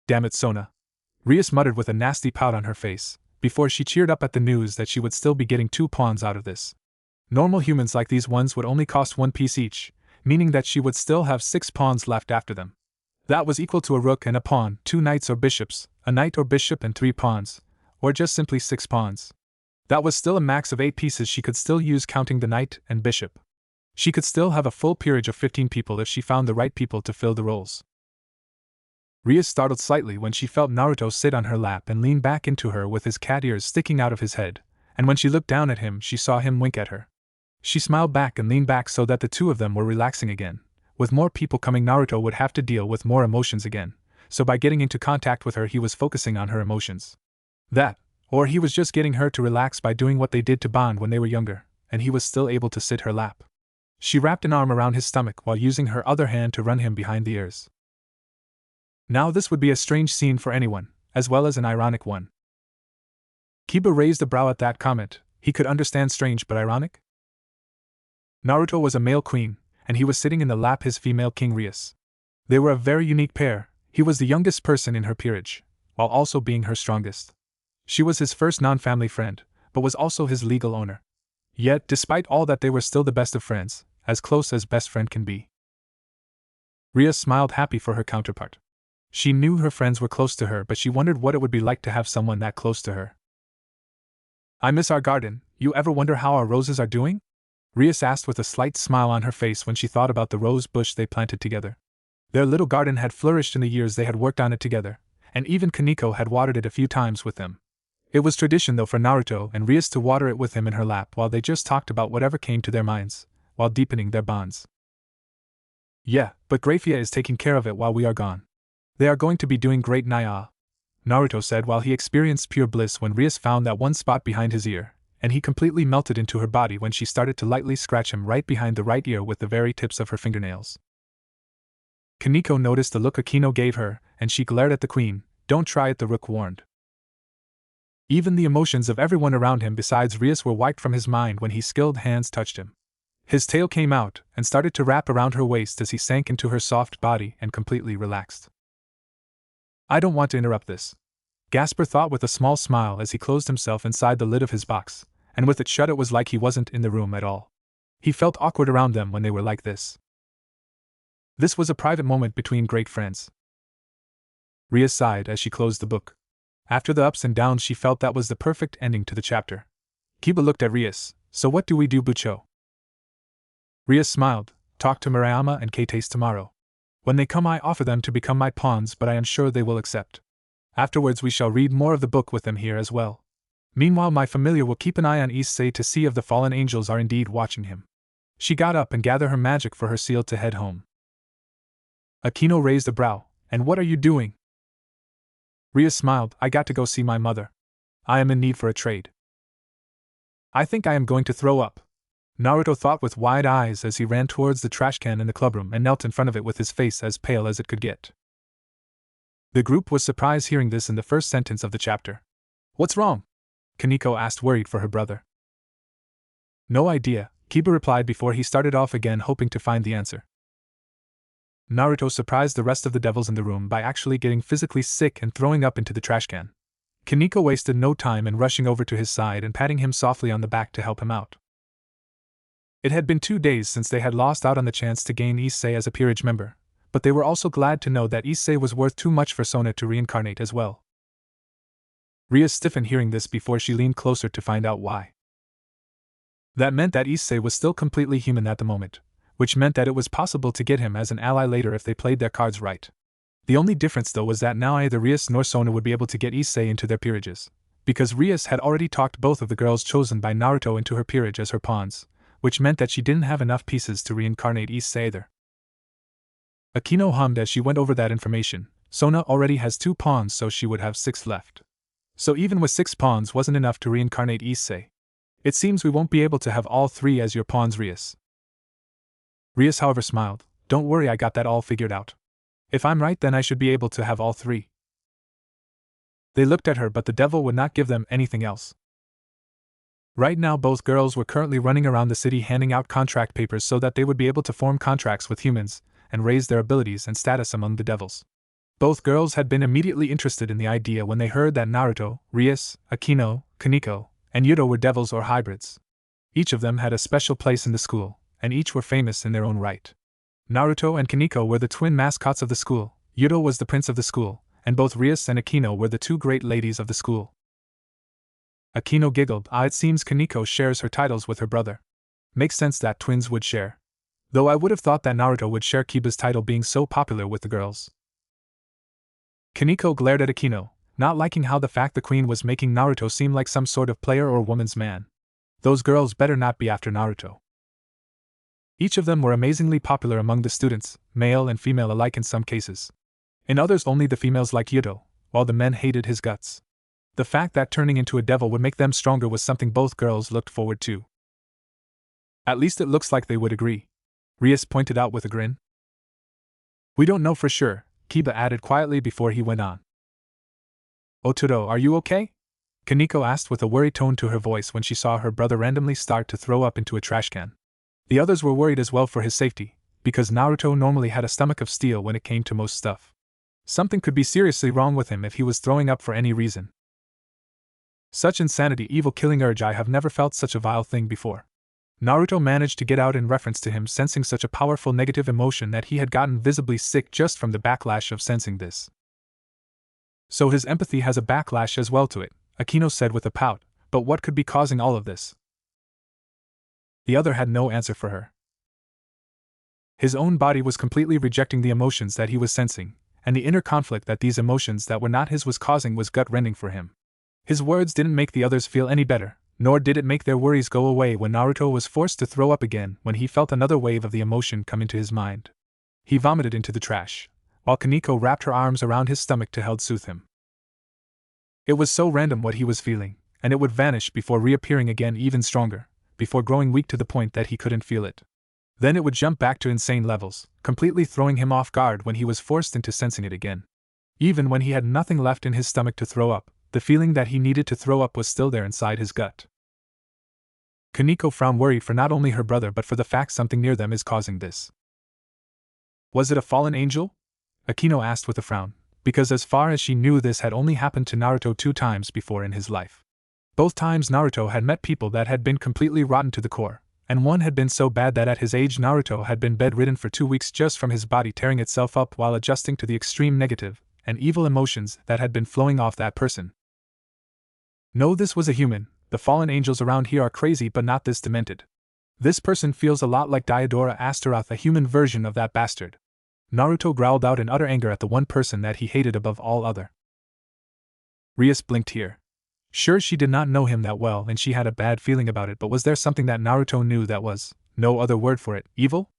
Damn it, Sona. Rias muttered with a nasty pout on her face, before she cheered up at the news that she would still be getting 2 pawns out of this. Normal humans like these ones would only cost 1 piece each, meaning that she would still have 6 pawns left after them. That was equal to a rook and a pawn, 2 knights or bishops, a knight or bishop and 3 pawns, or just simply 6 pawns. That was still a max of 8 pieces she could still use, counting the knight and bishop. She could still have a full peerage of 15 people if she found the right people to fill the roles. Rias startled slightly when she felt Naruto sit on her lap and lean back into her with his cat ears sticking out of his head, and when she looked down at him she saw him wink at her. She smiled back and leaned back so that the two of them were relaxing again. With more people coming, Naruto would have to deal with more emotions again, so by getting into contact with her he was focusing on her emotions. That, or he was just getting her to relax by doing what they did to bond when they were younger, and he was still able to sit her lap. She wrapped an arm around his stomach while using her other hand to run him behind the ears. Now this would be a strange scene for anyone, as well as an ironic one. Kiba raised a brow at that comment. He could understand strange but ironic? Naruto was a male queen, and he was sitting in the lap his female king Rias. They were a very unique pair. He was the youngest person in her peerage, while also being her strongest. She was his first non-family friend, but was also his legal owner. Yet, despite all that, they were still the best of friends, as close as best friend can be. Rias smiled happy for her counterpart. She knew her friends were close to her, but she wondered what it would be like to have someone that close to her. I miss our garden. You ever wonder how our roses are doing? Rias asked with a slight smile on her face when she thought about the rose bush they planted together. Their little garden had flourished in the years they had worked on it together, and even Kaneko had watered it a few times with them. It was tradition though for Naruto and Rias to water it with him in her lap while they just talked about whatever came to their minds, while deepening their bonds. Yeah, but Grafia is taking care of it while we are gone. They are going to be doing great, Naya, Naruto said while he experienced pure bliss when Rias found that one spot behind his ear, and he completely melted into her body when she started to lightly scratch him right behind the right ear with the very tips of her fingernails. Kaneko noticed the look Akino gave her, and she glared at the queen. Don't try it, the rook warned. Even the emotions of everyone around him besides Rias were wiped from his mind when his skilled hands touched him. His tail came out and started to wrap around her waist as he sank into her soft body and completely relaxed. I don't want to interrupt this, Gasper thought with a small smile as he closed himself inside the lid of his box, and with it shut it was like he wasn't in the room at all. He felt awkward around them when they were like this. This was a private moment between great friends. Rias sighed as she closed the book. After the ups and downs she felt that was the perfect ending to the chapter. Kiba looked at Rias. So what do we do, Bucho? Rias smiled. Talk to Murayama and Keites tomorrow. When they come I offer them to become my pawns, but I am sure they will accept. Afterwards we shall read more of the book with them here as well. Meanwhile my familiar will keep an eye on Issei to see if the fallen angels are indeed watching him. She got up and gathered her magic for her seal to head home. Akino raised a brow. And what are you doing? Rias smiled. I got to go see my mother. I am in need for a trade. I think I am going to throw up. Naruto thought with wide eyes as he ran towards the trash can in the clubroom and knelt in front of it with his face as pale as it could get. The group was surprised hearing this in the first sentence of the chapter. What's wrong? Kaneko asked, worried for her brother. No idea, Kiba replied before he started off again, hoping to find the answer. Naruto surprised the rest of the devils in the room by actually getting physically sick and throwing up into the trash can. Kaneko wasted no time in rushing over to his side and patting him softly on the back to help him out. It had been 2 days since they had lost out on the chance to gain Issei as a peerage member, but they were also glad to know that Issei was worth too much for Sona to reincarnate as well. Rias stiffened hearing this before she leaned closer to find out why. That meant that Issei was still completely human at the moment, which meant that it was possible to get him as an ally later if they played their cards right. The only difference though was that now neither Rias nor Sona would be able to get Issei into their peerages, because Rias had already talked both of the girls chosen by Naruto into her peerage as her pawns, which meant that she didn't have enough pieces to reincarnate Issei either. Akino hummed as she went over that information. Sona already has 2 pawns, so she would have 6 left. So even with 6 pawns wasn't enough to reincarnate Issei. It seems we won't be able to have all 3 as your pawns, Rias. Rias however smiled. Don't worry, I got that all figured out. If I'm right, then I should be able to have all 3. They looked at her, but the devil would not give them anything else. Right now both girls were currently running around the city handing out contract papers so that they would be able to form contracts with humans and raise their abilities and status among the devils. Both girls had been immediately interested in the idea when they heard that Naruto, Rias, Akino, Kaneko, and Yuto were devils or hybrids. Each of them had a special place in the school, and each were famous in their own right. Naruto and Kaneko were the twin mascots of the school, Yuto was the prince of the school, and both Rias and Akino were the 2 great ladies of the school. Akino giggled. It seems Kaneko shares her titles with her brother. Makes sense that twins would share. Though I would have thought that Naruto would share Kiba's title being so popular with the girls. Kaneko glared at Akino, not liking how the fact the queen was making Naruto seem like some sort of player or woman's man. Those girls better not be after Naruto. Each of them were amazingly popular among the students, male and female alike in some cases. In others only the females liked Yuto, while the men hated his guts. The fact that turning into a devil would make them stronger was something both girls looked forward to. At least it looks like they would agree, Rias pointed out with a grin. We don't know for sure, Kiba added quietly before he went on. Otoro, are you okay? Kaneko asked with a worried tone to her voice when she saw her brother randomly start to throw up into a trash can. The others were worried as well for his safety, because Naruto normally had a stomach of steel when it came to most stuff. Something could be seriously wrong with him if he was throwing up for any reason. Such insanity, evil killing urge, I have never felt such a vile thing before. Naruto managed to get out in reference to him sensing such a powerful negative emotion that he had gotten visibly sick just from the backlash of sensing this. So his empathy has a backlash as well to it, Akino said with a pout, but what could be causing all of this? The other had no answer for her. His own body was completely rejecting the emotions that he was sensing, and the inner conflict that these emotions that were not his was causing was gut-rending for him. His words didn't make the others feel any better, nor did it make their worries go away when Naruto was forced to throw up again when he felt another wave of the emotion come into his mind. He vomited into the trash, while Kaneko wrapped her arms around his stomach to help soothe him. It was so random what he was feeling, and it would vanish before reappearing again even stronger, before growing weak to the point that he couldn't feel it. Then it would jump back to insane levels, completely throwing him off guard when he was forced into sensing it again. Even when he had nothing left in his stomach to throw up, the feeling that he needed to throw up was still there inside his gut. Kaneko frowned, worried for not only her brother but for the fact something near them is causing this. Was it a fallen angel? Akino asked with a frown, because as far as she knew this had only happened to Naruto 2 times before in his life. Both times Naruto had met people that had been completely rotten to the core, and one had been so bad that at his age Naruto had been bedridden for 2 weeks just from his body tearing itself up while adjusting to the extreme negative and evil emotions that had been flowing off that person. No, this was a human. The fallen angels around here are crazy but not this demented. This person feels a lot like Diodora Astaroth, a human version of that bastard. Naruto growled out in utter anger at the one person that he hated above all other. Rias blinked here. Sure, she did not know him that well and she had a bad feeling about it, but was there something that Naruto knew that was, no other word for it, evil?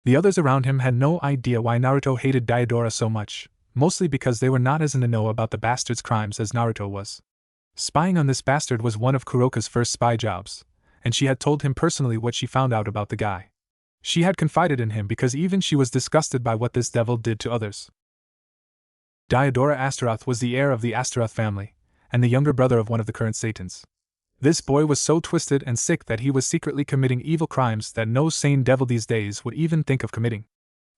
The others around him had no idea why Naruto hated Diodora so much, mostly because they were not as in the know about the bastard's crimes as Naruto was. Spying on this bastard was one of Kuroka's first spy jobs, and she had told him personally what she found out about the guy. She had confided in him because even she was disgusted by what this devil did to others. Diodora Astaroth was the heir of the Astaroth family, and the younger brother of one of the current Satans. This boy was so twisted and sick that he was secretly committing evil crimes that no sane devil these days would even think of committing.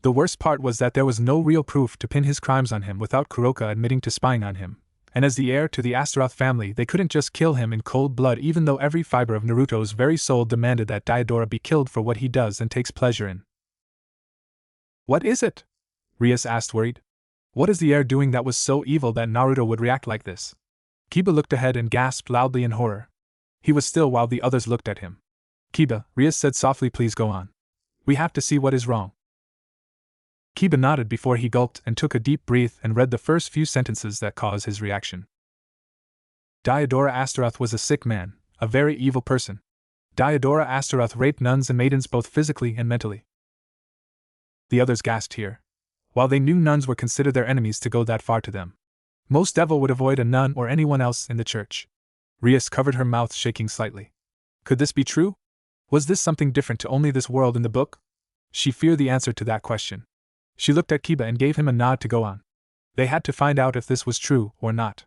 The worst part was that there was no real proof to pin his crimes on him without Kuroka admitting to spying on him, and as the heir to the Astaroth family they couldn't just kill him in cold blood even though every fiber of Naruto's very soul demanded that Diodora be killed for what he does and takes pleasure in. "What is it?" Rias asked, worried. "What is the heir doing that was so evil that Naruto would react like this?" Kiba looked ahead and gasped loudly in horror. He was still while the others looked at him. "Kiba," Rias said softly, "please go on. We have to see what is wrong." Kiba nodded before he gulped and took a deep breath and read the first few sentences that caused his reaction. Diodora Astaroth was a sick man, a very evil person. Diodora Astaroth raped nuns and maidens both physically and mentally. The others gasped here. While they knew nuns were considered their enemies to go that far to them, most devil would avoid a nun or anyone else in the church. Rias covered her mouth, shaking slightly. Could this be true? Was this something different to only this world in the book? She feared the answer to that question. She looked at Kiba and gave him a nod to go on. They had to find out if this was true or not.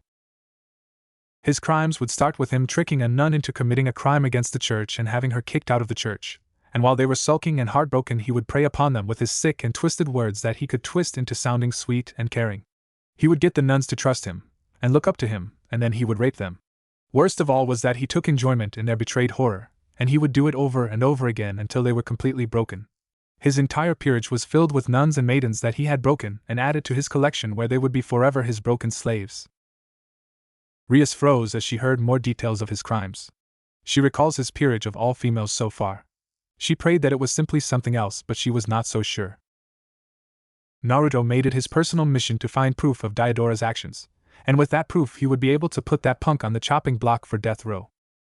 His crimes would start with him tricking a nun into committing a crime against the church and having her kicked out of the church, and while they were sulking and heartbroken he would prey upon them with his sick and twisted words that he could twist into sounding sweet and caring. He would get the nuns to trust him, and look up to him, and then he would rape them. Worst of all was that he took enjoyment in their betrayed horror, and he would do it over and over again until they were completely broken. His entire peerage was filled with nuns and maidens that he had broken and added to his collection where they would be forever his broken slaves. Rias froze as she heard more details of his crimes. She recalls his peerage of all females so far. She prayed that it was simply something else, but she was not so sure. Naruto made it his personal mission to find proof of Diodora's actions, and with that proof he would be able to put that punk on the chopping block for death row.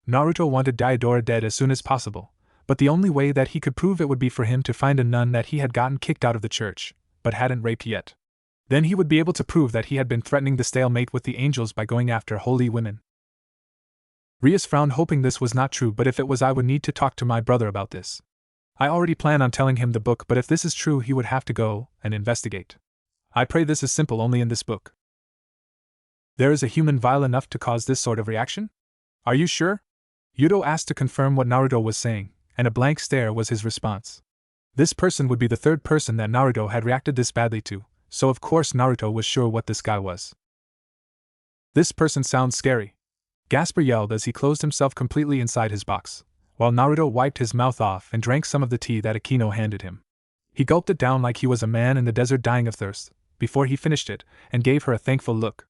Naruto wanted Diodora dead as soon as possible, but the only way that he could prove it would be for him to find a nun that he had gotten kicked out of the church, but hadn't raped yet. Then he would be able to prove that he had been threatening the stalemate with the angels by going after holy women. Rias frowned, hoping this was not true, but if it was I would need to talk to my brother about this. I already plan on telling him the book, but if this is true he would have to go and investigate. I pray this is simple only in this book. There is a human vile enough to cause this sort of reaction? Are you sure? Yudo asked to confirm what Naruto was saying, and a blank stare was his response. This person would be the third person that Naruto had reacted this badly to, so of course Naruto was sure what this guy was. This person sounds scary, Gasper yelled as he closed himself completely inside his box, while Naruto wiped his mouth off and drank some of the tea that Akino handed him. He gulped it down like he was a man in the desert dying of thirst, before he finished it, and gave her a thankful look.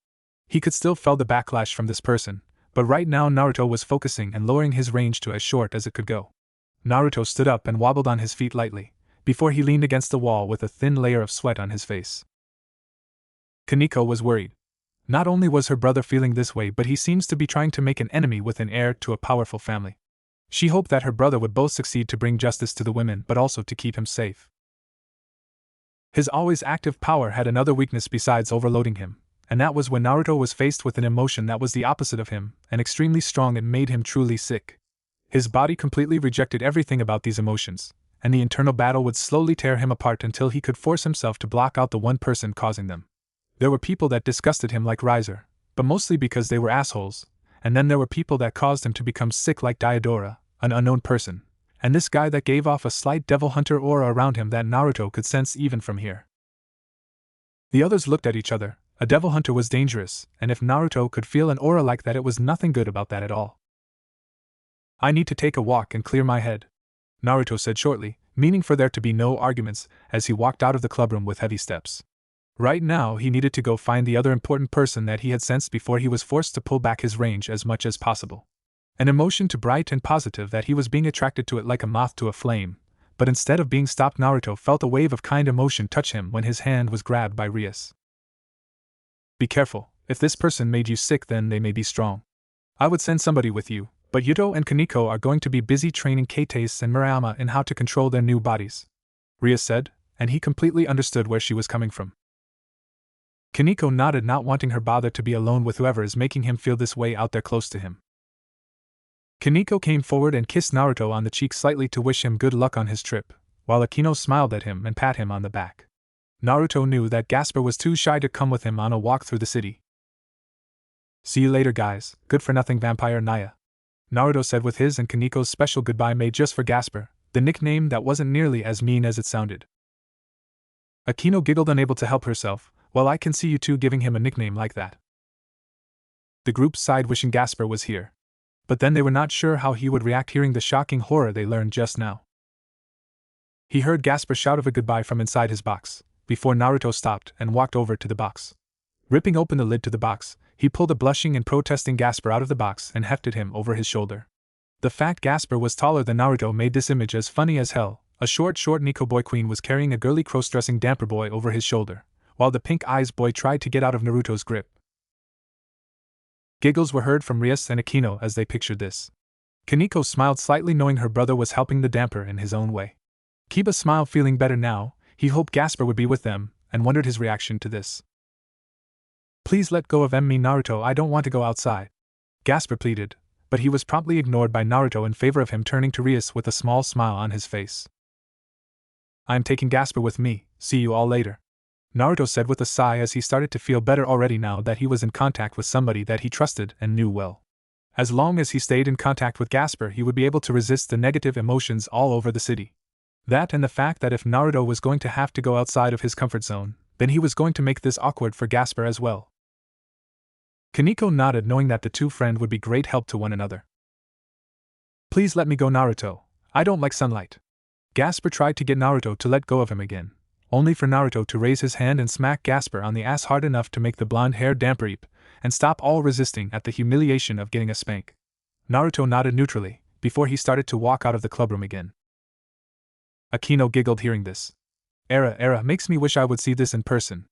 He could still feel the backlash from this person, but right now Naruto was focusing and lowering his range to as short as it could go. Naruto stood up and wobbled on his feet lightly, before he leaned against the wall with a thin layer of sweat on his face. Kaneko was worried. Not only was her brother feeling this way, but he seems to be trying to make an enemy with an heir to a powerful family. She hoped that her brother would both succeed to bring justice to the women but also to keep him safe. His always active power had another weakness besides overloading him, and that was when Naruto was faced with an emotion that was the opposite of him, and extremely strong. It made him truly sick. His body completely rejected everything about these emotions, and the internal battle would slowly tear him apart until he could force himself to block out the one person causing them. There were people that disgusted him like Riser, but mostly because they were assholes, and then there were people that caused him to become sick like Diodora, an unknown person, and this guy that gave off a slight devil hunter aura around him that Naruto could sense even from here. The others looked at each other. A devil hunter was dangerous, and if Naruto could feel an aura like that, it was nothing good about that at all. I need to take a walk and clear my head, Naruto said shortly, meaning for there to be no arguments, as he walked out of the clubroom with heavy steps. Right now he needed to go find the other important person that he had sensed before he was forced to pull back his range as much as possible. An emotion too bright and positive that he was being attracted to it like a moth to a flame, but instead of being stopped, Naruto felt a wave of kind emotion touch him when his hand was grabbed by Rias. Be careful, If this person made you sick, then they may be strong. I would send somebody with you, but Yuto and Kaneko are going to be busy training Keitase and Murayama in how to control their new bodies, Rias said, and he completely understood where she was coming from. Kaneko nodded, not wanting her bother to be alone with whoever is making him feel this way out there close to him. Kaneko came forward and kissed Naruto on the cheek slightly to wish him good luck on his trip, while Akino smiled at him and pat him on the back. Naruto knew that Gasper was too shy to come with him on a walk through the city. See you later, guys, good-for-nothing vampire Naya, Naruto said with his and Kaneko's special goodbye made just for Gasper, the nickname that wasn't nearly as mean as it sounded. Akino giggled, unable to help herself. Well, I can see you two giving him a nickname like that. The group sighed, wishing Gasper was here. But then they were not sure how he would react hearing the shocking horror they learned just now. He heard Gasper shout of a goodbye from inside his box, before Naruto stopped and walked over to the box. Ripping open the lid to the box, he pulled a blushing and protesting Gasper out of the box and hefted him over his shoulder. The fact Gasper was taller than Naruto made this image as funny as hell. A short Nico boy queen was carrying a girly cross-dressing damper boy over his shoulder, while the pink eyes boy tried to get out of Naruto's grip. Giggles were heard from Rias and Akino as they pictured this. Kaneko smiled slightly, knowing her brother was helping the damper in his own way. Kiba smiled, feeling better now. He hoped Gasper would be with them, and wondered his reaction to this. Please let go of me, Naruto, I don't want to go outside, Gasper pleaded, but he was promptly ignored by Naruto in favor of him turning to Rias with a small smile on his face. I am taking Gasper with me, see you all later, Naruto said with a sigh as he started to feel better already now that he was in contact with somebody that he trusted and knew well. As long as he stayed in contact with Gasper, he would be able to resist the negative emotions all over the city. That and the fact that if Naruto was going to have to go outside of his comfort zone, then he was going to make this awkward for Gasper as well. Kaneko nodded, knowing that the two friends would be great help to one another. Please let me go, Naruto. I don't like sunlight. Gasper tried to get Naruto to let go of him again, only for Naruto to raise his hand and smack Gasper on the ass hard enough to make the blonde-haired damper eep, and stop all resisting at the humiliation of getting a spank. Naruto nodded neutrally, before he started to walk out of the clubroom again. Akino giggled hearing this. Era, makes me wish I would see this in person.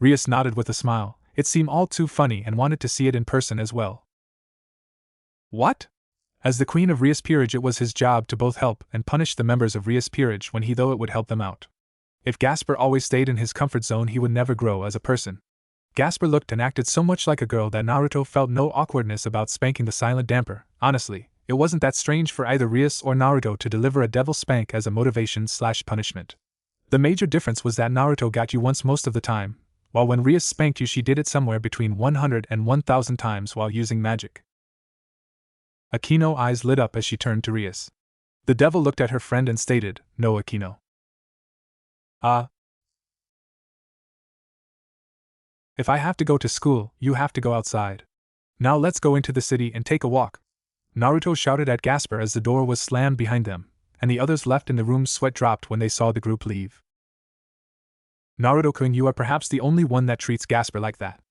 Rias nodded with a smile. It seemed all too funny and wanted to see it in person as well. What? As the queen of Rias Peerage, it was his job to both help and punish the members of Rias Peerage when he thought it would help them out. If Gasper always stayed in his comfort zone, he would never grow as a person. Gasper looked and acted so much like a girl that Naruto felt no awkwardness about spanking the silent damper. Honestly, it wasn't that strange for either Rias or Naruto to deliver a devil spank as a motivation/punishment. The major difference was that Naruto got you once most of the time, while when Rias spanked you, she did it somewhere between 100 and 1,000 times while using magic. Akino's eyes lit up as she turned to Rias. The devil looked at her friend and stated, "No, Akino. If I have to go to school, you have to go outside. Now let's go into the city and take a walk," Naruto shouted at Gasper as the door was slammed behind them, and the others left in the room. Sweat dropped when they saw the group leave. Naruto-kun, you are perhaps the only one that treats Gasper like that.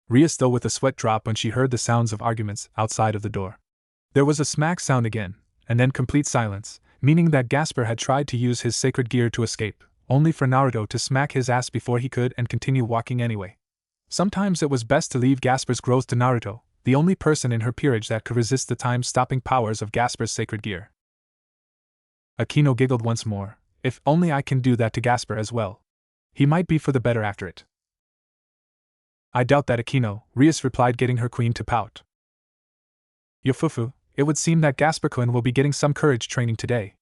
Rias though with a sweat drop when she heard the sounds of arguments outside of the door. There was a smack sound again, and then complete silence, meaning that Gasper had tried to use his sacred gear to escape, only for Naruto to smack his ass before he could and continue walking anyway. Sometimes it was best to leave Gasper's growth to Naruto, the only person in her peerage that could resist the time-stopping powers of Gasper's sacred gear. Akino giggled once more. If only I can do that to Gasper as well. He might be for the better after it. I doubt that, Akino, Rias replied, getting her queen to pout. Yofufu, it would seem that Gasper-kun will be getting some courage training today,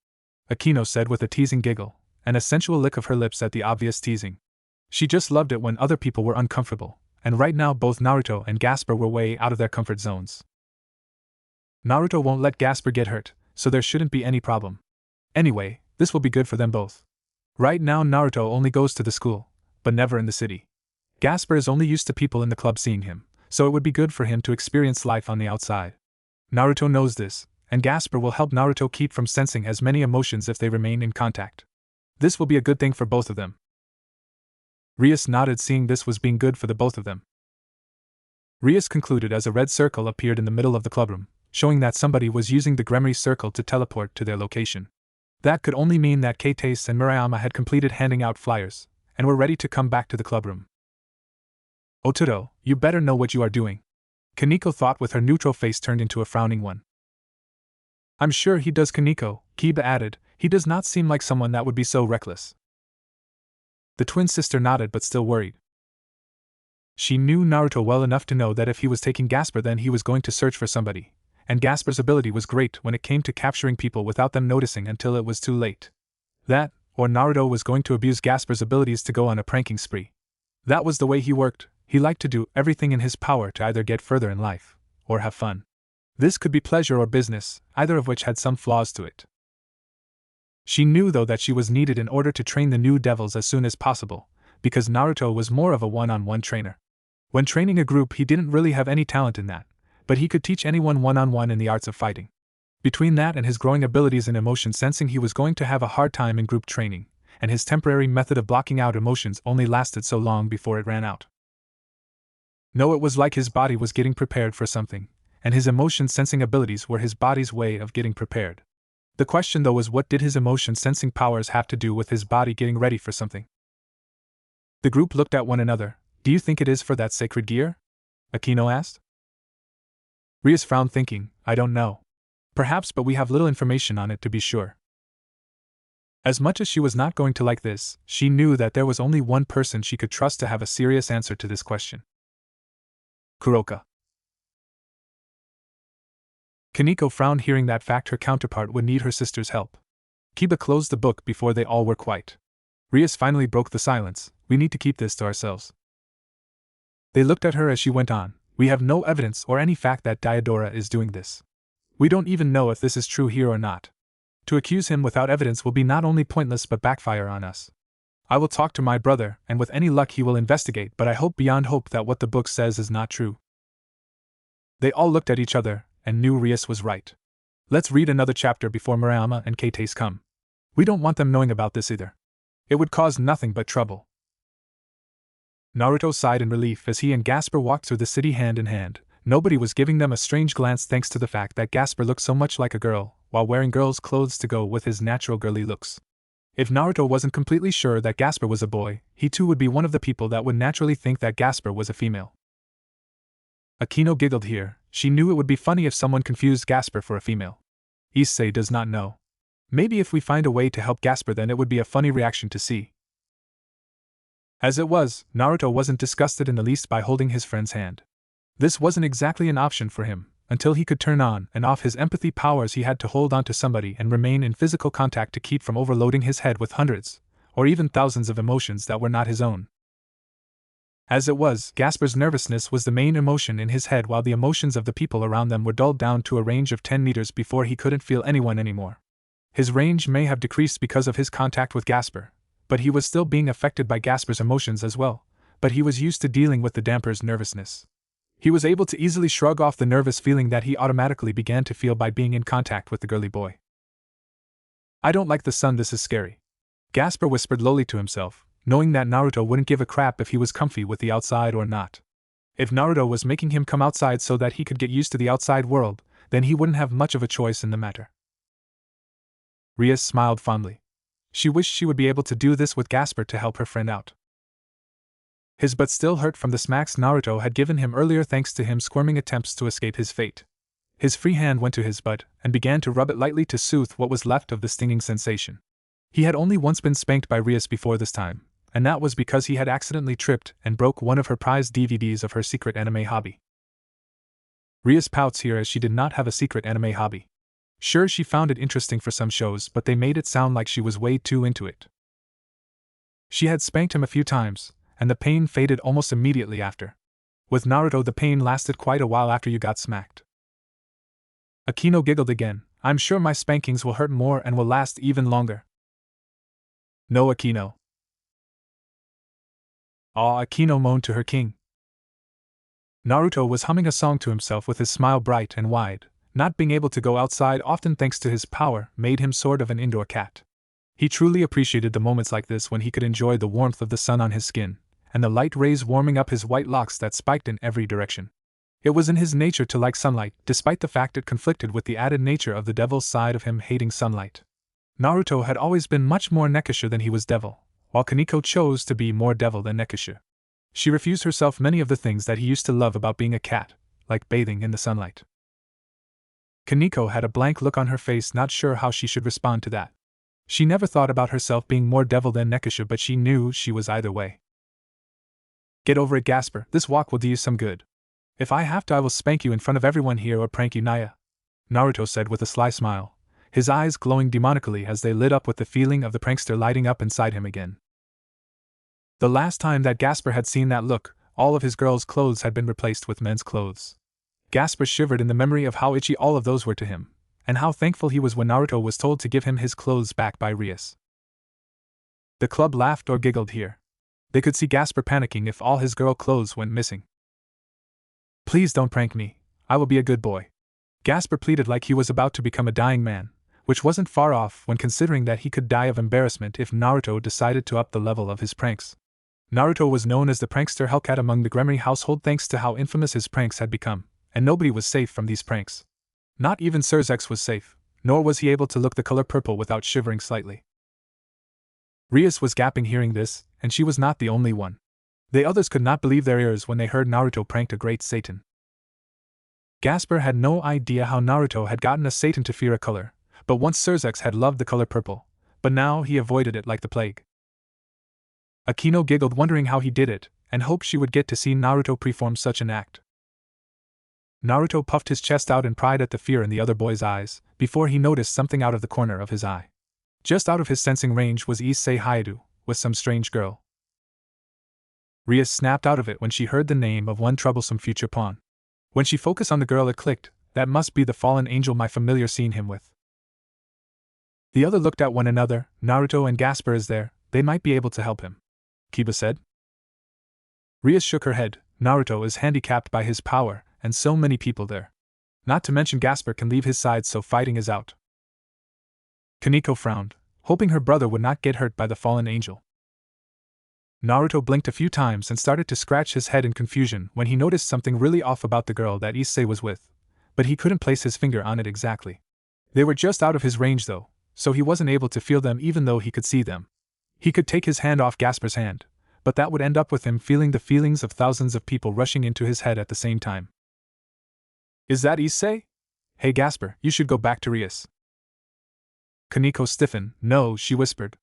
Akino said with a teasing giggle, and a sensual lick of her lips at the obvious teasing. She just loved it when other people were uncomfortable, and right now both Naruto and Gasper were way out of their comfort zones. Naruto won't let Gasper get hurt, so there shouldn't be any problem. Anyway, this will be good for them both. Right now Naruto only goes to the school, but never in the city. Gasper is only used to people in the club seeing him, so it would be good for him to experience life on the outside. Naruto knows this, and Gasper will help Naruto keep from sensing as many emotions if they remain in contact. This will be a good thing for both of them. Rias nodded, seeing this was being good for the both of them. Rias concluded as a red circle appeared in the middle of the clubroom, showing that somebody was using the Gremory circle to teleport to their location. That could only mean that Keitase and Murayama had completed handing out flyers, and were ready to come back to the clubroom. Ototo, you better know what you are doing. Kaneko thought with her neutral face turned into a frowning one. I'm sure he does, Kaneko, Kiba added. He does not seem like someone that would be so reckless. The twin sister nodded but still worried. She knew Naruto well enough to know that if he was taking Gasper then he was going to search for somebody, and Gasper's ability was great when it came to capturing people without them noticing until it was too late. That, or Naruto was going to abuse Gasper's abilities to go on a pranking spree. That was the way he worked. He liked to do everything in his power to either get further in life, or have fun. This could be pleasure or business, either of which had some flaws to it. She knew though that she was needed in order to train the new devils as soon as possible, because Naruto was more of a one-on-one trainer. When training a group he didn't really have any talent in that, but he could teach anyone one-on-one in the arts of fighting. Between that and his growing abilities in emotion sensing he was going to have a hard time in group training, and his temporary method of blocking out emotions only lasted so long before it ran out. No, it was like his body was getting prepared for something, and his emotion sensing abilities were his body's way of getting prepared. The question though was, what did his emotion sensing powers have to do with his body getting ready for something? The group looked at one another. Do you think it is for that sacred gear? Aquino asked. Rias frowned, thinking, I don't know. Perhaps, but we have little information on it to be sure. As much as she was not going to like this, she knew that there was only one person she could trust to have a serious answer to this question. Kuroka. Kaneko frowned, hearing that fact her counterpart would need her sister's help. Kiba closed the book before they all were quiet. Rias finally broke the silence. We need to keep this to ourselves. They looked at her as she went on. We have no evidence or any fact that Diodora is doing this. We don't even know if this is true here or not. To accuse him without evidence will be not only pointless but backfire on us. I will talk to my brother, and with any luck he will investigate, but I hope beyond hope that what the book says is not true. They all looked at each other, and knew Rias was right. Let's read another chapter before Murayama and Keites come. We don't want them knowing about this either. It would cause nothing but trouble. Naruto sighed in relief as he and Gasper walked through the city hand in hand. Nobody was giving them a strange glance thanks to the fact that Gasper looked so much like a girl, while wearing girl's clothes to go with his natural girly looks. If Naruto wasn't completely sure that Gasper was a boy, he too would be one of the people that would naturally think that Gasper was a female. Aquino giggled here. She knew it would be funny if someone confused Gasper for a female. Issei does not know. Maybe if we find a way to help Gasper then it would be a funny reaction to see. As it was, Naruto wasn't disgusted in the least by holding his friend's hand. This wasn't exactly an option for him. Until he could turn on and off his empathy powers he had to hold on to somebody and remain in physical contact to keep from overloading his head with hundreds, or even thousands of emotions that were not his own. As it was, Gasper's nervousness was the main emotion in his head while the emotions of the people around them were dulled down to a range of 10 meters before he couldn't feel anyone anymore. His range may have decreased because of his contact with Gasper, but he was still being affected by Gasper's emotions as well, but he was used to dealing with the damper's nervousness. He was able to easily shrug off the nervous feeling that he automatically began to feel by being in contact with the girly boy. I don't like the sun, this is scary. Gasper whispered lowly to himself, knowing that Naruto wouldn't give a crap if he was comfy with the outside or not. If Naruto was making him come outside so that he could get used to the outside world, then he wouldn't have much of a choice in the matter. Rias smiled fondly. She wished she would be able to do this with Gasper to help her friend out. His butt still hurt from the smacks Naruto had given him earlier thanks to him squirming attempts to escape his fate. His free hand went to his butt and began to rub it lightly to soothe what was left of the stinging sensation. He had only once been spanked by Rias before this time, and that was because he had accidentally tripped and broke one of her prized DVDs of her secret anime hobby. Rias pouts here as she did not have a secret anime hobby. Sure, she found it interesting for some shows, but they made it sound like she was way too into it. She had spanked him a few times, and the pain faded almost immediately after. With Naruto the pain lasted quite a while after you got smacked. Aquino giggled again. I'm sure my spankings will hurt more and will last even longer. No, Aquino. Aw, Aquino moaned to her king. Naruto was humming a song to himself with his smile bright and wide. Not being able to go outside often thanks to his power made him sort of an indoor cat. He truly appreciated the moments like this when he could enjoy the warmth of the sun on his skin, and the light rays warming up his white locks that spiked in every direction. It was in his nature to like sunlight, despite the fact it conflicted with the added nature of the devil's side of him hating sunlight. Naruto had always been much more Nekisha than he was devil, while Kaneko chose to be more devil than Nekisha. She refused herself many of the things that he used to love about being a cat, like bathing in the sunlight. Kaneko had a blank look on her face, not sure how she should respond to that. She never thought about herself being more devil than Nekasha, but she knew she was either way. Get over it, Gasper, this walk will do you some good. If I have to, I will spank you in front of everyone here or prank you, Naya, Naruto said with a sly smile, his eyes glowing demonically as they lit up with the feeling of the prankster lighting up inside him again. The last time that Gasper had seen that look, all of his girls' clothes had been replaced with men's clothes. Gasper shivered in the memory of how itchy all of those were to him, and how thankful he was when Naruto was told to give him his clothes back by Rias. The club laughed or giggled here. They could see Gasper panicking if all his girl clothes went missing. Please don't prank me, I will be a good boy. Gasper pleaded like he was about to become a dying man, which wasn't far off when considering that he could die of embarrassment if Naruto decided to up the level of his pranks. Naruto was known as the prankster Hellcat among the Gremory household thanks to how infamous his pranks had become, and nobody was safe from these pranks. Not even Surzex was safe, nor was he able to look the color purple without shivering slightly. Rias was gasping hearing this, and she was not the only one. The others could not believe their ears when they heard Naruto pranked a great Satan. Gasper had no idea how Naruto had gotten a Satan to fear a color, but once Surzex had loved the color purple, but now he avoided it like the plague. Akino giggled, wondering how he did it, and hoped she would get to see Naruto perform such an act. Naruto puffed his chest out in pride at the fear in the other boy's eyes, before he noticed something out of the corner of his eye. Just out of his sensing range was Issei Hayato, with some strange girl. Rias snapped out of it when she heard the name of one troublesome future pawn. When she focused on the girl, it clicked, that must be the fallen angel my familiar seen him with. The other looked at one another, Naruto and Gasper is there, they might be able to help him, Kiba said. Rias shook her head, Naruto is handicapped by his power, and so many people there. Not to mention Gasper can leave his side, so fighting is out. Kaneko frowned, hoping her brother would not get hurt by the fallen angel. Naruto blinked a few times and started to scratch his head in confusion when he noticed something really off about the girl that Issei was with, but he couldn't place his finger on it exactly. They were just out of his range though, so he wasn't able to feel them even though he could see them. He could take his hand off Gasper's hand, but that would end up with him feeling the feelings of thousands of people rushing into his head at the same time. Is that Issei? Hey Gasper, you should go back to Rias. Kaneko stiffened. No, she whispered.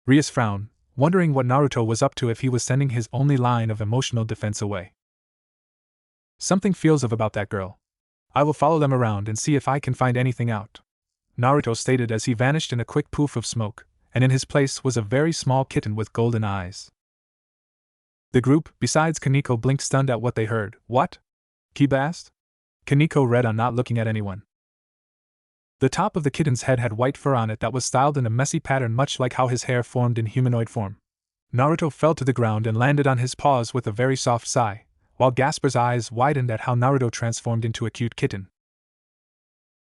Rias frowned, wondering what Naruto was up to if he was sending his only line of emotional defense away. Something feels off about that girl. I will follow them around and see if I can find anything out, Naruto stated as he vanished in a quick poof of smoke, and in his place was a very small kitten with golden eyes. The group, besides Kaneko, blinked stunned at what they heard. What? Kiba asked. Kaneko read on, not looking at anyone. The top of the kitten's head had white fur on it that was styled in a messy pattern much like how his hair formed in humanoid form. Naruto fell to the ground and landed on his paws with a very soft sigh, while Gasper's eyes widened at how Naruto transformed into a cute kitten.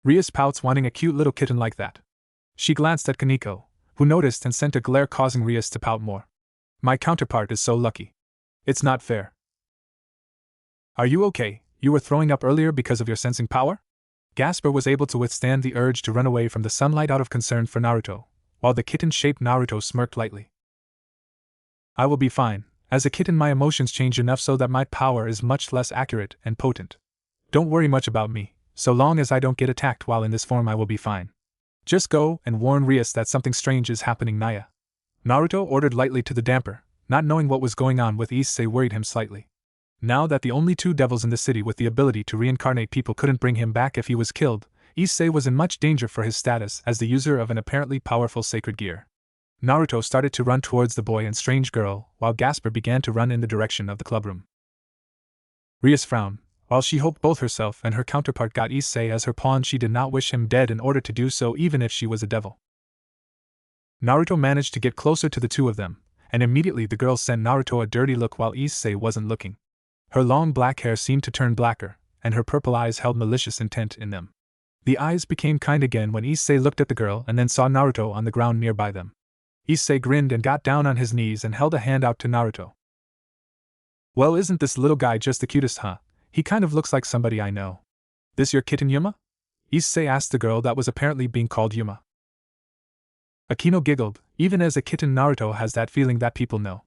Rias pouts, wanting a cute little kitten like that. She glanced at Kaneko, who noticed and sent a glare causing Rias to pout more. My counterpart is so lucky. It's not fair. Are you okay? You were throwing up earlier because of your sensing power? Gasper was able to withstand the urge to run away from the sunlight out of concern for Naruto, while the kitten-shaped Naruto smirked lightly. I will be fine. As a kitten my emotions change enough so that my power is much less accurate and potent. Don't worry much about me, so long as I don't get attacked while in this form I will be fine. Just go and warn Rias that something strange is happening, Naya. Naruto ordered lightly to the damper, not knowing what was going on with Issei worried him slightly. Now that the only two devils in the city with the ability to reincarnate people couldn't bring him back if he was killed, Issei was in much danger for his status as the user of an apparently powerful sacred gear. Naruto started to run towards the boy and strange girl, while Gasper began to run in the direction of the clubroom. Rias frowned. While she hoped both herself and her counterpart got Issei as her pawn, she did not wish him dead in order to do so even if she was a devil. Naruto managed to get closer to the two of them, and immediately the girl sent Naruto a dirty look while Issei wasn't looking. Her long black hair seemed to turn blacker, and her purple eyes held malicious intent in them. The eyes became kind again when Issei looked at the girl and then saw Naruto on the ground nearby them. Issei grinned and got down on his knees and held a hand out to Naruto. Well, isn't this little guy just the cutest, huh? He kind of looks like somebody I know. This your kitten Yuma? Issei asked the girl that was apparently being called Yuma. Akino giggled. Even as a kitten Naruto has that feeling that people know.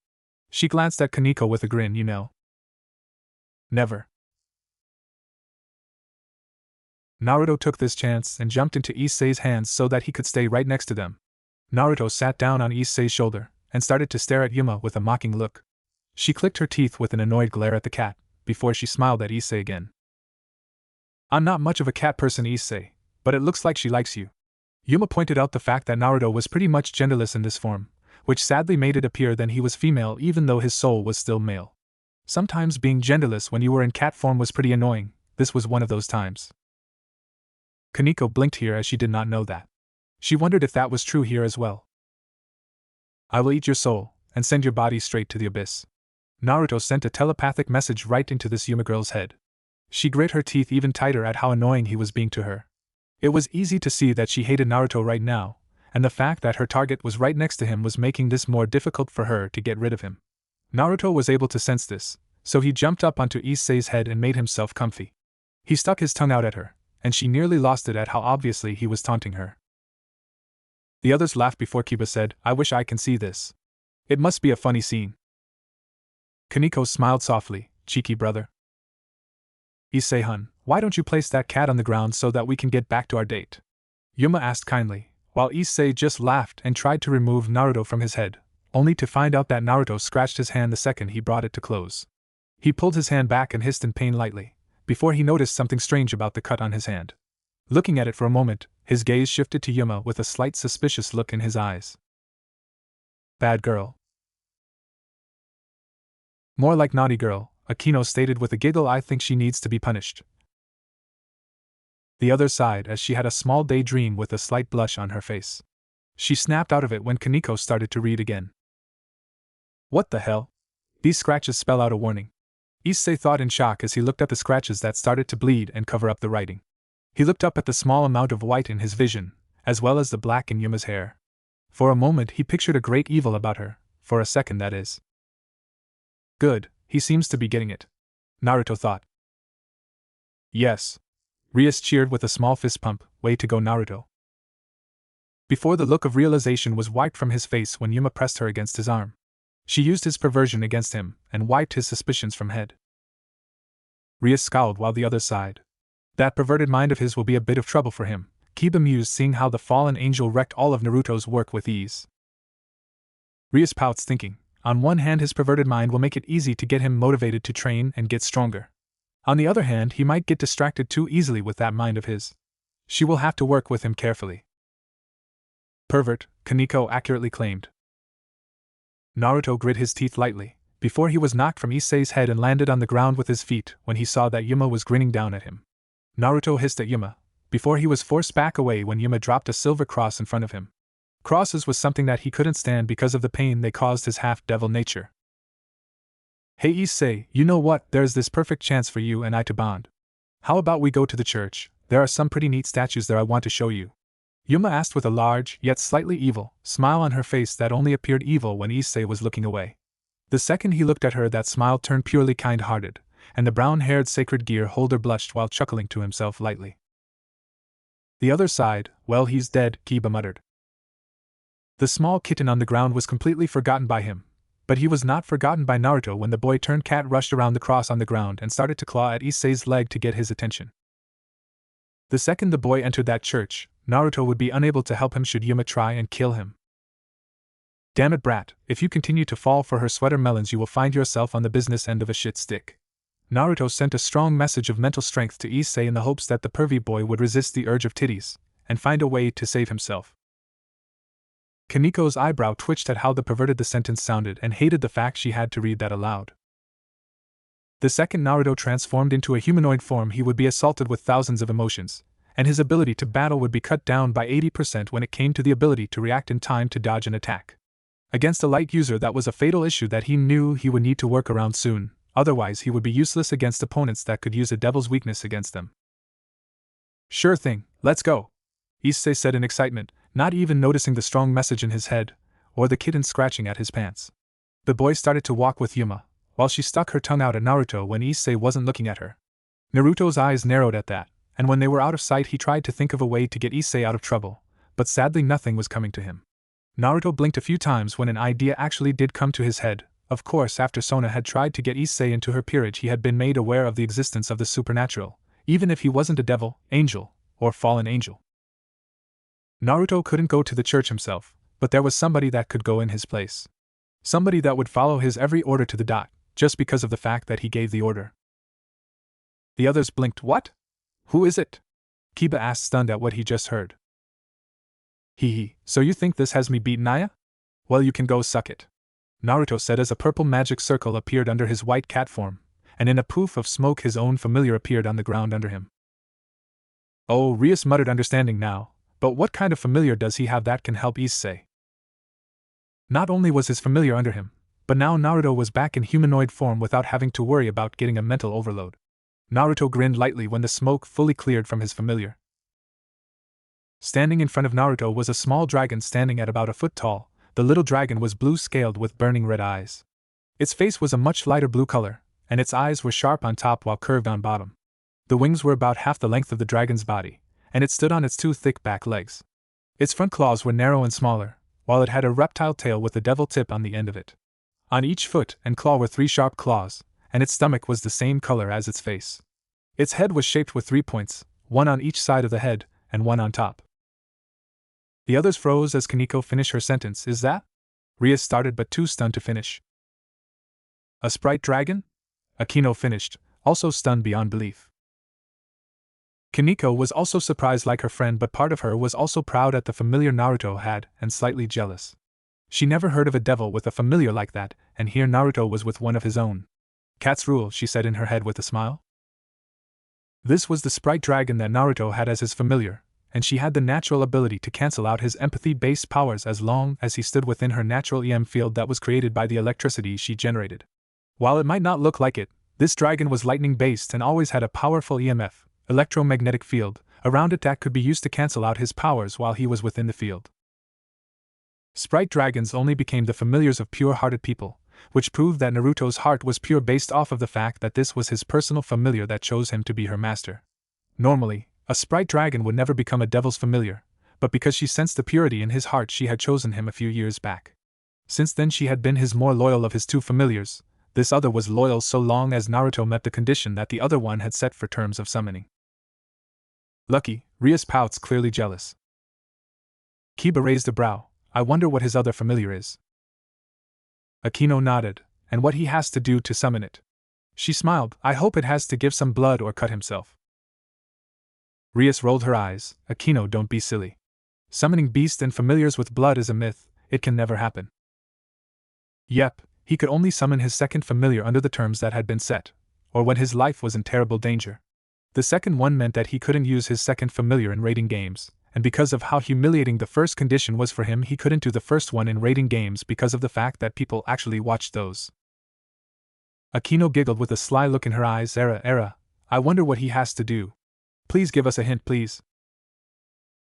She glanced at Kaneko with a grin, Never. Naruto took this chance and jumped into Issei's hands so that he could stay right next to them. Naruto sat down on Issei's shoulder and started to stare at Yuma with a mocking look. She clicked her teeth with an annoyed glare at the cat, before she smiled at Issei again. I'm not much of a cat person, Issei, but it looks like she likes you. Yuma pointed out the fact that Naruto was pretty much genderless in this form, which sadly made it appear that he was female even though his soul was still male. Sometimes being genderless when you were in cat form was pretty annoying. This was one of those times. Kaneko blinked here as she did not know that. She wondered if that was true here as well. I will eat your soul, and send your body straight to the abyss. Naruto sent a telepathic message right into this Yuma girl's head. She grit her teeth even tighter at how annoying he was being to her. It was easy to see that she hated Naruto right now, and the fact that her target was right next to him was making this more difficult for her to get rid of him. Naruto was able to sense this, so he jumped up onto Issei's head and made himself comfy. He stuck his tongue out at her, and she nearly lost it at how obviously he was taunting her. The others laughed before Kiba said, I wish I can see this. It must be a funny scene. Kaneko smiled softly, cheeky brother. Issei-hun, why don't you place that cat on the ground so that we can get back to our date? Yuma asked kindly, while Issei just laughed and tried to remove Naruto from his head, only to find out that Naruto scratched his hand the second he brought it to close. He pulled his hand back and hissed in pain lightly, before he noticed something strange about the cut on his hand. Looking at it for a moment, his gaze shifted to Yuma with a slight suspicious look in his eyes. Bad girl. More like naughty girl, Akino stated with a giggle. I think she needs to be punished. The other sighed as she had a small daydream with a slight blush on her face. She snapped out of it when Kaneko started to read again. What the hell? These scratches spell out a warning. Issei thought in shock as he looked at the scratches that started to bleed and cover up the writing. He looked up at the small amount of white in his vision, as well as the black in Yuma's hair. For a moment he pictured a great evil about her, for a second that is. Good, he seems to be getting it. Naruto thought. Yes. Rias cheered with a small fist pump, way to go Naruto. Before the look of realization was wiped from his face when Yuma pressed her against his arm. She used his perversion against him, and wiped his suspicions from head. Rias scowled while the other sighed. That perverted mind of his will be a bit of trouble for him, Kiba mused seeing how the fallen angel wrecked all of Naruto's work with ease. Rias pouts thinking, on one hand his perverted mind will make it easy to get him motivated to train and get stronger. On the other hand he might get distracted too easily with that mind of his. She will have to work with him carefully. Pervert, Kaneko accurately claimed. Naruto grit his teeth lightly, before he was knocked from Issei's head and landed on the ground with his feet when he saw that Yuma was grinning down at him. Naruto hissed at Yuma, before he was forced back away when Yuma dropped a silver cross in front of him. Crosses was something that he couldn't stand because of the pain they caused his half-devil nature. Hey Issei, you know what, there's this perfect chance for you and I to bond. How about we go to the church? There are some pretty neat statues there I want to show you. Yuma asked with a large, yet slightly evil, smile on her face that only appeared evil when Issei was looking away. The second he looked at her that smile turned purely kind-hearted, and the brown-haired sacred gear holder blushed while chuckling to himself lightly. The other sighed, well he's dead, Kiba muttered. The small kitten on the ground was completely forgotten by him, but he was not forgotten by Naruto when the boy-turned-cat rushed around the cross on the ground and started to claw at Issei's leg to get his attention. The second the boy entered that church, Naruto would be unable to help him should Yuma try and kill him. Damn it brat, if you continue to fall for her sweater melons you will find yourself on the business end of a shit stick. Naruto sent a strong message of mental strength to Issei in the hopes that the pervy boy would resist the urge of titties, and find a way to save himself. Kaneko's eyebrow twitched at how the perverted the sentence sounded and hated the fact she had to read that aloud. The second Naruto transformed into a humanoid form he would be assaulted with thousands of emotions, and his ability to battle would be cut down by 80% when it came to the ability to react in time to dodge an attack. Against a light user that was a fatal issue that he knew he would need to work around soon, otherwise he would be useless against opponents that could use a devil's weakness against them. Sure thing, let's go, Issei said in excitement, not even noticing the strong message in his head, or the kitten scratching at his pants. The boy started to walk with Yuma, while she stuck her tongue out at Naruto when Issei wasn't looking at her. Naruto's eyes narrowed at that, and when they were out of sight he tried to think of a way to get Issei out of trouble, but sadly nothing was coming to him. Naruto blinked a few times when an idea actually did come to his head, Of course, after Sona had tried to get Issei into her peerage, he had been made aware of the existence of the supernatural, even if he wasn't a devil, angel, or fallen angel. Naruto couldn't go to the church himself, but there was somebody that could go in his place. Somebody that would follow his every order to the dot, just because of the fact that he gave the order. The others blinked. What? Who is it? Kiba asked, stunned at what he just heard. Hee, so you think this has me beat Naya? Well, you can go suck it, Naruto said as a purple magic circle appeared under his white cat form, and in a poof of smoke his own familiar appeared on the ground under him. Oh, Rias muttered, understanding now, but what kind of familiar does he have that can help Issei? Not only was his familiar under him, but now Naruto was back in humanoid form without having to worry about getting a mental overload. Naruto grinned lightly when the smoke fully cleared from his familiar. Standing in front of Naruto was a small dragon standing at about a foot tall. The little dragon was blue-scaled with burning red eyes. Its face was a much lighter blue color, and its eyes were sharp on top while curved on bottom. The wings were about half the length of the dragon's body, and it stood on its two thick back legs. Its front claws were narrow and smaller, while it had a reptile tail with a devil tip on the end of it. On each foot and claw were 3 sharp claws, and its stomach was the same color as its face. Its head was shaped with 3 points, one on each side of the head, and one on top. The others froze as Kaneko finished her sentence. Is that? Rias started, but too stunned to finish. A sprite dragon? Akino finished, also stunned beyond belief. Kaneko was also surprised like her friend, but part of her was also proud at the familiar Naruto had, and slightly jealous. She never heard of a devil with a familiar like that, and here Naruto was with one of his own. Cats rule, she said in her head with a smile. This was the sprite dragon that Naruto had as his familiar, and she had the natural ability to cancel out his empathy-based powers as long as he stood within her natural EM field that was created by the electricity she generated. While it might not look like it, this dragon was lightning-based and always had a powerful EMF, electromagnetic field, around it that could be used to cancel out his powers while he was within the field. Sprite dragons only became the familiars of pure-hearted people, which proved that Naruto's heart was pure based off of the fact that this was his personal familiar that chose him to be her master. Normally, a sprite dragon would never become a devil's familiar, but because she sensed the purity in his heart, she had chosen him a few years back. Since then she had been his more loyal of his 2 familiars. This other was loyal so long as Naruto met the condition that the other one had set for terms of summoning. Lucky, Rias pouts, clearly jealous. Kiba raised a brow. I wonder what his other familiar is. Akino nodded, and what he has to do to summon it. She smiled. I hope it has to give some blood or cut himself. Rias rolled her eyes. Akino, don't be silly. Summoning beasts and familiars with blood is a myth, it can never happen. Yep, he could only summon his second familiar under the terms that had been set, or when his life was in terrible danger. The second one meant that he couldn't use his second familiar in raiding games, and because of how humiliating the first condition was for him, he couldn't do the first one in raiding games because of the fact that people actually watched those. Akino giggled with a sly look in her eyes. Era, I wonder what he has to do. Please give us a hint, please.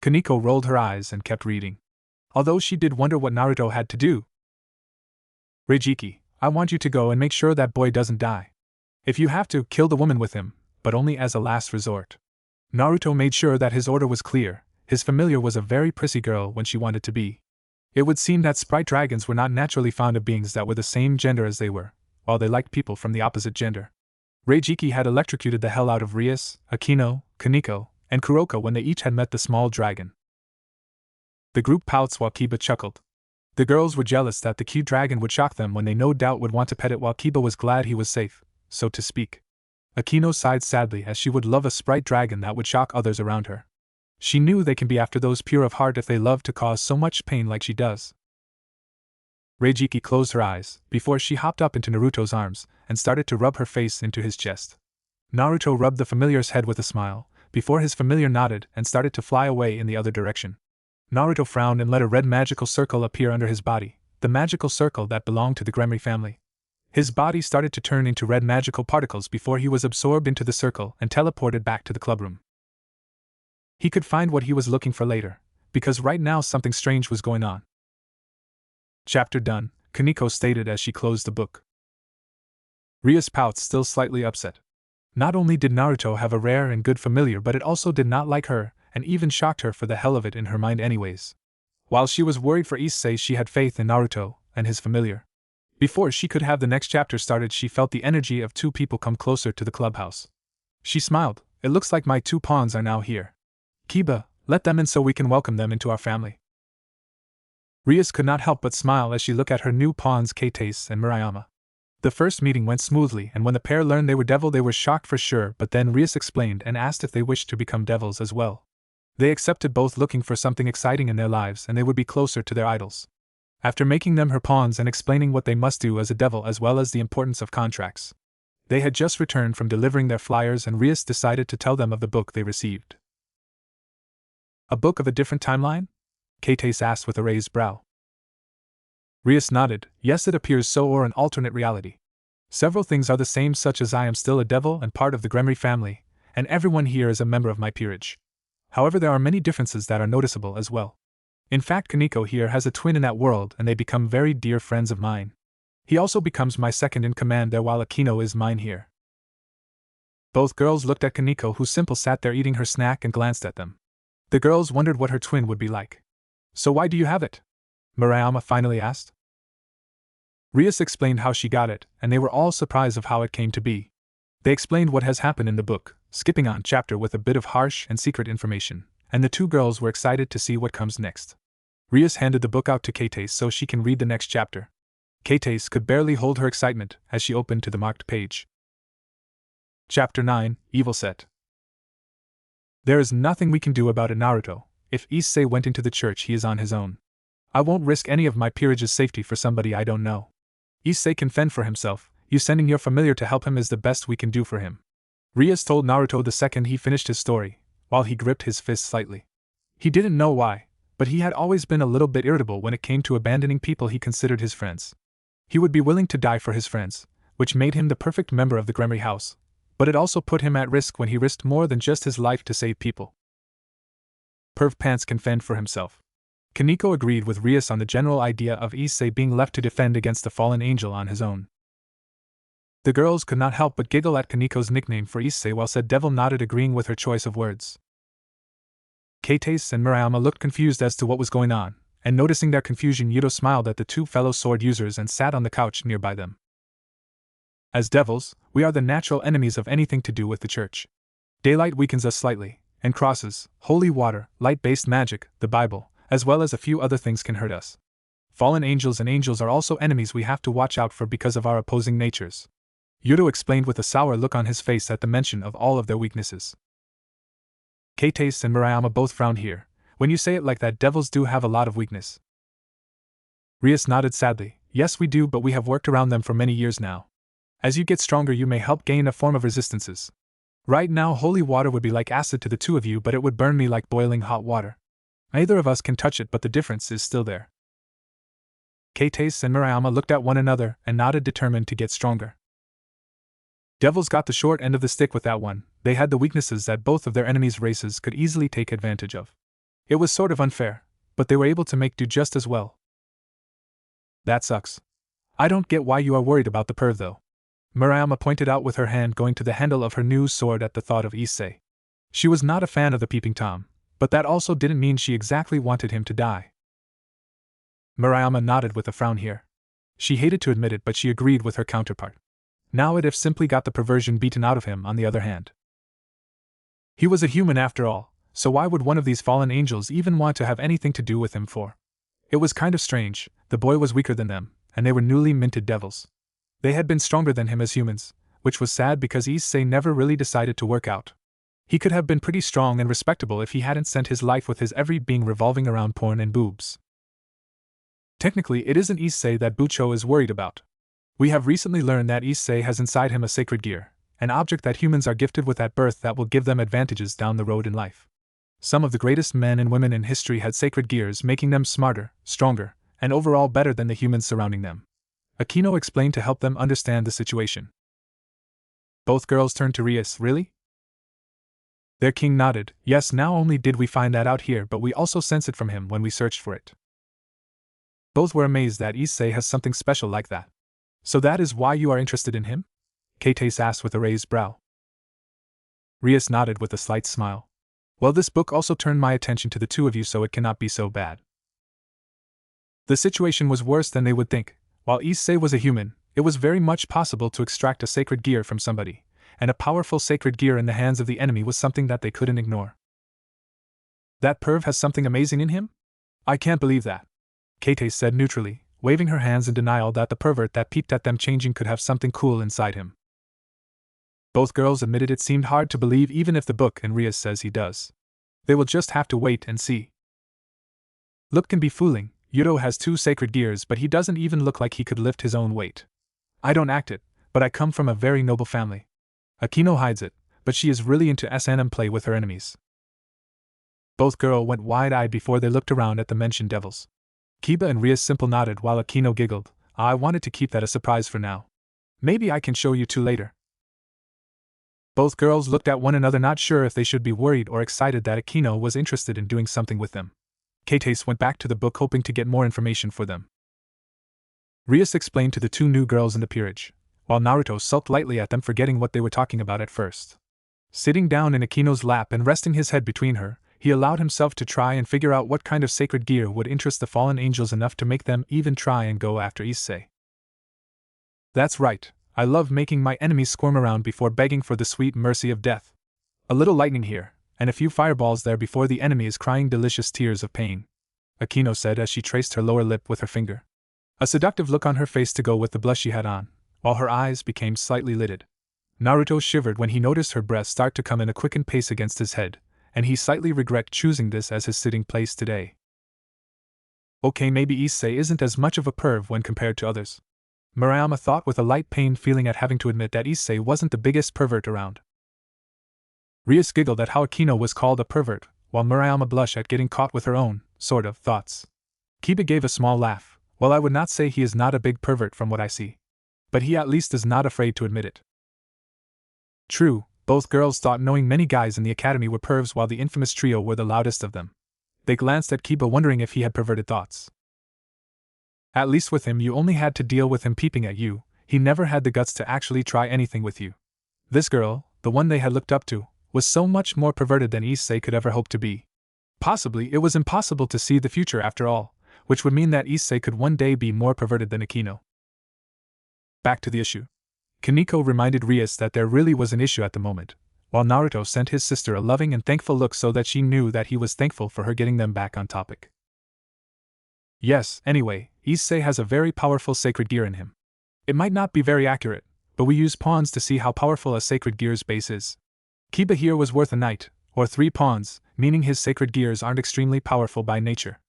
Kaneko rolled her eyes and kept reading. Although she did wonder what Naruto had to do. Reijiki, I want you to go and make sure that boy doesn't die. If you have to, kill the woman with him, but only as a last resort. Naruto made sure that his order was clear. His familiar was a very prissy girl when she wanted to be. It would seem that sprite dragons were not naturally fond of beings that were the same gender as they were, while they liked people from the opposite gender. Reijiki had electrocuted the hell out of Rias, Akino, Kaneko, and Kuroko when they each had met the small dragon. The group pouts while Kiba chuckled. The girls were jealous that the cute dragon would shock them when they no doubt would want to pet it, while Kiba was glad he was safe, so to speak. Akino sighed sadly as she would love a sprite dragon that would shock others around her. She knew they can be after those pure of heart if they love to cause so much pain like she does. Reijiki closed her eyes before she hopped up into Naruto's arms and started to rub her face into his chest. Naruto rubbed the familiar's head with a smile before his familiar nodded and started to fly away in the other direction. Naruto frowned and let a red magical circle appear under his body, the magical circle that belonged to the Gremry family. His body started to turn into red magical particles before he was absorbed into the circle and teleported back to the clubroom. He could find what he was looking for later, because right now something strange was going on. Chapter done, Kaneko stated as she closed the book. Rias pouts, still slightly upset. Not only did Naruto have a rare and good familiar, but it also did not like her, and even shocked her for the hell of it in her mind anyways. While she was worried for Issei, she had faith in Naruto and his familiar. Before she could have the next chapter started, she felt the energy of two people come closer to the clubhouse. She smiled. It looks like my two pawns are now here. Kiba, let them in so we can welcome them into our family. Rias could not help but smile as she looked at her new pawns Kates and Murayama. The first meeting went smoothly, and when the pair learned they were devil they were shocked for sure, but then Rias explained and asked if they wished to become devils as well. They accepted, both looking for something exciting in their lives and they would be closer to their idols. After making them her pawns and explaining what they must do as a devil as well as the importance of contracts, they had just returned from delivering their flyers and Rias decided to tell them of the book they received. A book of a different timeline? Kates asked with a raised brow. Rias nodded. Yes, it appears so, or an alternate reality. Several things are the same, such as I am still a devil and part of the Gremry family, and everyone here is a member of my peerage. However, there are many differences that are noticeable as well. In fact, Kaneko here has a twin in that world and they become very dear friends of mine. He also becomes my second in command there while Akino is mine here. Both girls looked at Kaneko, who simply sat there eating her snack, and glanced at them. The girls wondered what her twin would be like. So why do you have it? Murayama finally asked. Rias explained how she got it, and they were all surprised of how it came to be. They explained what has happened in the book, skipping on chapter with a bit of harsh and secret information, and the two girls were excited to see what comes next. Rias handed the book out to Kates so she can read the next chapter. Kates could barely hold her excitement as she opened to the marked page. Chapter 9, Evil Set. There is nothing we can do about it, Naruto. If Issei went into the church, he is on his own. I won't risk any of my peerage's safety for somebody I don't know. Issei can fend for himself. You sending your familiar to help him is the best we can do for him. Rias told Naruto the second he finished his story, while he gripped his fist slightly. He didn't know why, but he had always been a little bit irritable when it came to abandoning people he considered his friends. He would be willing to die for his friends, which made him the perfect member of the Gremry house, but it also put him at risk when he risked more than just his life to save people. Perv Pants can fend for himself. Kaneko agreed with Rias on the general idea of Issei being left to defend against the fallen angel on his own. The girls could not help but giggle at Kaneko's nickname for Issei, while said Devil nodded, agreeing with her choice of words. Kates and Murayama looked confused as to what was going on, and noticing their confusion, Yuto smiled at the two fellow sword users and sat on the couch nearby them. As devils, we are the natural enemies of anything to do with the church. Daylight weakens us slightly, and crosses, holy water, light-based magic, the Bible, as well as a few other things can hurt us. Fallen angels and angels are also enemies we have to watch out for because of our opposing natures. Yuto explained with a sour look on his face at the mention of all of their weaknesses. Kates and Murayama both frowned here. When you say it like that, devils do have a lot of weakness. Rias nodded sadly. Yes, we do, but we have worked around them for many years now. As you get stronger, you may help gain a form of resistances. Right now, holy water would be like acid to the two of you, but it would burn me like boiling hot water. Neither of us can touch it, but the difference is still there. Kates and Murayama looked at one another and nodded, determined to get stronger. Devils got the short end of the stick with that one. They had the weaknesses that both of their enemies' races could easily take advantage of. It was sort of unfair, but they were able to make do just as well. That sucks. I don't get why you are worried about the perv though. Murayama pointed out with her hand, going to the handle of her new sword at the thought of Issei. She was not a fan of the peeping Tom, but that also didn't mean she exactly wanted him to die. Murayama nodded with a frown here. She hated to admit it, but she agreed with her counterpart. Now it if simply got the perversion beaten out of him on the other hand. He was a human after all, so why would one of these fallen angels even want to have anything to do with him for? It was kind of strange. The boy was weaker than them, and they were newly minted devils. They had been stronger than him as humans, which was sad because Issei never really decided to work out. He could have been pretty strong and respectable if he hadn't spent his life with his every being revolving around porn and boobs. Technically, it isn't Issei that Bucho is worried about. We have recently learned that Issei has inside him a sacred gear, an object that humans are gifted with at birth that will give them advantages down the road in life. Some of the greatest men and women in history had sacred gears, making them smarter, stronger, and overall better than the humans surrounding them. Akino explained to help them understand the situation. Both girls turned to Rias. Really? Their king nodded. Yes, not only did we find that out here, but we also sensed it from him when we searched for it. Both were amazed that Issei has something special like that. So that is why you are interested in him? Kates asked with a raised brow. Rias nodded with a slight smile. Well, this book also turned my attention to the two of you, so it cannot be so bad. The situation was worse than they would think. While Issei was a human, it was very much possible to extract a sacred gear from somebody, and a powerful sacred gear in the hands of the enemy was something that they couldn't ignore. That perv has something amazing in him? I can't believe that, Kate said neutrally, waving her hands in denial that the pervert that peeped at them changing could have something cool inside him. Both girls admitted it seemed hard to believe even if the book and Rias says he does. They will just have to wait and see. Look can be fooling. Yuto has 2 sacred gears, but he doesn't even look like he could lift his own weight. I don't act it, but I come from a very noble family. Akino hides it, but she is really into S&M play with her enemies. Both girls went wide-eyed before they looked around at the mentioned devils. Kiba and Rias simple nodded while Akino giggled. I wanted to keep that a surprise for now. Maybe I can show you 2 later. Both girls looked at one another, not sure if they should be worried or excited that Akino was interested in doing something with them. Kate went back to the book hoping to get more information for them. Rias explained to the 2 new girls in the peerage, while Naruto sulked lightly at them, forgetting what they were talking about at first. Sitting down in Akino's lap and resting his head between her, he allowed himself to try and figure out what kind of sacred gear would interest the fallen angels enough to make them even try and go after Issei. That's right, I love making my enemies squirm around before begging for the sweet mercy of death. A little lightning here, and a few fireballs there before the enemy is crying delicious tears of pain, Akino said as she traced her lower lip with her finger. A seductive look on her face to go with the blush she had on, while her eyes became slightly lidded. Naruto shivered when he noticed her breath start to come in a quickened pace against his head, and he slightly regretted choosing this as his sitting place today. Okay, maybe Issei isn't as much of a perv when compared to others. Murayama thought with a light pain feeling at having to admit that Issei wasn't the biggest pervert around. Rias giggled at how Akino was called a pervert, while Murayama blushed at getting caught with her own, sort of, thoughts. Kiba gave a small laugh. Well, I would not say he is not a big pervert from what I see. But he at least is not afraid to admit it. True, both girls thought knowing many guys in the academy were pervs while the infamous trio were the loudest of them. They glanced at Kiba wondering if he had perverted thoughts. At least with him you only had to deal with him peeping at you, he never had the guts to actually try anything with you. This girl, the one they had looked up to, was so much more perverted than Issei could ever hope to be. Possibly it was impossible to see the future after all, which would mean that Issei could one day be more perverted than Akino. Back to the issue. Kaneko reminded Rias that there really was an issue at the moment, while Naruto sent his sister a loving and thankful look so that she knew that he was thankful for her getting them back on topic. Yes, anyway, Issei has a very powerful sacred gear in him. It might not be very accurate, but we use pawns to see how powerful a sacred gear's base is. Kiba here was worth a knight, or 3 pawns, meaning his sacred gears aren't extremely powerful by nature.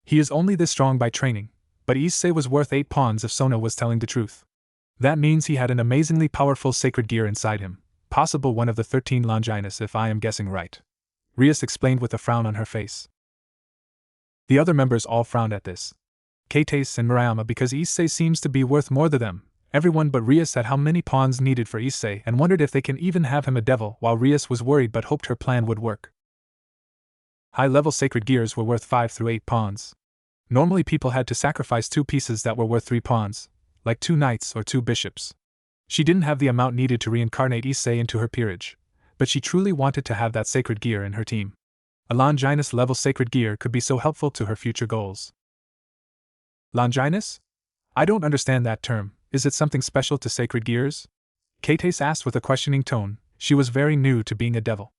He is only this strong by training, but Issei was worth 8 pawns if Sona was telling the truth. That means he had an amazingly powerful sacred gear inside him, possible one of the 13 Longinus if I am guessing right. Rias explained with a frown on her face. The other members all frowned at this. Kate and Murayama because Issei seems to be worth more to them. Everyone but Rias at how many pawns needed for Issei and wondered if they can even have him a devil, while Rias was worried but hoped her plan would work. High-level sacred gears were worth 5 through 8 pawns. Normally people had to sacrifice 2 pieces that were worth 3 pawns, like 2 knights or 2 bishops. She didn't have the amount needed to reincarnate Issei into her peerage, but she truly wanted to have that sacred gear in her team. A Longinus-level sacred gear could be so helpful to her future goals. Longinus? I don't understand that term. Is it something special to sacred gears? Kate asked with a questioning tone. She was very new to being a devil.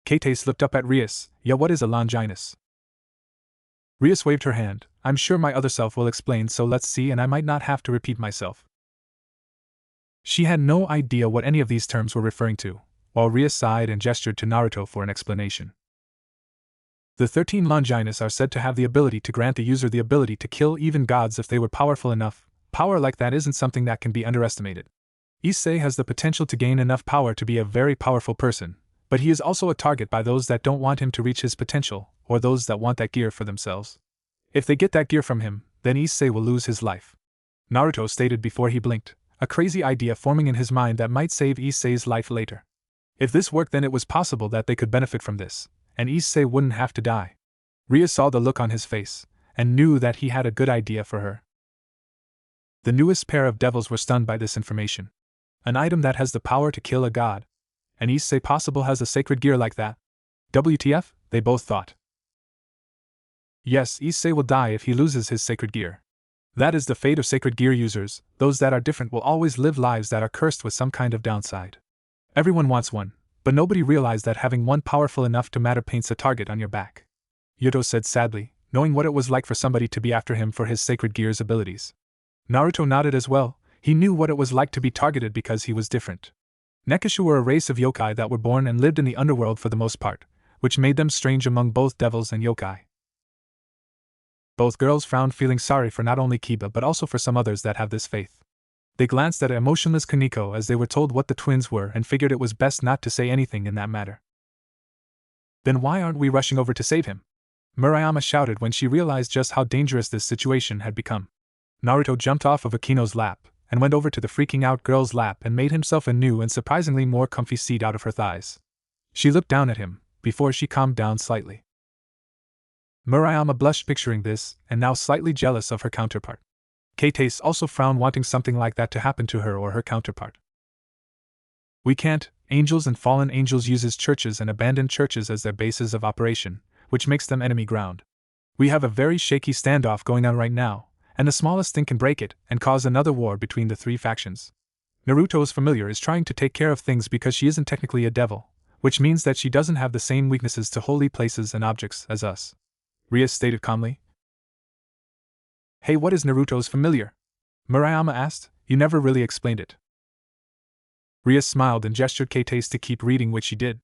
Kate looked up at Rias. Yeah, what is a Longinus? Rias waved her hand. I'm sure my other self will explain, so let's see, and I might not have to repeat myself. She had no idea what any of these terms were referring to, while Rias sighed and gestured to Naruto for an explanation. The 13 Longinus are said to have the ability to grant the user the ability to kill even gods if they were powerful enough. Power like that isn't something that can be underestimated. Issei has the potential to gain enough power to be a very powerful person, but he is also a target by those that don't want him to reach his potential, or those that want that gear for themselves. If they get that gear from him, then Issei will lose his life. Naruto stated before he blinked, a crazy idea forming in his mind that might save Issei's life later. If this worked, then it was possible that they could benefit from this, and Issei wouldn't have to die. Rias saw the look on his face, and knew that he had a good idea for her. The newest pair of devils were stunned by this information. An item that has the power to kill a god. And Issei possible has a sacred gear like that. WTF, they both thought. Yes, Issei will die if he loses his sacred gear. That is the fate of sacred gear users. Those that are different will always live lives that are cursed with some kind of downside. Everyone wants one, but nobody realized that having one powerful enough to matter paints a target on your back. Yuto said sadly, knowing what it was like for somebody to be after him for his sacred gear's abilities. Naruto nodded as well. He knew what it was like to be targeted because he was different. Nekishu were a race of yokai that were born and lived in the underworld for the most part, which made them strange among both devils and yokai. Both girls frowned, feeling sorry for not only Kiba but also for some others that have this faith. They glanced at emotionless Kaneko as they were told what the twins were and figured it was best not to say anything in that matter. Then why aren't we rushing over to save him? Murayama shouted when she realized just how dangerous this situation had become. Naruto jumped off of Akino's lap and went over to the freaking out girl's lap and made himself a new and surprisingly more comfy seat out of her thighs. She looked down at him before she calmed down slightly. Murayama blushed picturing this, and now slightly jealous of her counterpart. Kate also frowned, wanting something like that to happen to her or her counterpart. We can't. Angels and fallen angels uses churches and abandoned churches as their bases of operation, which makes them enemy ground. We have a very shaky standoff going on right now, and the smallest thing can break it and cause another war between the three factions. Naruto's familiar is trying to take care of things because she isn't technically a devil, which means that she doesn't have the same weaknesses to holy places and objects as us. Rias stated calmly. Hey, what is Naruto's familiar? Murayama asked. You never really explained it. Rias smiled and gestured Kate to keep reading, which she did.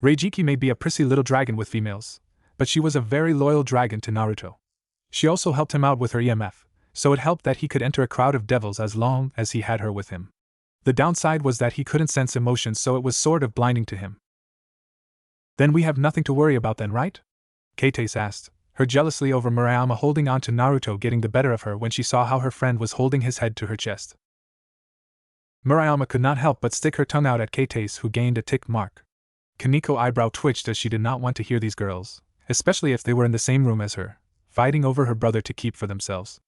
Reijiki may be a prissy little dragon with females, but she was a very loyal dragon to Naruto. She also helped him out with her EMF, so it helped that he could enter a crowd of devils as long as he had her with him. The downside was that he couldn't sense emotions, so it was sort of blinding to him. Then we have nothing to worry about then, right? Kate asked, her jealousy over Murayama holding on to Naruto getting the better of her when she saw how her friend was holding his head to her chest. Murayama could not help but stick her tongue out at Kate, who gained a tick mark. Kaneko's eyebrow twitched as she did not want to hear these girls, especially if they were in the same room as her, fighting over her brother to keep for themselves.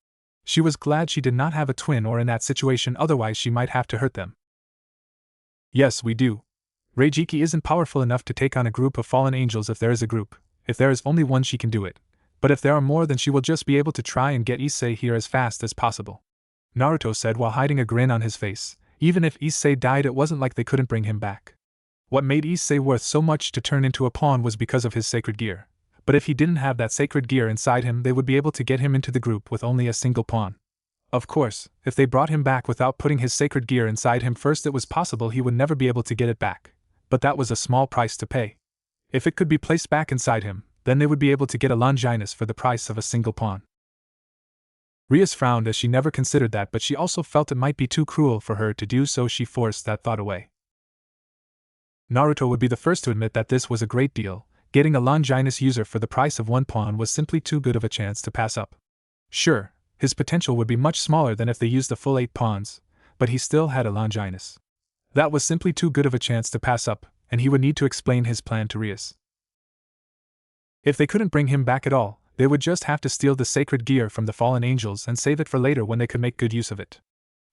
She was glad she did not have a twin or in that situation, otherwise she might have to hurt them. Yes, we do. Reijiki isn't powerful enough to take on a group of fallen angels if there is a group. If there is only one, she can do it. But if there are more, then she will just be able to try and get Issei here as fast as possible. Naruto said while hiding a grin on his face. Even if Issei died, it wasn't like they couldn't bring him back. What made Issei worth so much to turn into a pawn was because of his sacred gear. But if he didn't have that sacred gear inside him, they would be able to get him into the group with only a single pawn. Of course, if they brought him back without putting his sacred gear inside him first, it was possible he would never be able to get it back. But that was a small price to pay. If it could be placed back inside him, then they would be able to get a Longinus for the price of a single pawn. Rias frowned as she never considered that, but she also felt it might be too cruel for her to do, so she forced that thought away. Naruto would be the first to admit that this was a great deal. Getting a Longinus user for the price of one pawn was simply too good of a chance to pass up. Sure, his potential would be much smaller than if they used the full 8 pawns, but he still had a Longinus. That was simply too good of a chance to pass up, and he would need to explain his plan to Rias. If they couldn't bring him back at all, they would just have to steal the sacred gear from the fallen angels and save it for later when they could make good use of it.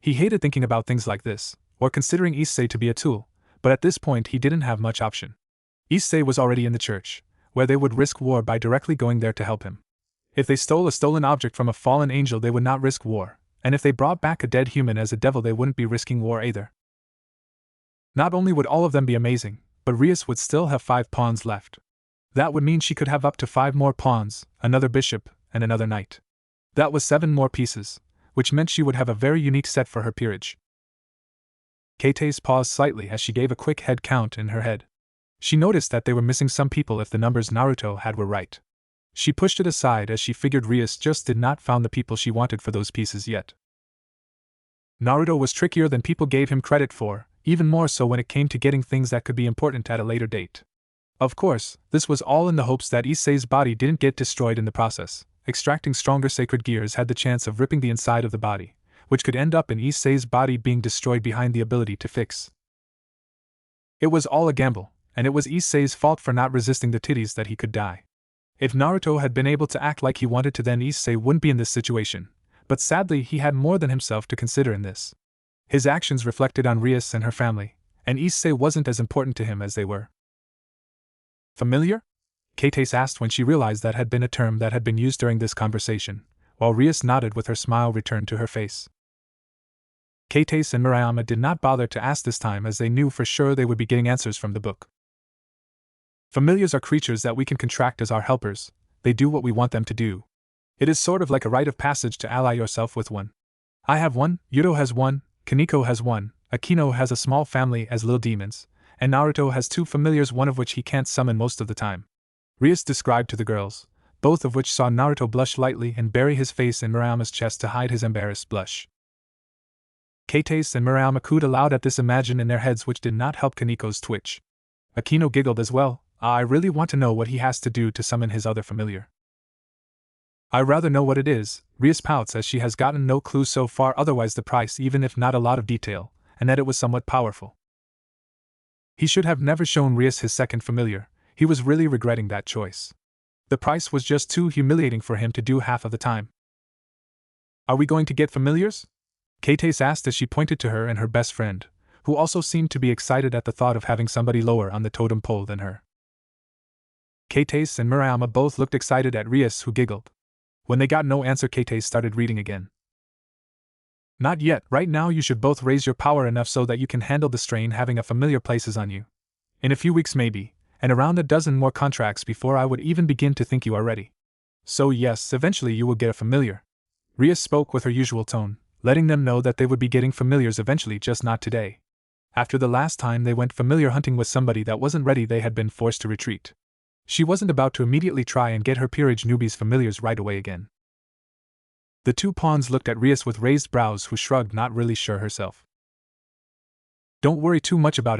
He hated thinking about things like this, or considering Issei to be a tool, but at this point he didn't have much option. Issei was already in the church, where they would risk war by directly going there to help him. If they stole a stolen object from a fallen angel, they would not risk war, and if they brought back a dead human as a devil, they wouldn't be risking war either. Not only would all of them be amazing, but Rias would still have 5 pawns left. That would mean she could have up to 5 more pawns, another bishop, and another knight. That was 7 more pieces, which meant she would have a very unique set for her peerage. Kate's paused slightly as she gave a quick head count in her head. She noticed that they were missing some people if the numbers Naruto had were right. She pushed it aside as she figured Rias just did not found the people she wanted for those pieces yet. Naruto was trickier than people gave him credit for, even more so when it came to getting things that could be important at a later date. Of course, this was all in the hopes that Issei's body didn't get destroyed in the process. Extracting stronger sacred gears had the chance of ripping the inside of the body, which could end up in Issei's body being destroyed behind the ability to fix. It was all a gamble, and it was Issei's fault for not resisting the titties that he could die. If Naruto had been able to act like he wanted to, then Issei wouldn't be in this situation, but sadly he had more than himself to consider in this. His actions reflected on Rias and her family, and Issei wasn't as important to him as they were. Familiar? Kate asked when she realized that had been a term that had been used during this conversation, while Rias nodded with her smile returned to her face. Kate and Murayama did not bother to ask this time, as they knew for sure they would be getting answers from the book. Familiars are creatures that we can contract as our helpers. They do what we want them to do. It is sort of like a rite of passage to ally yourself with one. I have one, Yuto has one, Kaneko has one, Akino has a small family as little demons, and Naruto has 2 familiars, one of which he can't summon most of the time. Rias described to the girls, both of which saw Naruto blush lightly and bury his face in Murayama's chest to hide his embarrassed blush. Kate and Murayama cooed aloud at this imagine in their heads, which did not help Kaneko's twitch. Akino giggled as well. I really want to know what he has to do to summon his other familiar. I rather know what it is, Rias pouts, as she has gotten no clue so far, otherwise the price, even if not a lot of detail, and that it was somewhat powerful. He should have never shown Rias his second familiar. He was really regretting that choice. The price was just too humiliating for him to do half of the time. Are we going to get familiars? Kate asked as she pointed to her and her best friend, who also seemed to be excited at the thought of having somebody lower on the totem pole than her. Kate and Murayama both looked excited at Rias, who giggled. When they got no answer, Kate started reading again. Not yet. Right now you should both raise your power enough so that you can handle the strain having a familiar places on you. In a few weeks maybe, and around a dozen more contracts before I would even begin to think you are ready. So yes, eventually you will get a familiar. Rias spoke with her usual tone, letting them know that they would be getting familiars eventually, just not today. After the last time they went familiar hunting with somebody that wasn't ready, they had been forced to retreat. She wasn't about to immediately try and get her peerage newbies familiars right away again. The 2 pawns looked at Rias with raised brows, who shrugged, not really sure herself. Don't worry too much about it,